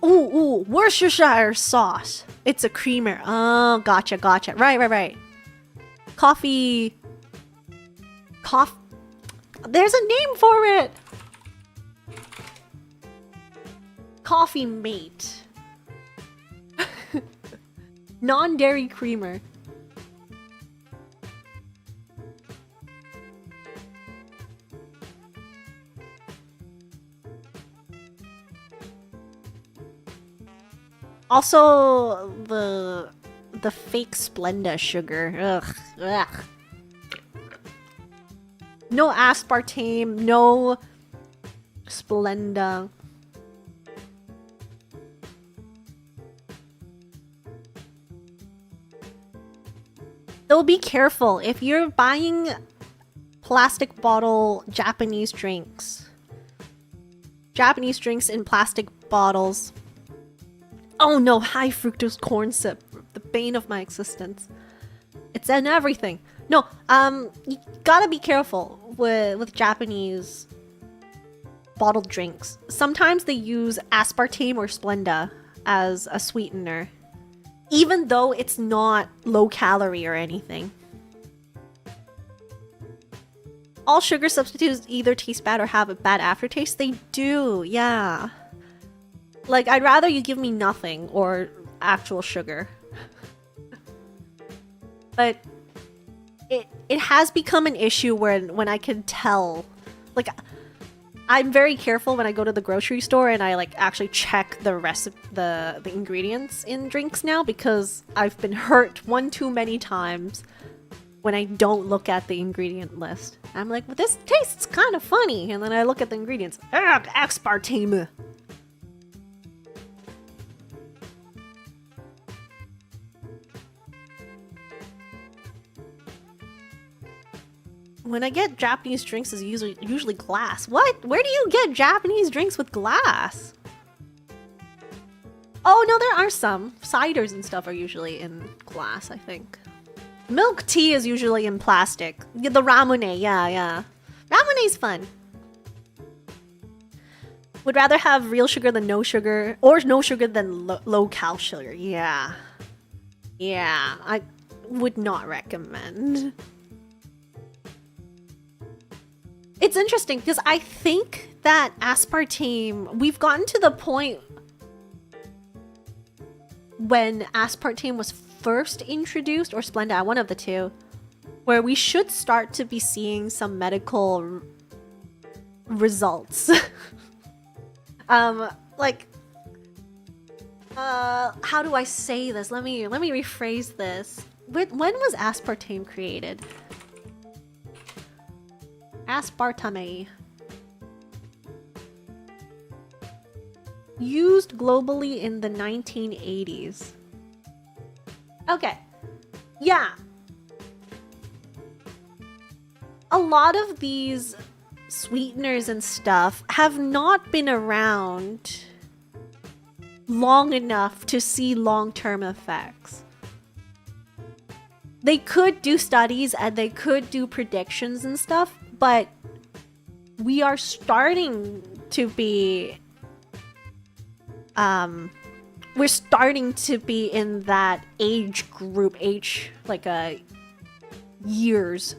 Ooh, Worcestershire sauce. It's a creamer. Oh, gotcha. Right. Coffee. There's a name for it. Coffee mate. Non-dairy creamer. Also, the fake Splenda sugar. Ugh. No aspartame, no Splenda. So be careful if you're buying plastic bottle Japanese drinks. Japanese drinks in plastic bottles. Oh no, high fructose corn syrup, the bane of my existence. It's in everything. No, you gotta be careful with Japanese bottled drinks. Sometimes they use aspartame or Splenda as a sweetener, even though it's not low calorie or anything. All sugar substitutes either taste bad or have a bad aftertaste. They do, yeah. Like, I'd rather you give me nothing or actual sugar. But it has become an issue when I can tell. Like, I'm very careful when I go to the grocery store and I like actually check the ingredients in drinks now, because I've been hurt one too many times when I don't look at the ingredient list. I'm like, well, this tastes kind of funny, and then I look at the ingredients. Ugh, aspartame. When I get Japanese drinks, it's usually glass. What? Where do you get Japanese drinks with glass? Oh, no, there are some. Ciders and stuff are usually in glass, I think. Milk tea is usually in plastic. The ramune, yeah. Ramune's fun. Would rather have real sugar than no sugar, or no sugar than low-cal sugar. Yeah, I would not recommend. It's interesting because I think that aspartame, we've gotten to the point when aspartame was first introduced, or Splenda, one of the two, where we should start to be seeing some medical results. Like, how do I say this? Let me rephrase this. When was aspartame created? Aspartame. Used globally in the 1980s. Okay. Yeah. A lot of these sweeteners and stuff have not been around long enough to see long-term effects. They could do studies and they could do predictions and stuff, but we are starting to be we're starting to be in that age group, years,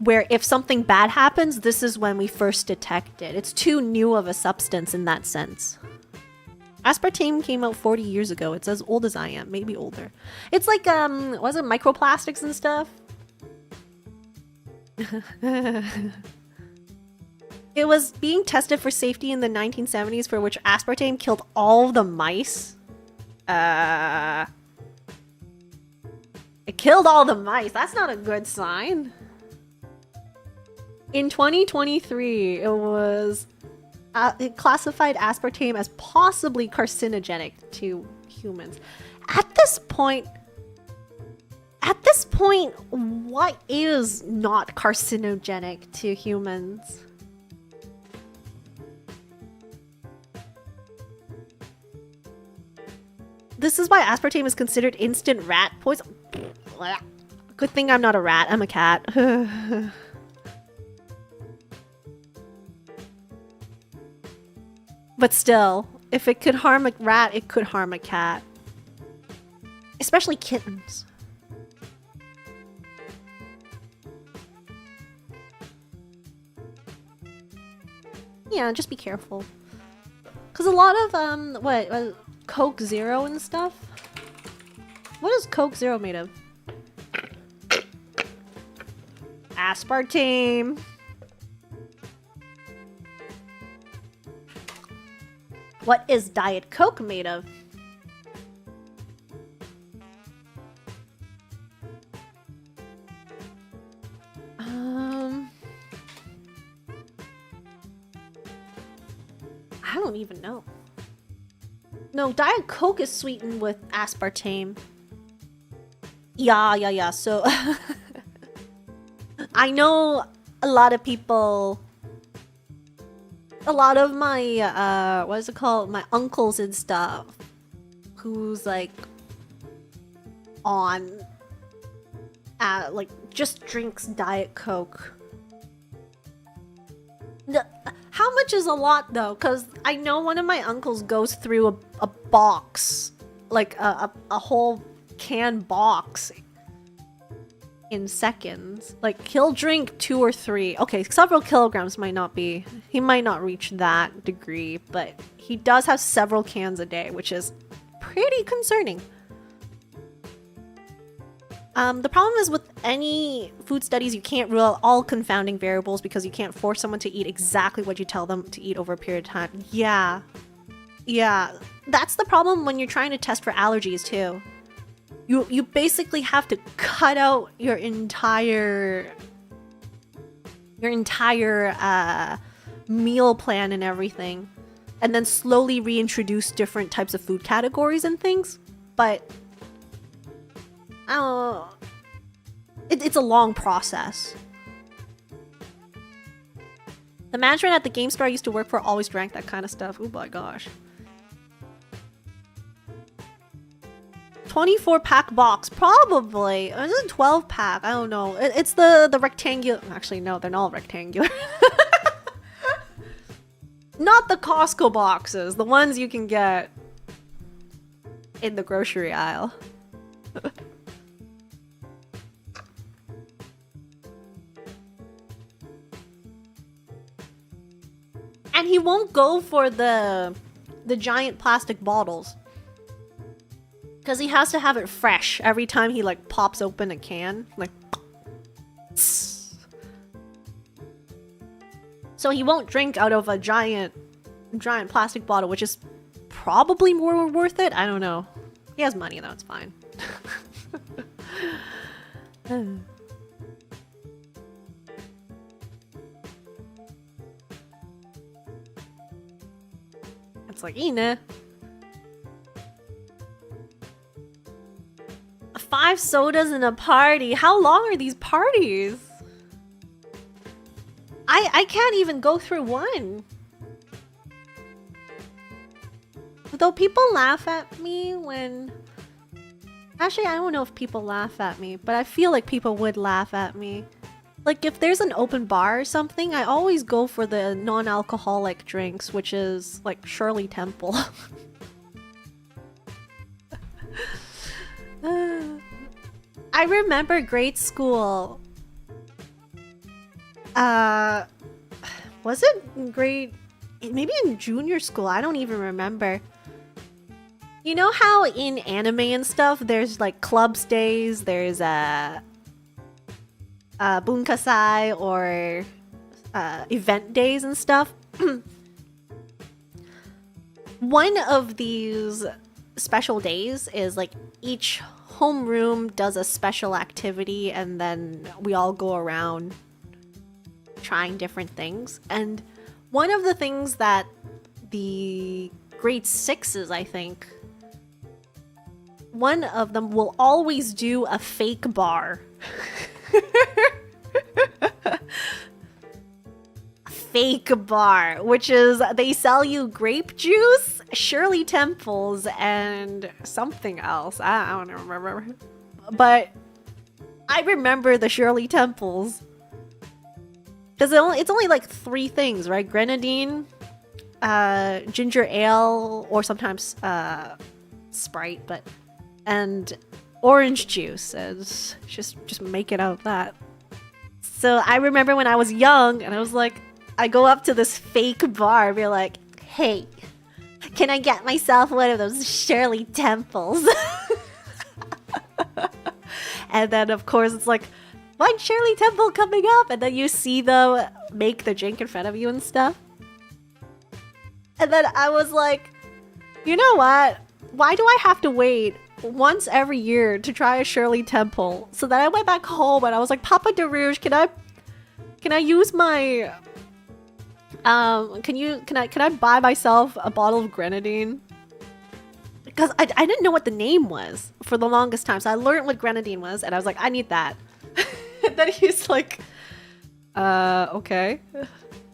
where if something bad happens, this is when we first detect it. It's too new of a substance in that sense. Aspartame came out 40 years ago. It's as old as I am, maybe older. It's like, was it microplastics and stuff? It was being tested for safety in the 1970s, for which aspartame killed all the mice. It killed all the mice. That's not a good sign. In 2023, it classified aspartame as possibly carcinogenic to humans. At this point, what is not carcinogenic to humans? This is why aspartame is considered instant rat poison. Good thing I'm not a rat, I'm a cat. But still, if it could harm a rat, it could harm a cat. Especially kittens. Yeah, just be careful. Because a lot of, Coke Zero and stuff? What is Coke Zero made of? Aspartame. What is Diet Coke made of? I don't even know. No, Diet Coke is sweetened with aspartame. Yeah. So, I know a lot of people... A lot of my, what is it called? My uncles and stuff, who's like on, just drinks Diet Coke. How much is a lot though? Because I know one of my uncles goes through a box, like a whole can box in seconds. Like he'll drink 2 or 3. Okay, several kilograms might not be. He might not reach that degree, but he does have several cans a day, which is pretty concerning. The problem is with any food studies, you can't rule out all confounding variables because you can't force someone to eat exactly what you tell them to eat over a period of time. Yeah. Yeah. That's the problem when you're trying to test for allergies too. You basically have to cut out your entire meal plan and everything, and then slowly reintroduce different types of food categories and things. But I don't know. It's a long process. The management at the game store I used to work for always drank that kind of stuff. Oh my gosh. 24-pack box, probably. Is it 12-pack? I don't know. It's the rectangular. Actually, no, they're not rectangular. Not the Costco boxes, the ones you can get in the grocery aisle. And he won't go for the giant plastic bottles. Because he has to have it fresh every time he like pops open a can. Like, so he won't drink out of a giant plastic bottle, which is probably more worth it. I don't know. He has money though, it's fine. It's like, Ina. 5 sodas in a party. How long are these parties? I can't even go through one. Though people laugh at me when... Actually, I don't know if people laugh at me, but I feel like people would laugh at me. Like, if there's an open bar or something, I always go for the non-alcoholic drinks, which is, like, Shirley Temple. I remember grade school. Was it grade... Maybe in junior school, I don't even remember. You know how in anime and stuff, there's like clubs days, there's bunkasai or event days and stuff? One of these special days is like each homeroom does a special activity and then we all go around trying different things. And one of the things that the grade 6s, I think, one of them will always do a fake bar. Fake bar, which is they sell you grape juice, Shirley Temples, and something else. I don't remember. But I remember the Shirley Temples. Because it's only like 3 things, right? Grenadine, ginger ale, or sometimes Sprite, and orange juice. Is just make it out of that. So I remember when I was young, and I was like, I go up to this fake bar and be like, hey, can I get myself one of those Shirley Temples? And then, of course, it's like, one Shirley Temple coming up, and then you see them make the drink in front of you and stuff. And then I was like, you know what? Why do I have to wait once every year to try a Shirley Temple? So then I went back home and I was like, Papa deRouge, can I use my can I buy myself a bottle of grenadine? Because I didn't know what the name was for the longest time. So I learned what grenadine was and I was like, I need that. And then he's like, okay.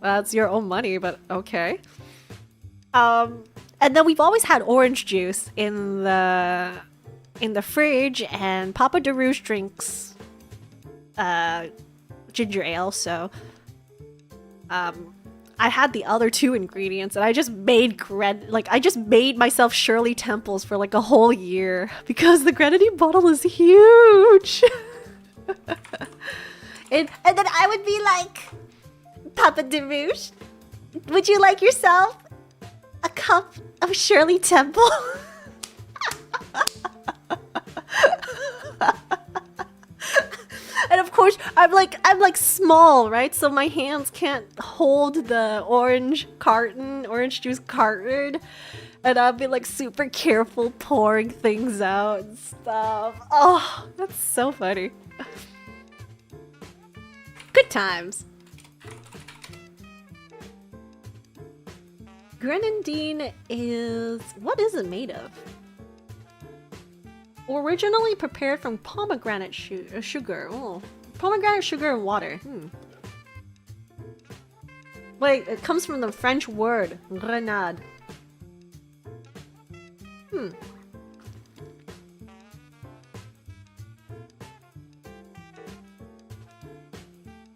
That's your own money, but okay. And then we've always had orange juice in the fridge, and Papa deRouge drinks ginger ale, so I had the other two ingredients, and I just made I just made myself Shirley Temples for like a whole year because the grenadine bottle is huge. and then I would be like, Papa deRouge, would you like yourself a cup of Shirley Temple? And of course, I'm like small, right? So my hands can't hold the orange juice carton. And I'll be like super careful pouring things out and stuff. Oh, that's so funny. Good times. Grenadine is... what is it made of? Originally prepared from pomegranate sugar. Oh, pomegranate sugar and water. Wait, it comes from the French word grenade.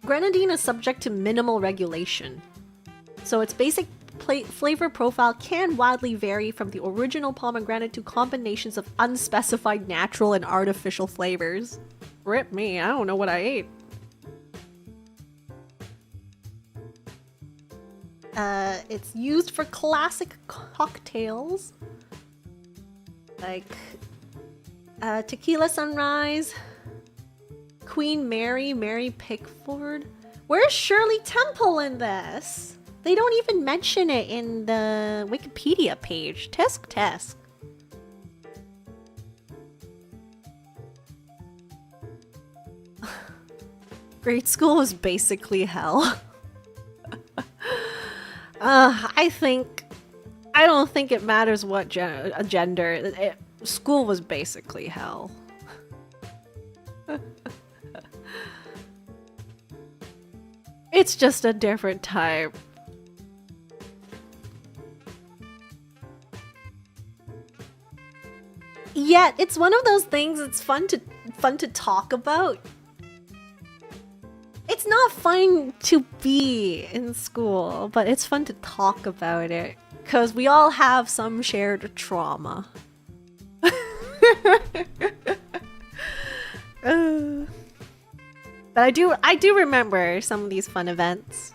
Grenadine is subject to minimal regulation, so its basic flavor profile can widely vary from the original pomegranate to combinations of unspecified natural and artificial flavors. Rip me, I don't know what I ate. It's used for classic cocktails like Tequila Sunrise, Queen Mary, Mary Pickford. Where's Shirley Temple in this? They don't even mention it in the Wikipedia page. Tisk. Grade school was basically hell. I don't think it matters what gender. School was basically hell. It's just a different type. Yeah, it's one of those things. It's fun to talk about. It's not fun to be in school, but it's fun to talk about it because we all have some shared trauma. But I do remember some of these fun events.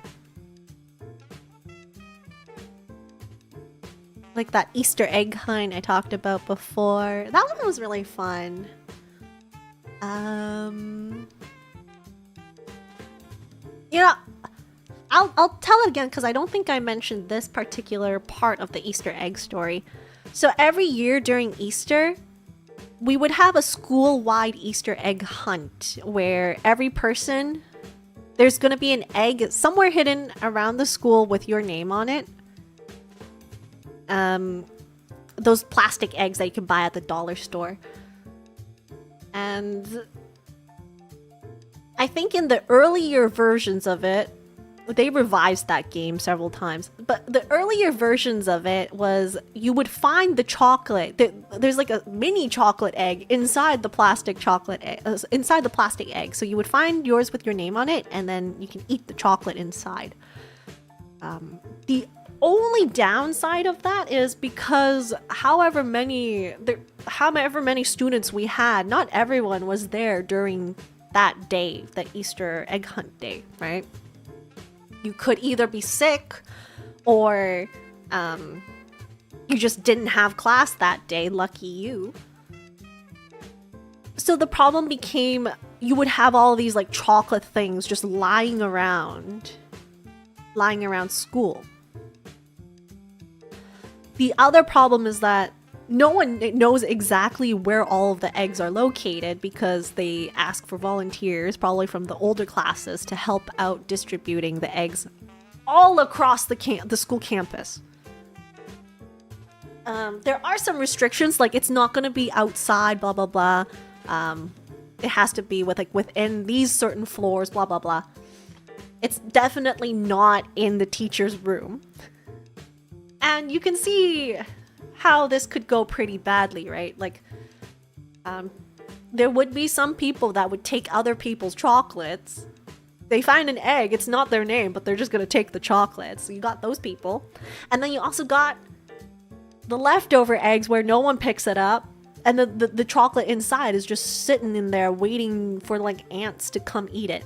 Like that Easter egg hunt I talked about before. That one was really fun. You know, I'll tell it again because I don't think I mentioned this particular part of the Easter egg story. So every year during Easter, we would have a school-wide Easter egg hunt where every person, there's going to be an egg somewhere hidden around the school with your name on it. Those plastic eggs that you can buy at the dollar store. And I think in the earlier versions of it, they revised that game several times. But the earlier versions of it was you would find the chocolate. There's like a mini chocolate egg inside the plastic egg. So you would find yours with your name on it, and then you can eat the chocolate inside. The only downside of that is because however many students we had, not everyone was there during that day, the Easter egg hunt day, right? You could either be sick or you just didn't have class that day, lucky you. So the problem became you would have all these like chocolate things just lying around school. The other problem is that no one knows exactly where all of the eggs are located because they ask for volunteers, probably from the older classes, to help out distributing the eggs all across the school campus. There are some restrictions, like it's not going to be outside, blah, blah, blah. It has to be within these certain floors, blah, blah, blah. It's definitely not in the teacher's room. And you can see how this could go pretty badly, right? Like, there would be some people that would take other people's chocolates They find an egg, it's not their name, but they're just gonna take the chocolate. So you got those people. And then you also got the leftover eggs where no one picks it up. And the chocolate inside is just sitting in there waiting for like ants to come eat it.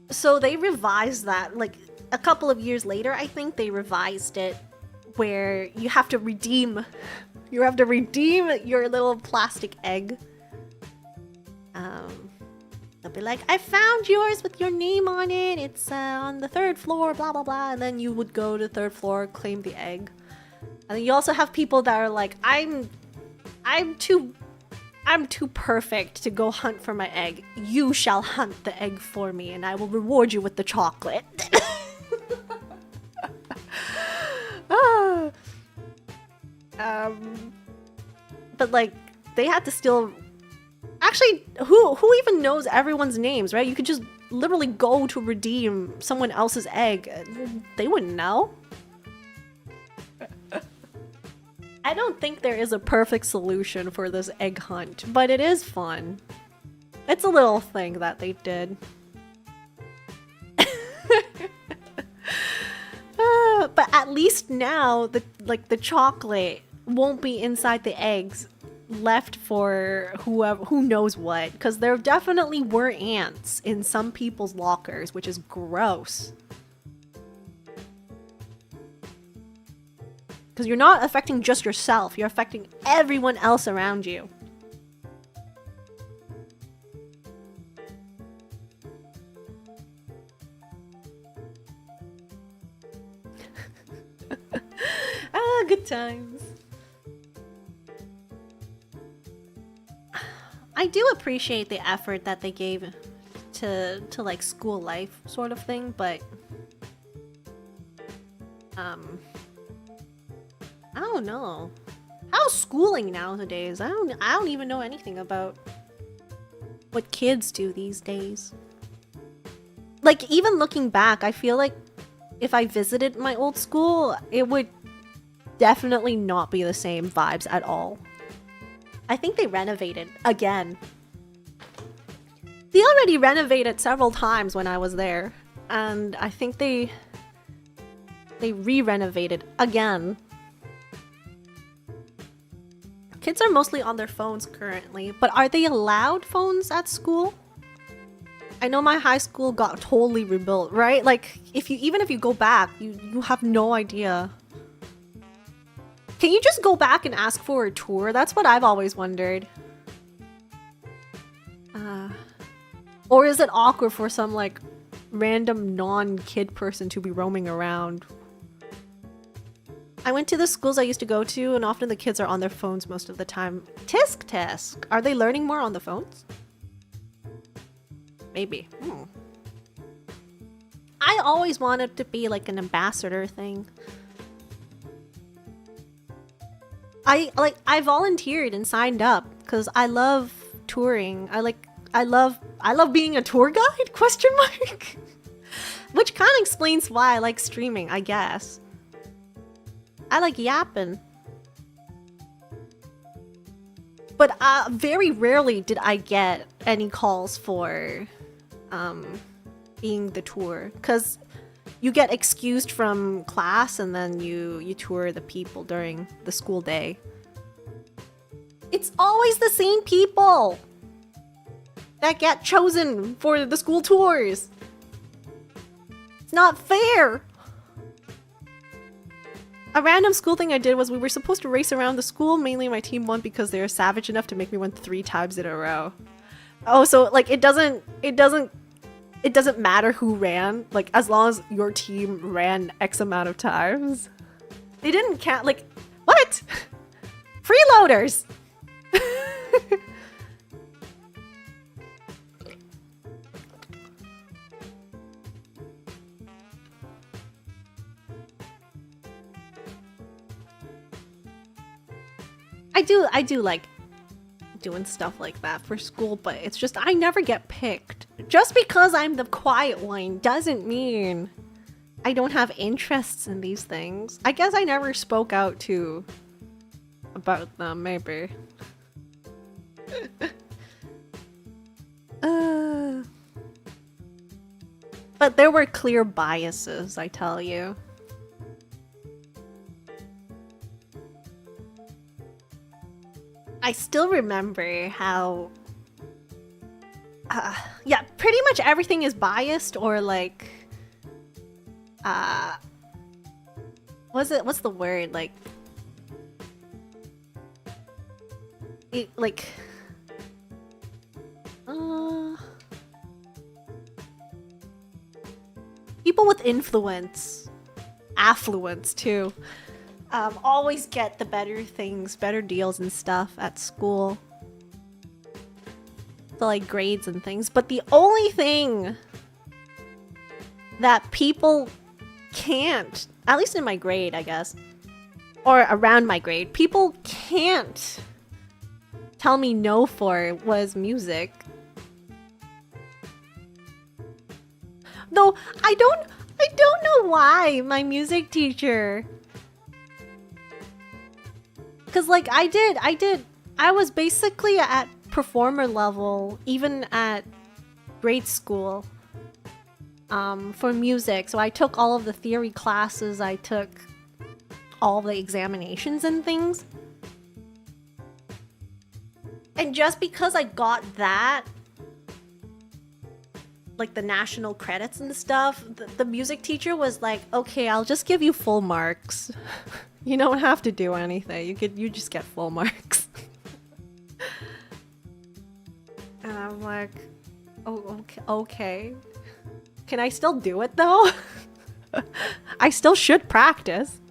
So they revised that like a couple of years later. I think they revised it where you have to redeem your little plastic egg. They'll be like, I found yours with your name on it. It's on the 3rd floor, blah blah blah. And then you would go to the 3rd floor, claim the egg. And then you also have people that are like, I'm too perfect to go hunt for my egg. You shall hunt the egg for me, and I will reward you with the chocolate. But like, they had to still. Actually, who even knows everyone's names, right? You could just literally go to redeem someone else's egg. They wouldn't know. I don't think there is a perfect solution for this egg hunt, but it is fun. It's a little thing that they did. But at least now, the chocolate won't be inside the eggs, left for who knows what, because there definitely were ants in some people's lockers, which is gross. Because you're not affecting just yourself, you're affecting everyone else around you. Ah, good times. I do appreciate the effort that they gave to like school life sort of thing, but I don't know. How's schooling nowadays? I don't even know anything about what kids do these days. Like, even looking back, I feel like if I visited my old school, it would definitely not be the same vibes at all. I think they renovated again. They already renovated several times when I was there, and I think they re-renovated again. Kids are mostly on their phones currently, but are they allowed phones at school? I know my high school got totally rebuilt, right? Like, even if you go back, you have no idea. Can you just go back and ask for a tour? That's what I've always wondered. Or is it awkward for some, like, random non-kid person to be roaming around? I went to the schools I used to go to, and often the kids are on their phones most of the time. Tisk. Are they learning more on the phones? Maybe. I always wanted to be, like, an ambassador thing. I volunteered and signed up because I love touring. I love being a tour guide? Question mark. Which kind of explains why I like streaming, I guess. I like yapping. But very rarely did I get any calls for being the tour, because you get excused from class and then you tour the people during the school day. It's always the same people that get chosen for the school tours. It's not fair. A random school thing I did was we were supposed to race around the school. Mainly my team won because they were savage enough to make me win 3 times in a row. Oh, so like it doesn't matter who ran, like as long as your team ran X amount of times. They didn't count, like, what? Freeloaders! I do like doing stuff like that for school, but it's just I never get picked. Just because I'm the quiet one doesn't mean I don't have interests in these things. I guess I never spoke out about them, maybe. But there were clear biases, I tell you. I still remember how... yeah, pretty much everything is biased or like... what's the word? Like... like... people with influence, affluence too, always get the better things, better deals and stuff at school. So like grades and things. But the only thing that people can't, at least in my grade, I guess, or around my grade, people can't tell me no for was music. Though I don't know why my music teacher, cause like I was basically at performer level even at grade school for music. So I took all of the theory classes, I took all the examinations and things. And just because I got that, like the national credits and stuff, the music teacher was like, okay, I'll just give you full marks. You don't have to do anything. You just get full marks. And I'm like, oh, okay. Can I still do it though? I still should practice.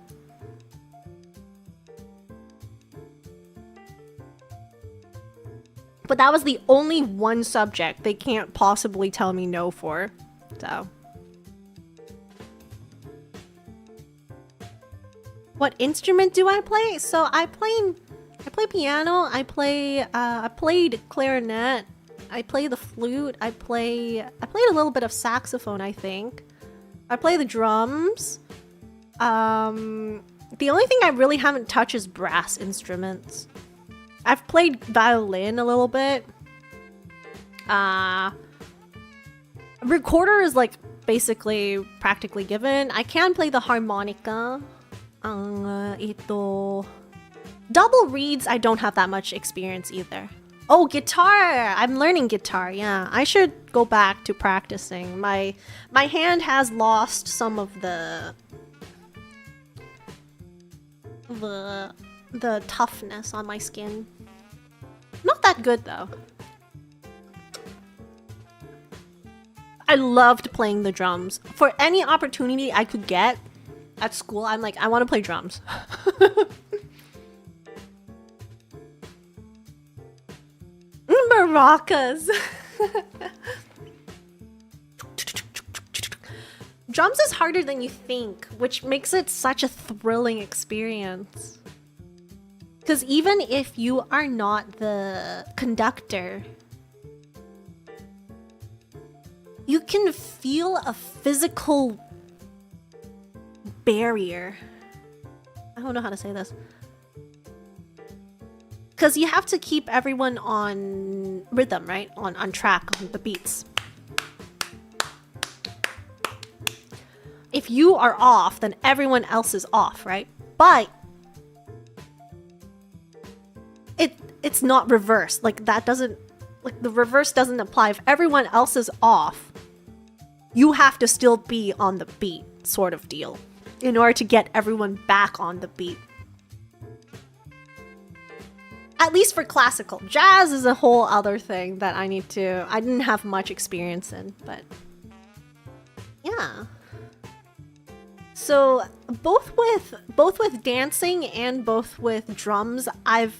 But that was the only one subject they can't possibly tell me no for. So. What instrument do I play? So I play piano, I played clarinet, I play the flute, I played a little bit of saxophone, I think. I play the drums. The only thing I really haven't touched is brass instruments. I've played violin a little bit. Recorder is like basically practically given. I can play the harmonica. Double reeds, I don't have that much experience either. Oh, guitar! I'm learning guitar, yeah. I should go back to practicing. My hand has lost some of the toughness on my skin. Not that good though. I loved playing the drums. For any opportunity I could get at school, I'm like, I want to play drums. Maracas. Drums is harder than you think, which makes it such a thrilling experience. Because even if you are not the conductor, you can feel a physical barrier. I don't know how to say this. Because you have to keep everyone on rhythm, right? On track, on the beats. If you are off, then everyone else is off, right? But it's not reversed. Like that doesn't, like the reverse doesn't apply. If everyone else is off, you have to still be on the beat, sort of deal, in order to get everyone back on the beat. At least for classical. Jazz is a whole other thing that I didn't have much experience in, but yeah. So both with dancing and both with drums, I've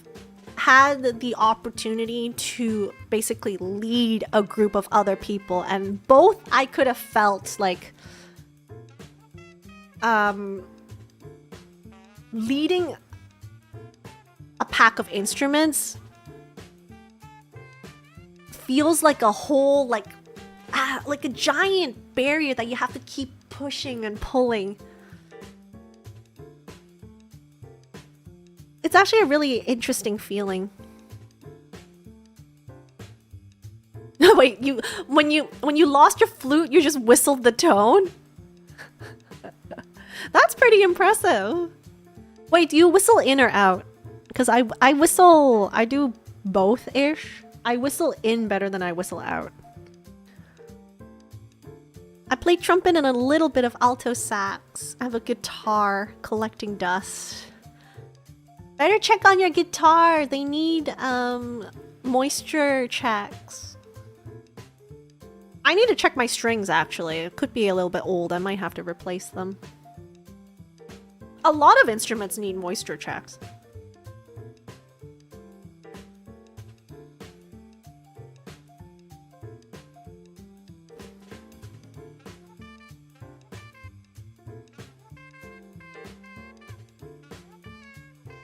had the opportunity to basically lead a group of other people, and both I could have felt like leading a pack of instruments feels like a whole like a giant barrier that you have to keep pushing and pulling. It's actually a really interesting feeling. Wait, when you lost your flute, you just whistled the tone? That's pretty impressive. Wait, do you whistle in or out? Because I whistle, I do both-ish. I whistle in better than I whistle out. I play trumpet and a little bit of alto sax. I have a guitar collecting dust. Better check on your guitar. They need moisture checks. I need to check my strings actually. It could be a little bit old. I might have to replace them. A lot of instruments need moisture checks.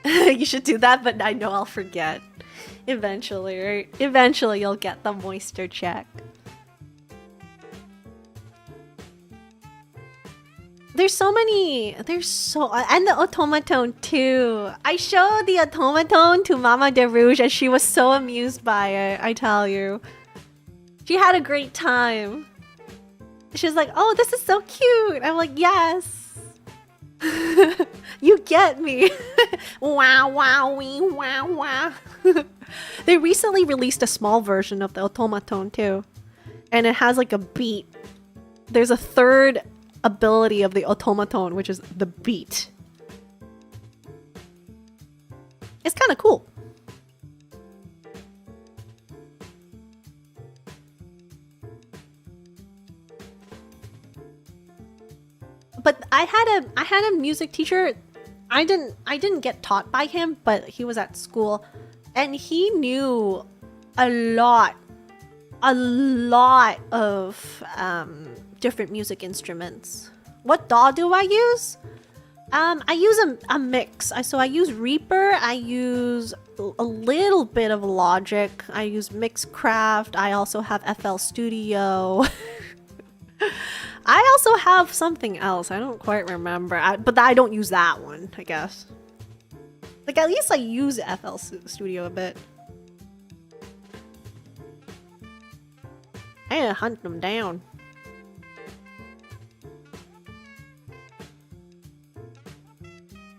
You should do that, but I know I'll forget. Eventually, right? Eventually you'll get the moisture check. There's so many, and the automaton too. I showed the automaton to Mama deRouge and she was so amused by it, I tell you. She had a great time. She was like, oh, this is so cute. I'm like, yes. You get me. Wow, wow, wee, wow, wow. They recently released a small version of the automaton too. And it has like a beat. There's a third ability of the automaton, which is the beat. It's kind of cool. But I had a music teacher. I didn't get taught by him, but he was at school and he knew a lot of different music instruments. What DAW do I use? I use a mix. So I use Reaper, I use a little bit of Logic, I use Mixcraft, I also have FL Studio. I also have something else. I don't quite remember. But I don't use that one, I guess. Like, at least I use FL Studio a bit. I need to hunt them down.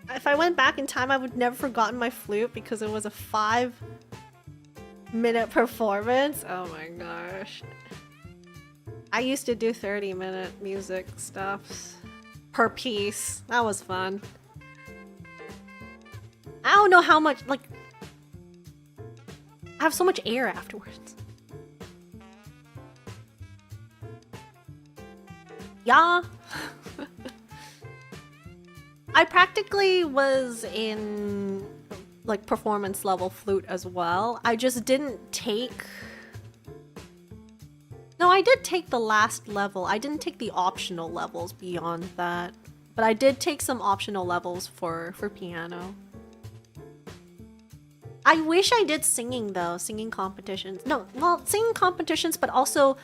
If I went back in time, I would never forgotten my flute because it was a 5-minute performance. Oh my gosh. I used to do 30-minute music stuffs per piece. That was fun. I don't know how much, like, I have so much air afterwards. Yeah. I practically was in, like, performance level flute as well. I just didn't take... No, I did take the last level. I didn't take the optional levels beyond that. But I did take some optional levels for piano. I wish I did singing though, singing competitions. No, well, singing competitions, but also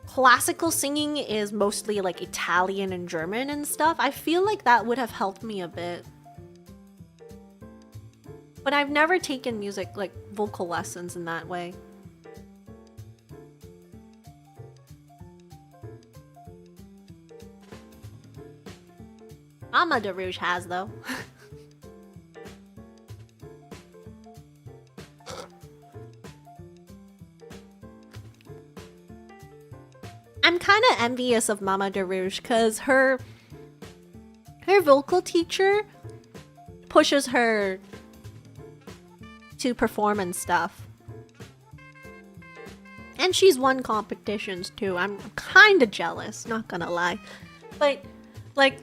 classical singing is mostly like Italian and German and stuff. I feel like that would have helped me a bit. But I've never taken music, like vocal lessons in that way. Mama deRouge has though. I'm kind of envious of Mama deRouge because her vocal teacher pushes her to perform and stuff. And she's won competitions too. I'm kind of jealous, not gonna lie. But, like,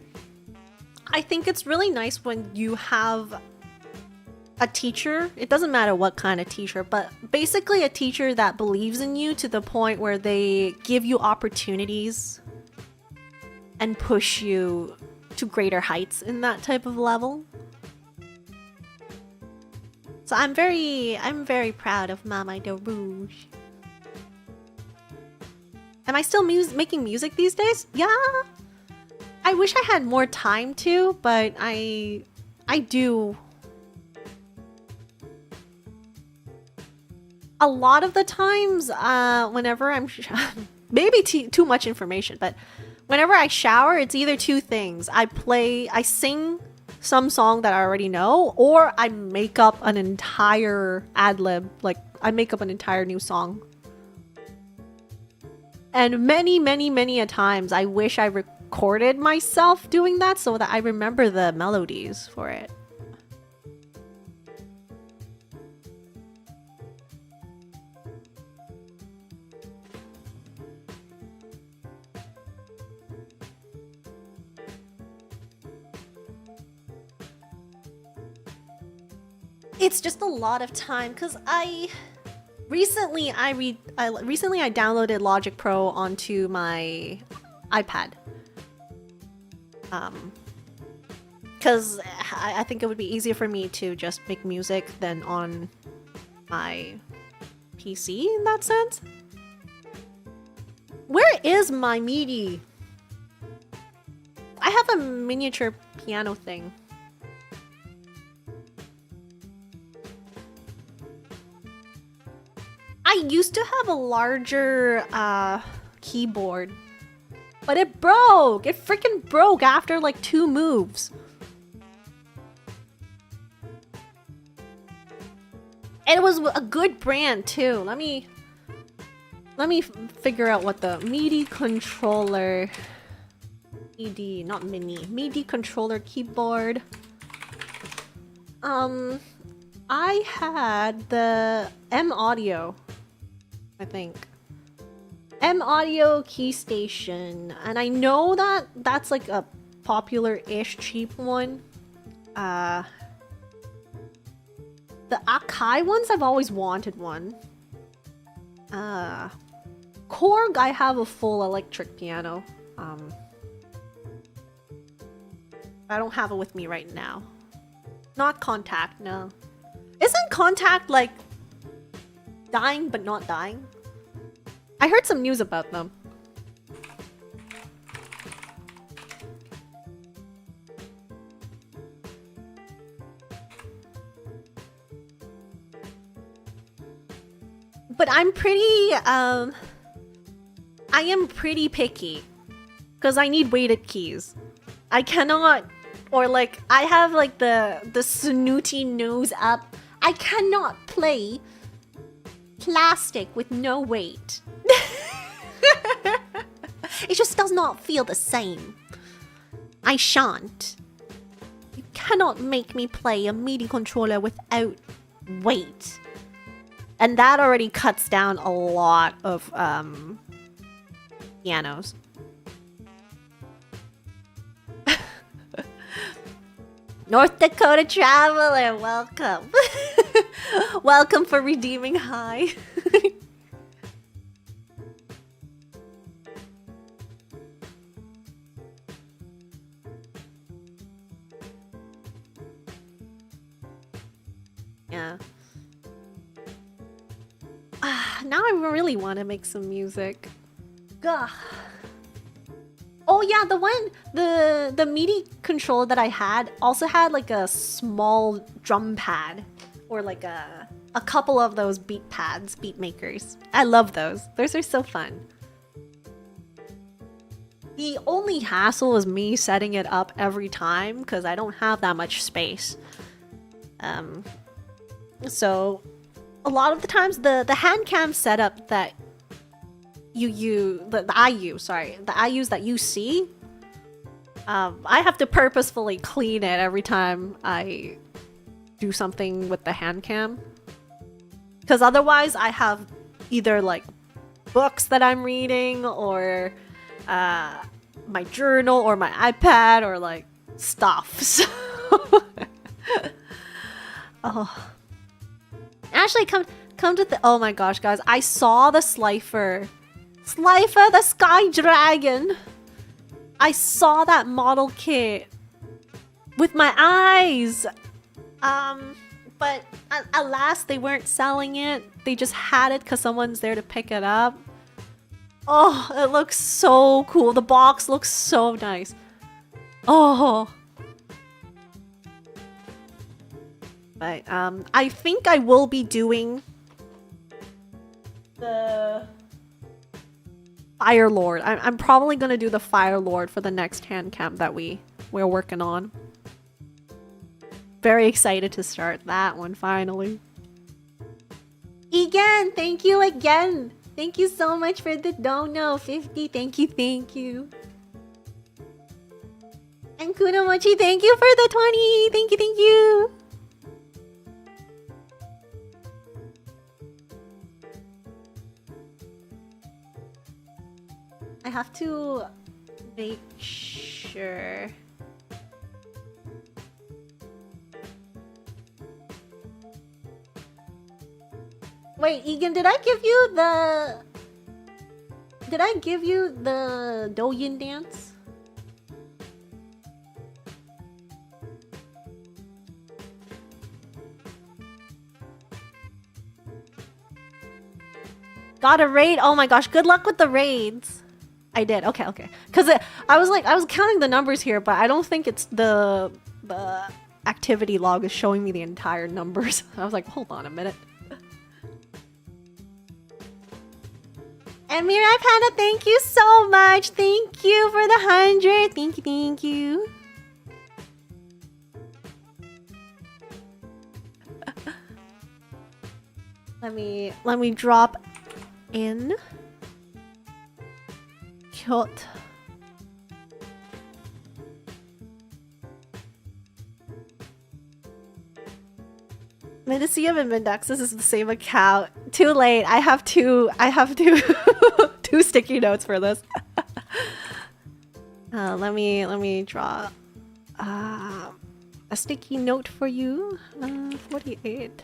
I think it's really nice when you have a teacher. It doesn't matter what kind of teacher, but basically a teacher that believes in you to the point where they give you opportunities and push you to greater heights in that type of level. So I'm very proud of Mama deRouge. Am I still making music these days? Yeah. I wish I had more time to, but I do. A lot of the times, whenever I'm maybe too much information, but whenever I shower, it's either two things. I sing some song that I already know, or I make up an entire ad lib, like I make up an entire new song. And many a times I wish I recorded myself doing that so that I remember the melodies for it. It's just a lot of time because recently I downloaded Logic Pro onto my iPad. Because I think it would be easier for me to just make music than on my PC in that sense. Where is my MIDI? I have a miniature piano thing. I used to have a larger keyboard, but it broke. It freaking broke after like 2 moves. And it was a good brand too. Let me figure out what the MIDI controller, MIDI controller keyboard. I had the M Audio, I think. M Audio Key Station, and I know that that's like a popular-ish cheap one. The Akai ones, I've always wanted one. Korg, I have a full electric piano. I don't have it with me right now. Not Contact, no. Isn't Contact like dying but not dying? I heard some news about them. But I'm pretty, I am pretty picky. Because I need weighted keys. I cannot, or like, I have like the snooty nose up. I cannot play plastic with no weight. It just does not feel the same. I shan't. You cannot make me play a MIDI controller without weight. And that already cuts down a lot of pianos. North Dakota Traveler, welcome. Welcome for redeeming high. Yeah. Now I really want to make some music. Gah. Oh yeah, the MIDI controller that I had also had like a small drum pad, or like a couple of those beat pads, beat makers. I love those. Those are so fun. The only hassle is me setting it up every time because I don't have that much space. So a lot of the times the handcam setup that I use that you see, I have to purposefully clean it every time I do something with the handcam, because otherwise I have either like books that I'm reading, or my journal, or my iPad, or like stuff. So oh, actually, come to the, oh my gosh, guys, I saw the Slifer the Sky Dragon. I saw that model kit with my eyes. But alas, they weren't selling it. They just had it because someone's there to pick it up. Oh, it looks so cool. The box looks so nice. Oh. But I think I will be doing the Fire Lord. I'm probably gonna do the Fire Lord for the next hand cam that we're working on. Very excited to start that one finally. Egan, thank you again. Thank you so much for the dono 50. Thank you, thank you. And Kunomochi, thank you for the 20. Thank you, thank you. I have to make sure. Wait, Egan, did I give you the... Did I give you the Douyin dance? Got a raid? Oh my gosh, good luck with the raids. I did. Okay, okay. Because I was counting the numbers here, but I don't think it's the activity log is showing me the entire numbers. I was like, hold on a minute. And Mirai Panda, thank you so much. Thank you for the 100. Thank you, thank you. Let me drop in. Cute. Medici of Index, this is the same account. Too late. I have two two sticky notes for this. Let me draw a sticky note for you. 48.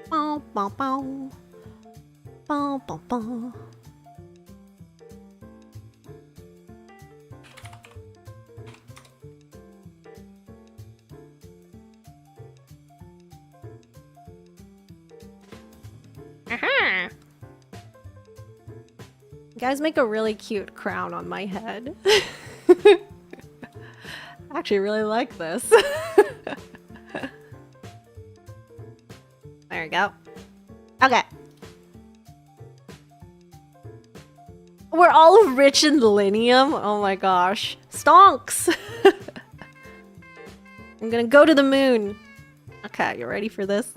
Bow, bow, bow. Bow, bow, bow. Aha! You guys make a really cute crown on my head. I actually really like this. There we go. Okay. We're all rich in linium. Oh my gosh. Stonks! I'm gonna go to the moon. Okay, you ready for this?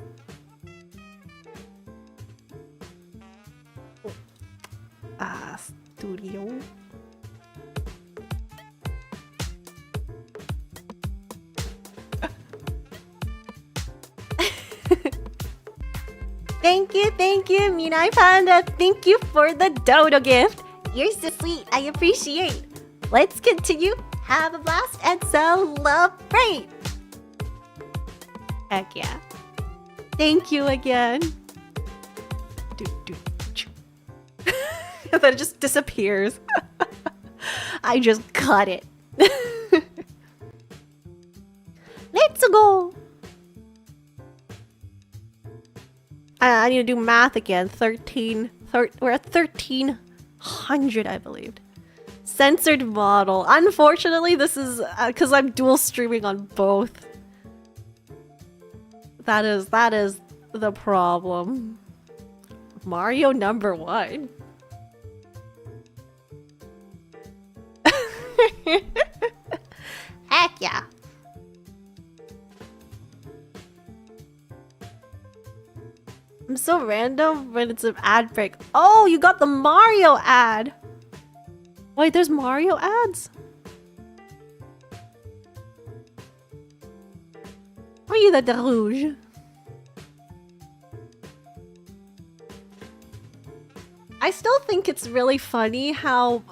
Studio. Thank you, Minai Panda. Thank you for the dodo gift. You're so sweet. I appreciate. Let's continue. Have a blast and celebrate. Heck yeah. Thank you again. Then it just disappears. I just cut it. Let's go. I need to do math again. 13. We're at 1300, I believe. Censored model. Unfortunately, this is because I'm dual streaming on both. That is the problem. Mario number 1. Heck yeah. I'm so random when it's an ad break. Oh, you got the Mario ad. Wait, there's Mario ads? Are you the deRouge? I still think it's really funny how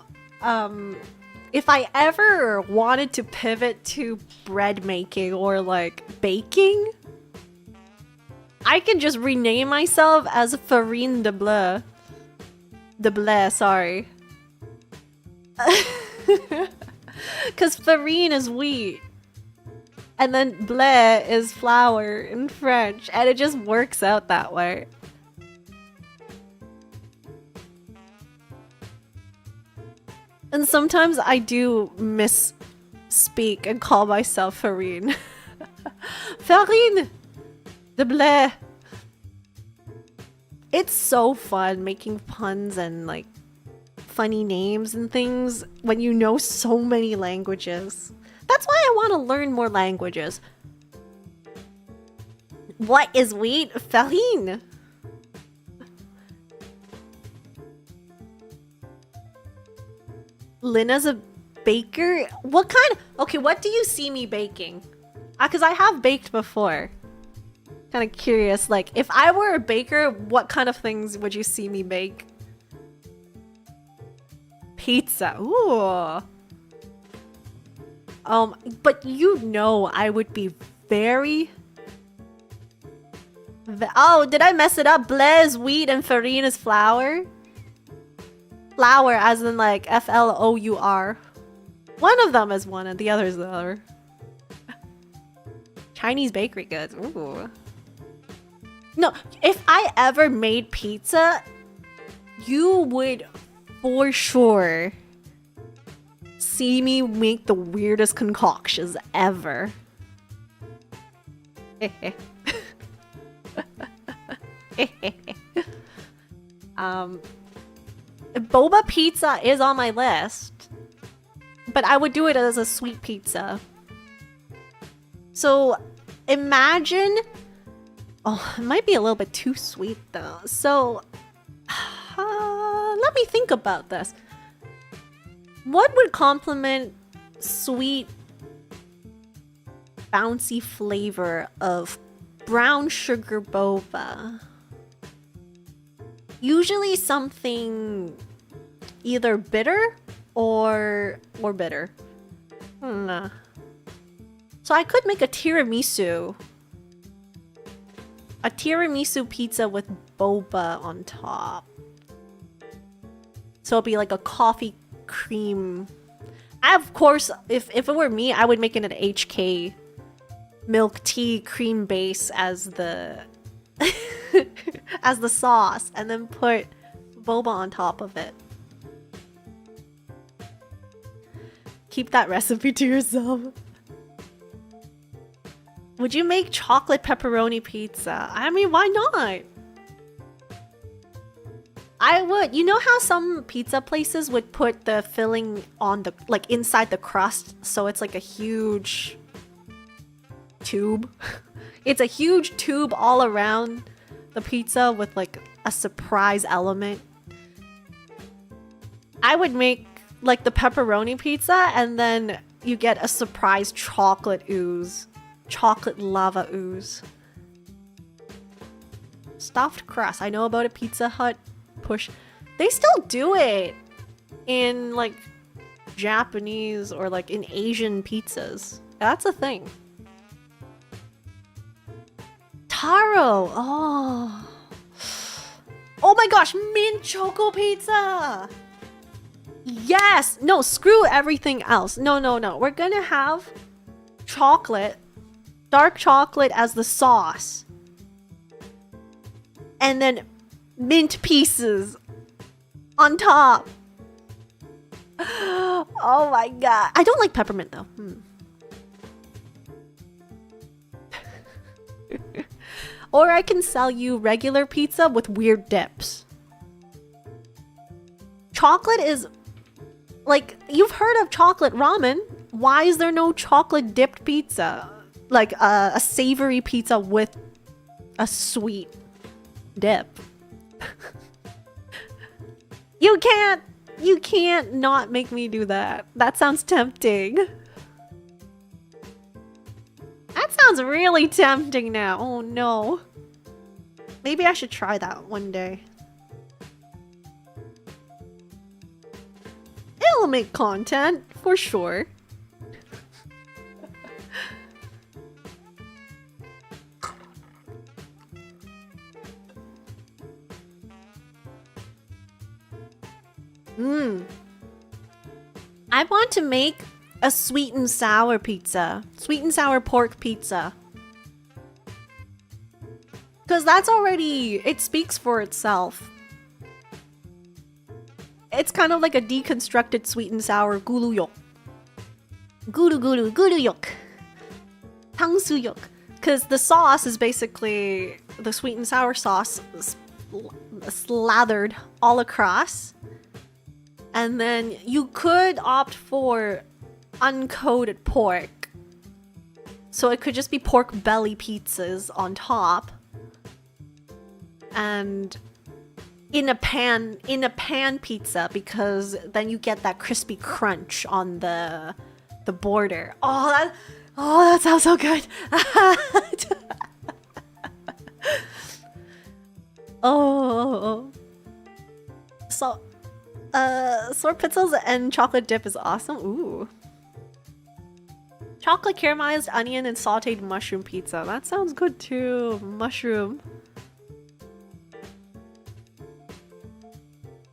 if I ever wanted to pivot to bread making or like baking, I can just rename myself as Felynne de Bleu. De Bleu, sorry. Because farine is wheat. And then bleu is flour in French. And it just works out that way. And sometimes I do misspeak and call myself Felynne. Felynne de Bleu. It's so fun making puns and like funny names and things when you know so many languages. That's why I want to learn more languages. What is wheat? Felynne. Lina's a baker? What kind? Okay, what do you see me baking? Because I have baked before. Kind of curious, like, if I were a baker, what kind of things would you see me bake? Pizza. Ooh. But you know I would be very... Oh, did I mess it up? Blaise wheat and Felynne is flour? Flour as in like F-L-O-U-R. One of them is one and the other is the other. Chinese bakery goods. Ooh. No, if I ever made pizza, you would for sure see me make the weirdest concoctions ever. Boba pizza is on my list, but I would do it as a sweet pizza. So imagine, oh, it might be a little bit too sweet though. So let me think about this. What would complement sweet, bouncy flavor of brown sugar boba? Usually something either bitter or bitter. So I could make a tiramisu. A tiramisu pizza with boba on top. So it'll be like a coffee cream. Of course, if it were me, I would make it an HK milk tea cream base as the as the sauce, and then put boba on top of it. Keep that recipe to yourself. Would you make chocolate pepperoni pizza? I mean, why not? I would. You know how some pizza places would put the filling on the, like, inside the crust, so it's like a huge tube? It's a huge tube all around the pizza with like a surprise element. I would make like the pepperoni pizza and then you get a surprise chocolate ooze. Chocolate lava ooze. Stuffed crust. I know about a Pizza Hut push. They still do it in like Japanese or like in Asian pizzas. That's a thing. Taro. Oh. Oh my gosh, mint choco pizza. Yes. No, screw everything else. No. We're gonna have chocolate, dark chocolate as the sauce. And then mint pieces on top. Oh my god. I don't like peppermint though. Or I can sell you regular pizza with weird dips. Chocolate is... Like, you've heard of chocolate ramen. Why is there no chocolate dipped pizza? Like a savory pizza with a sweet dip. You can't not make me do that. That sounds tempting. That sounds really tempting now. Oh no. Maybe I should try that one day. It'll make content, for sure. I want to make a sweet and sour pizza. Sweet and sour pork pizza. Because that's already... It speaks for itself. It's kind of like a deconstructed sweet and sour guluyok. Guluyok. Tangsuyok. Because the sauce is basically... The sweet and sour sauce slathered all across. And then you could opt for uncoated pork. So it could just be pork belly pizzas on top. And in a pan pizza, because then you get that crispy crunch on the border. Oh, that sounds so good. Oh. So sword pizzas and chocolate dip is awesome. Ooh. Chocolate caramelized onion and sauteed mushroom pizza. That sounds good too. Mushroom.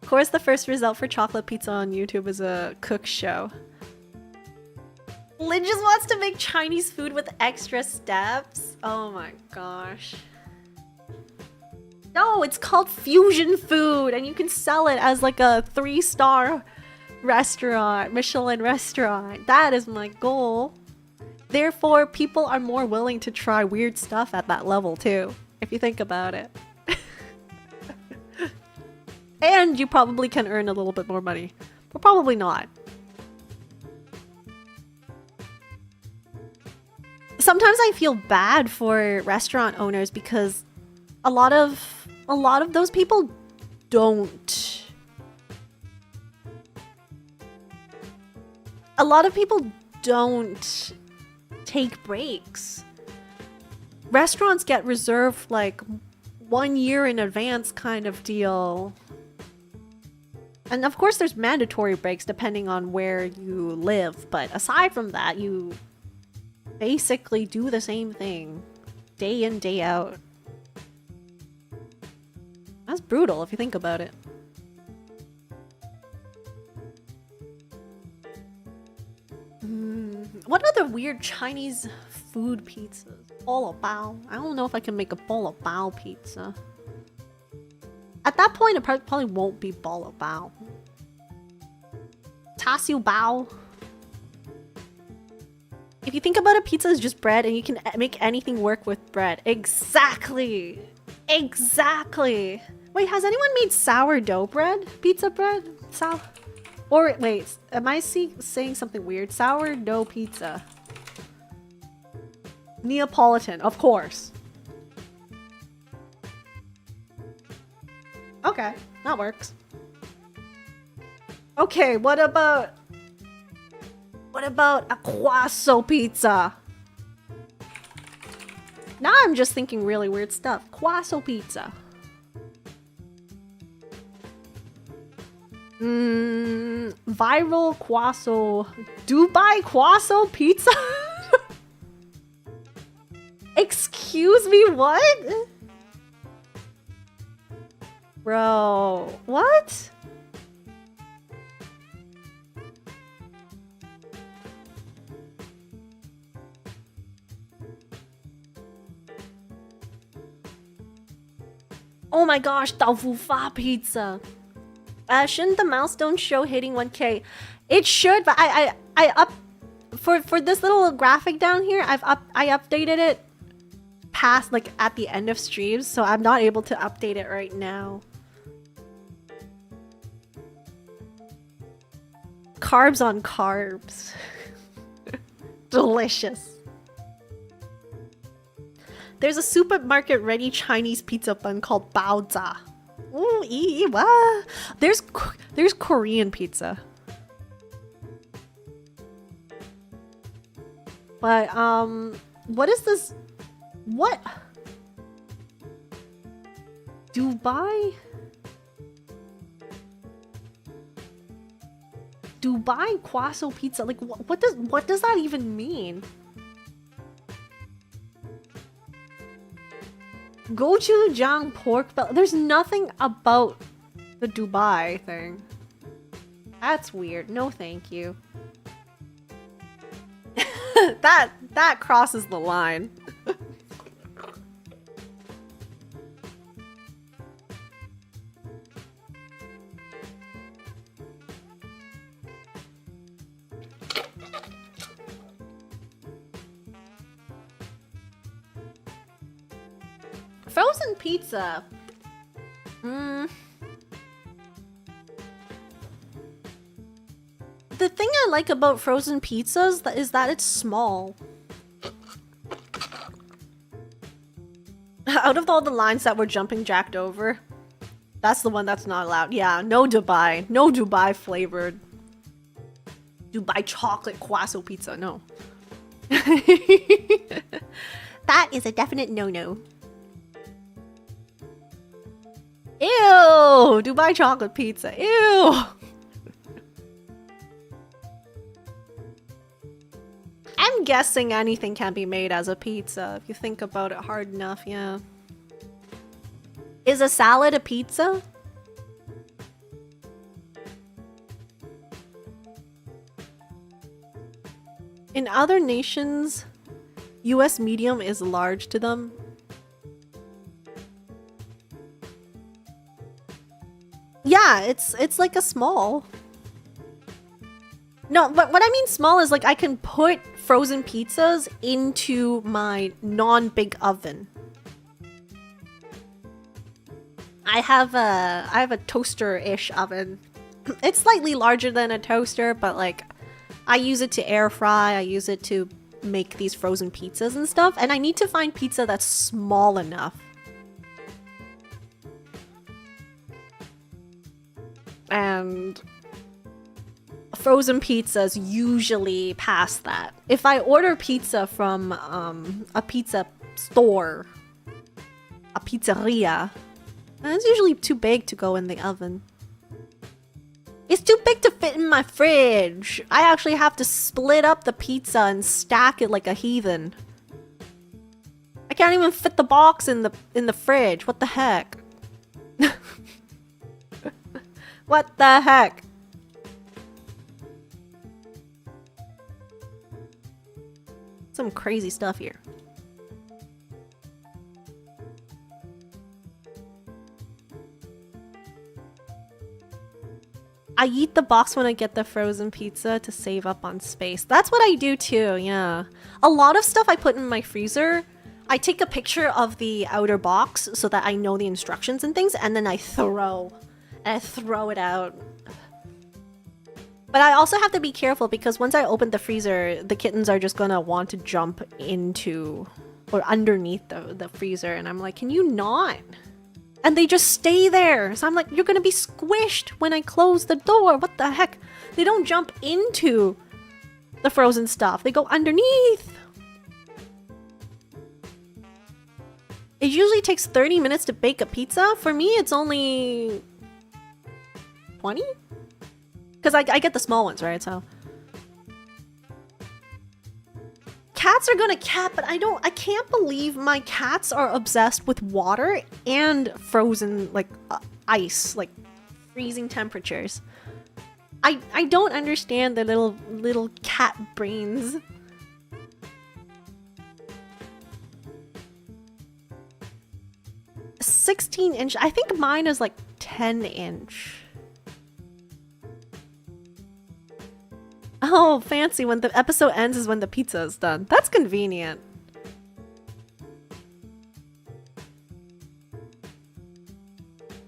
Of course, the first result for chocolate pizza on YouTube is a cook show. Lynn just wants to make Chinese food with extra steps. Oh my gosh. No, it's called fusion food, and you can sell it as like a 3-star restaurant, Michelin restaurant. That is my goal. Therefore, people are more willing to try weird stuff at that level too, if you think about it. And you probably can earn a little bit more money, but probably not. Sometimes I feel bad for restaurant owners because a lot of those people don't. A lot of people don't take breaks. Restaurants get reserved like 1 year in advance kind of deal. And of course there's mandatory breaks depending on where you live, but aside from that, you basically do the same thing day in, day out. That's brutal if you think about it. What other weird Chinese food pizzas? Bolo bao. I don't know if I can make a bolo bao pizza. At that point, it probably won't be bolo bao. Tasiu bao. If you think about it, pizza is just bread and you can make anything work with bread. Exactly! Exactly! Wait, has anyone made sourdough bread? Pizza bread? Or wait, am I saying something weird? Sourdough pizza. Neapolitan, of course. Okay, that works. Okay, what about a quasso pizza? Now I'm just thinking really weird stuff. Quasso pizza. Viral quasso. Dubai quasso pizza? Excuse me, what? Bro, what? Oh my gosh, tofu fa pizza. Shouldn't the milestone show hitting 1K? It should, but I up for this little graphic down here. I updated it past like at the end of streams, so I'm not able to update it right now. Carbs on carbs. Delicious. There's a supermarket ready Chinese pizza bun called baoza. Ooh, what? There's Korean pizza. But what is this? What? Dubai quasso pizza? Like what does that even mean? Gochujang pork belly. There's nothing about the Dubai thing. That's weird. No, thank you. that crosses the line. Frozen pizza. Mm. The thing I like about frozen pizzas is that it's small. Out of all the lines that were jumping jacked over, that's the one that's not allowed. Yeah, no Dubai. No Dubai flavored. Dubai chocolate croissant pizza, no. That is a definite no-no. Ew! Dubai chocolate pizza, ew! I'm guessing anything can be made as a pizza, if you think about it hard enough, yeah. Is a salad a pizza? In other nations, US medium is large to them. Yeah, it's like a small. No, but what I mean small is like I can put frozen pizzas into my non-big oven. I have a toaster-ish oven. It's slightly larger than a toaster, but like I use it to air fry, I use it to make these frozen pizzas and stuff, and I need to find pizza that's small enough. And frozen pizzas usually pass that. If I order pizza from a pizza store, a pizzeria, it's usually too big to go in the oven. It's too big to fit in my fridge. I actually have to split up the pizza and stack it like a heathen. I can't even fit the box in the fridge. What the heck? What the heck? Some crazy stuff here. I eat the box when I get the frozen pizza to save up on space. That's what I do too, yeah. A lot of stuff I put in my freezer, I take a picture of the outer box so that I know the instructions and things, and then I throw it out. But I also have to be careful because once I open the freezer, the kittens are just gonna want to jump into or underneath the freezer, and I'm like, can you not? And they just stay there. So I'm like, you're gonna be squished when I close the door. What the heck? They don't jump into the frozen stuff. They go underneath. It usually takes 30 minutes to bake a pizza. For me, it's only 20? Because I get the small ones, right? So cats are gonna cat, but I can't believe my cats are obsessed with water and frozen, like, ice, like, freezing temperatures. I don't understand the little cat brains. A 16-inch, I think mine is like 10-inch. Oh, fancy. When the episode ends is when the pizza is done. That's convenient.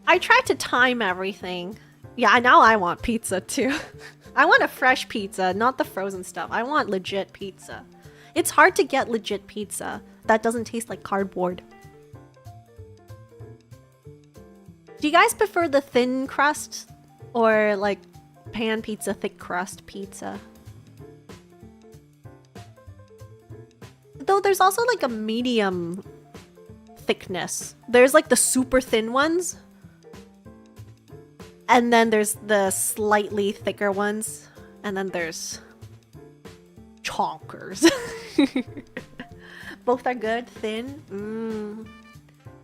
I tried to time everything. Yeah, now I want pizza too. I want a fresh pizza, not the frozen stuff. I want legit pizza. It's hard to get legit pizza that doesn't taste like cardboard. Do you guys prefer the thin crust or like pan pizza, thick crust pizza? Though there's also like a medium thickness. There's like the super thin ones. And then there's the slightly thicker ones. And then there's chonkers. Both are good. Thin.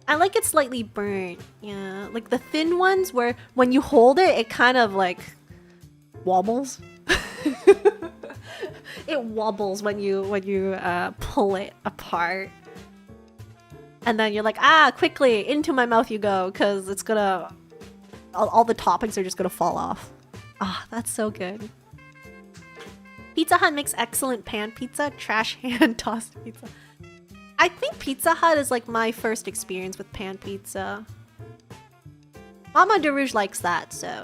I like it slightly burnt. Yeah. Like the thin ones where when you hold it, it kind of like wobbles. It wobbles when you pull it apart. And then you're like, quickly, into my mouth you go, because it's gonna... All the toppings are just gonna fall off. That's so good. Pizza Hut makes excellent pan pizza, trash hand tossed pizza. I think Pizza Hut is like my first experience with pan pizza. Mama deRouge likes that, so.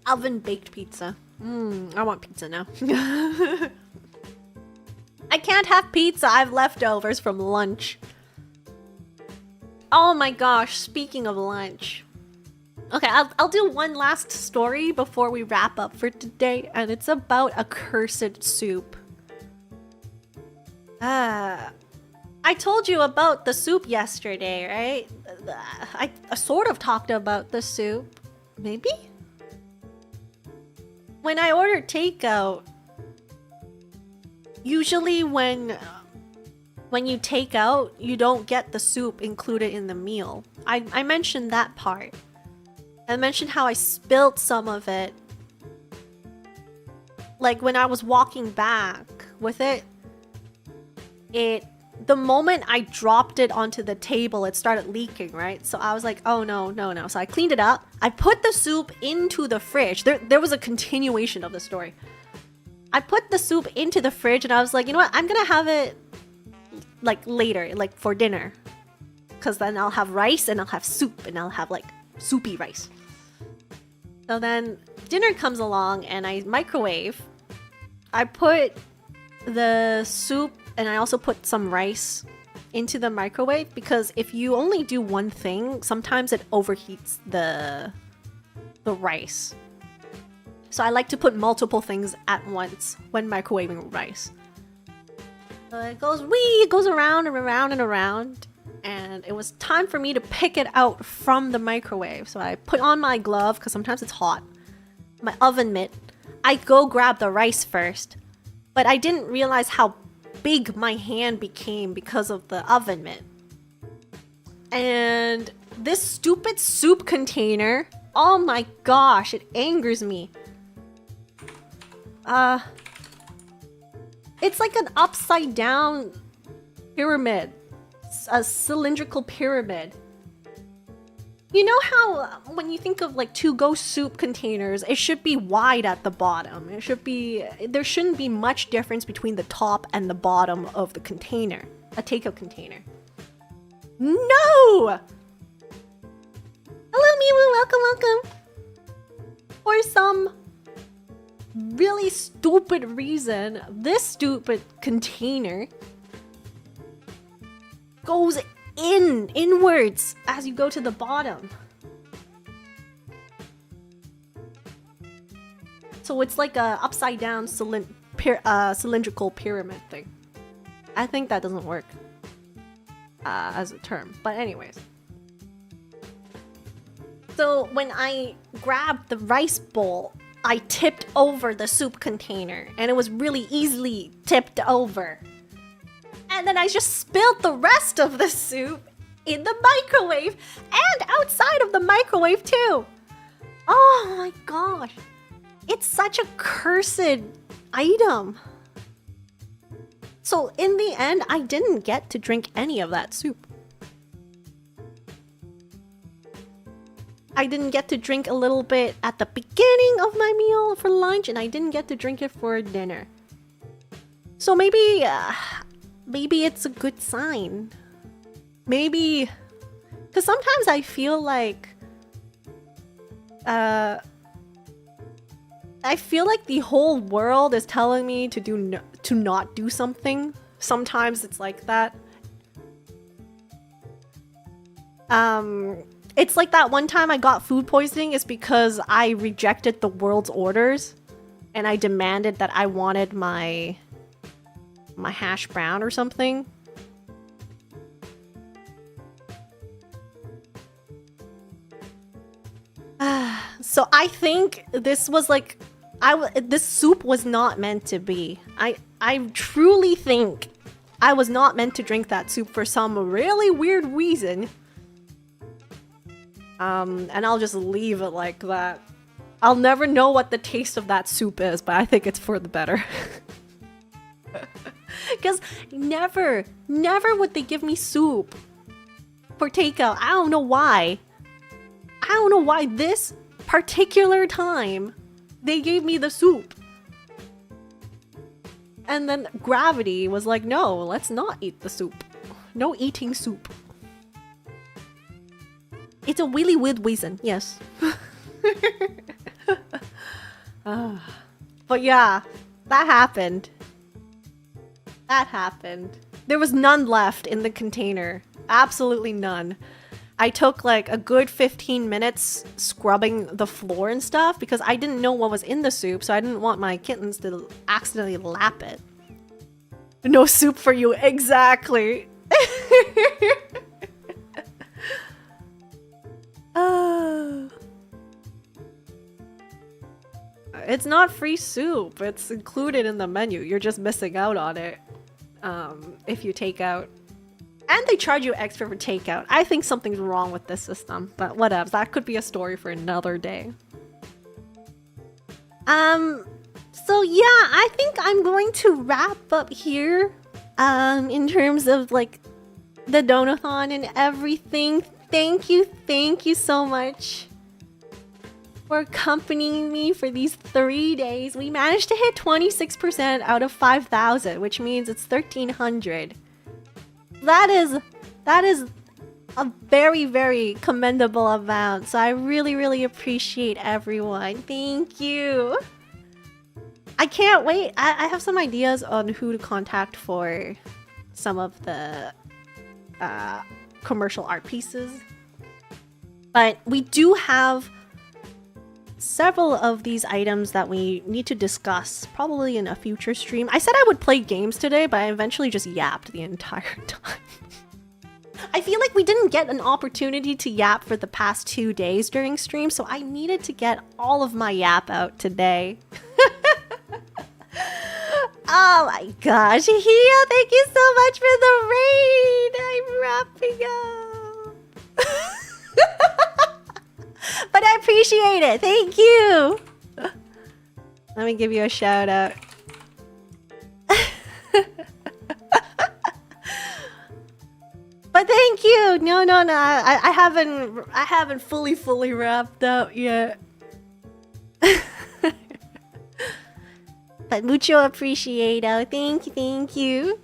Oven baked pizza. I want pizza now. I can't have pizza. I have leftovers from lunch. Oh my gosh, speaking of lunch. Okay, I'll do one last story before we wrap up for today, and it's about a cursed soup. I told you about the soup yesterday, right? I sort of talked about the soup. Maybe? When I order takeout, usually when you take out, you don't get the soup included in the meal. I mentioned that part. I mentioned how I spilled some of it. Like when I was walking back with it, the moment I dropped it onto the table, it started leaking, right? So I was like, oh no. So I cleaned it up. I put the soup into the fridge. There was a continuation of the story. I put the soup into the fridge and I was like, you know what? I'm gonna have it like later, like for dinner. Cause then I'll have rice and I'll have soup and I'll have like soupy rice. So then dinner comes along and I microwave. I put the soup and I also put some rice into the microwave because if you only do one thing, sometimes it overheats the rice. So I like to put multiple things at once when microwaving rice. So it goes around and around and around. And it was time for me to pick it out from the microwave. So I put on my glove, because sometimes it's hot, my oven mitt. I go grab the rice first. But I didn't realize how big my hand became because of the oven mitt. And this stupid soup container, oh my gosh, it angers me. It's like an upside down pyramid. A cylindrical pyramid. You know how when you think of like to-go soup containers, it should be wide at the bottom. There shouldn't be much difference between the top and the bottom of the container. A takeout container. No! Hello Miwu, welcome. For some really stupid reason, this stupid container goes inwards as you go to the bottom. So it's like a upside down cylindrical pyramid thing. I think that doesn't work as a term, but anyways. So when I grabbed the rice bowl, I tipped over the soup container and it was really easily tipped over. And then I just spilled the rest of the soup in the microwave and outside of the microwave too. Oh my gosh. It's such a cursed item. So in the end, I didn't get to drink any of that soup. I didn't get to drink a little bit at the beginning of my meal for lunch and I didn't get to drink it for dinner. So maybe it's a good sign. Maybe, because sometimes I feel like, the whole world is telling me to not do something. Sometimes it's like that. It's like that one time I got food poisoning is because I rejected the world's orders, and I demanded that I wanted my hash brown or something. So I think this was like, this soup was not meant to be. I truly think I was not meant to drink that soup for some really weird reason. And I'll just leave it like that. I'll never know what the taste of that soup is, but I think it's for the better. Because never would they give me soup for takeout. I don't know why. I don't know why this particular time they gave me the soup. And then gravity was like, no, let's not eat the soup. No eating soup. It's a really weird reason, yes. But yeah, that happened. That happened. There was none left in the container. Absolutely none. I took like a good 15 minutes scrubbing the floor and stuff because I didn't know what was in the soup, so I didn't want my kittens to accidentally lap it. No soup for you, exactly. It's not free soup. It's included in the menu. You're just missing out on it if you take out. And they charge you extra for takeout. I think something's wrong with this system, but whatever. That could be a story for another day. So yeah, I think I'm going to wrap up here in terms of like the Donathon and everything. Thank you so much for accompanying me for these 3 days. We managed to hit 26% out of 5,000, which means it's 1,300. That is a very, very commendable amount. So I really, really appreciate everyone. Thank you. I can't wait. I have some ideas on who to contact for some of the commercial art pieces. But we do have several of these items that we need to discuss probably in a future stream. I said I would play games today, but I eventually just yapped the entire time. I feel like we didn't get an opportunity to yap for the past 2 days during stream, so I needed to get all of my yap out today. Oh my gosh, Hio, thank you so much for the raid! I'm wrapping up. But I appreciate it, thank you! Let me give you a shout out. But thank you! No, I haven't fully wrapped up yet. But mucho appreciado. Thank you.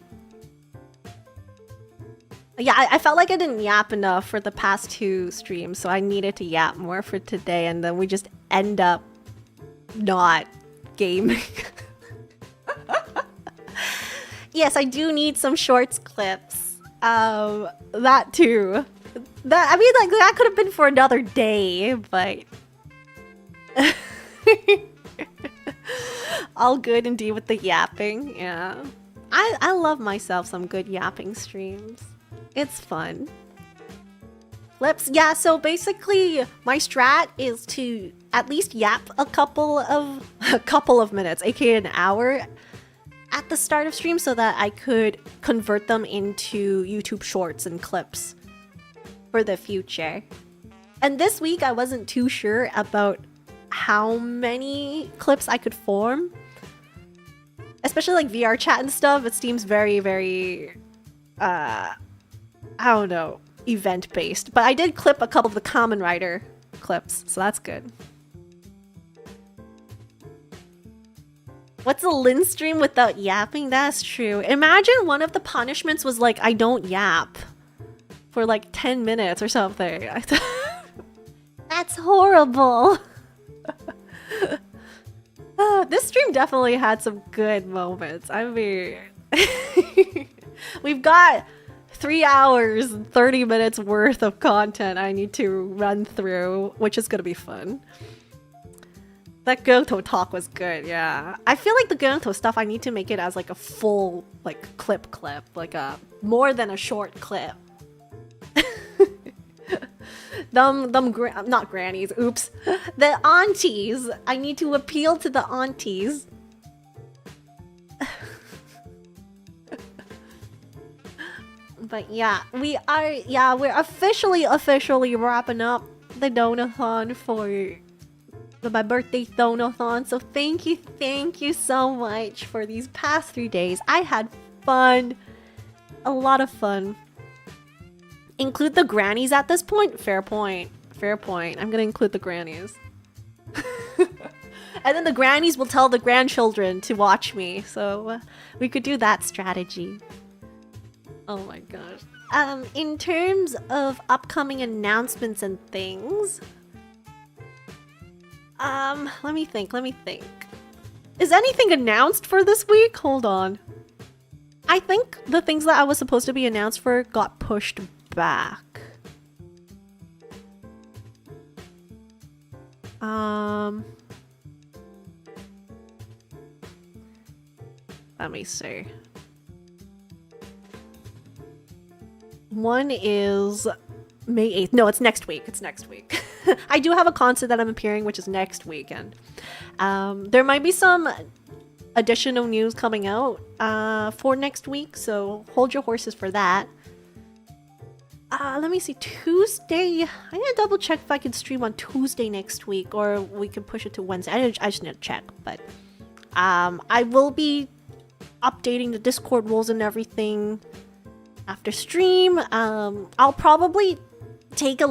Yeah, I felt like I didn't yap enough for the past 2 streams, so I needed to yap more for today, and then we just end up not gaming. Yes, I do need some shorts clips. That too. I mean, like, that could have been for another day, but... All good indeed with the yapping, yeah. I love myself some good yapping streams. It's fun. Clips, yeah, so basically my strat is to at least yap a couple of minutes, aka an hour, at the start of stream so that I could convert them into YouTube shorts and clips for the future. And this week I wasn't too sure about how many clips I could form. Especially like VR chat and stuff, it seems very, very, I don't know, event-based. But I did clip a couple of the Kamen Rider clips, so that's good. What's a Lin stream without yapping? That's true. Imagine one of the punishments was like, I don't yap for like 10 minutes or something. That's horrible. This stream definitely had some good moments. I mean, we've got 3 hours and 30 minutes worth of content I need to run through, which is gonna be fun. That Gonto talk was good, yeah. I feel like the Gonto stuff, I need to make it as like a full like clip, like a more than a short clip. Not grannies, oops. The aunties. I need to appeal to the aunties. But yeah, we're officially wrapping up the Donathon for my birthday Donathon. So thank you so much for these past 3 days. I had fun. A lot of fun. Include the grannies at this point? Fair point. I'm gonna include the grannies. And then the grannies will tell the grandchildren to watch me. So we could do that strategy. Oh my gosh. In terms of upcoming announcements and things, let me think. Is anything announced for this week? Hold on. I think the things that I was supposed to be announced for got pushed back. Let me see. One is May 8th. No, it's next week. I do have a concert that I'm appearing, which is next weekend. There might be some additional news coming out for next week, so hold your horses for that. Let me see. Tuesday. I need to double check if I can stream on Tuesday next week, or we can push it to Wednesday. I just need to check, but I will be updating the Discord rules and everything after stream. I'll probably take a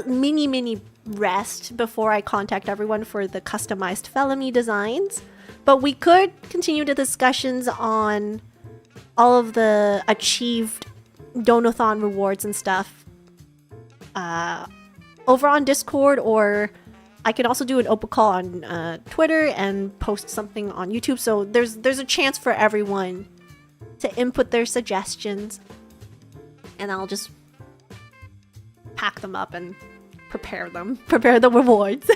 mini rest before I contact everyone for the customized Felynne designs, but we could continue the discussions on all of the achieved Donothon rewards and stuff over on Discord, or I could also do an open call on Twitter and post something on YouTube. So there's a chance for everyone to input their suggestions, and I'll just pack them up and prepare the rewards.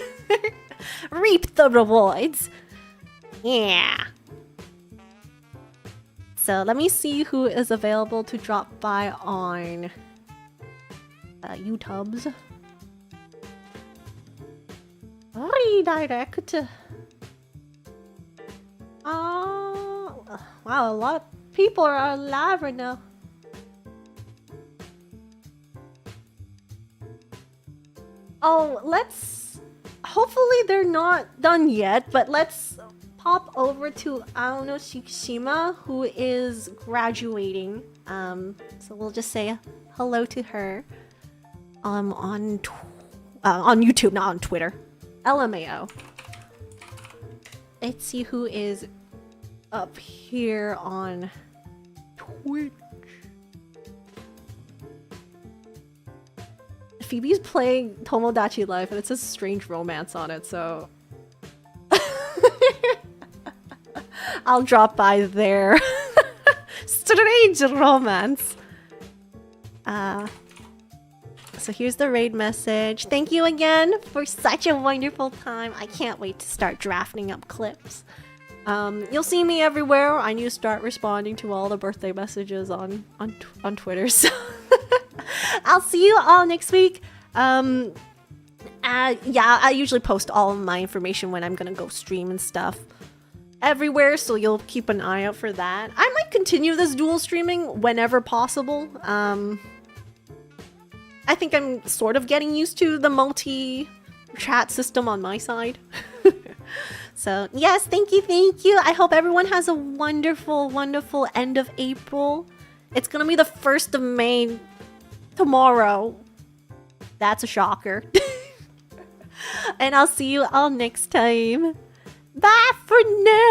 Reap the rewards. Yeah. So let me see who is available to drop by on YouTubes. Redirect. Oh, wow, a lot of people are alive right now. Oh, hopefully they're not done yet, but let's pop over to Aono Shikishima, who is graduating. So we'll just say hello to her on YouTube, not on Twitter. LMAO. Let's see who is up here on Twitch. Phoebe's playing Tomodachi Life, and it says Strange Romance on it, so I'll drop by there. Strange Romance. So here's the raid message. Thank you again for such a wonderful time. I can't wait to start drafting up clips. You'll see me everywhere. I need to start responding to all the birthday messages on Twitter. So I'll see you all next week. Yeah, I usually post all of my information when I'm gonna go stream and stuff everywhere, so you'll keep an eye out for that. I might continue this dual streaming whenever possible. I think I'm sort of getting used to the multi-chat system on my side. So, yes, thank you. I hope everyone has a wonderful, wonderful end of April. It's gonna be the 1st of May tomorrow. That's a shocker. And I'll see you all next time. Bye for now!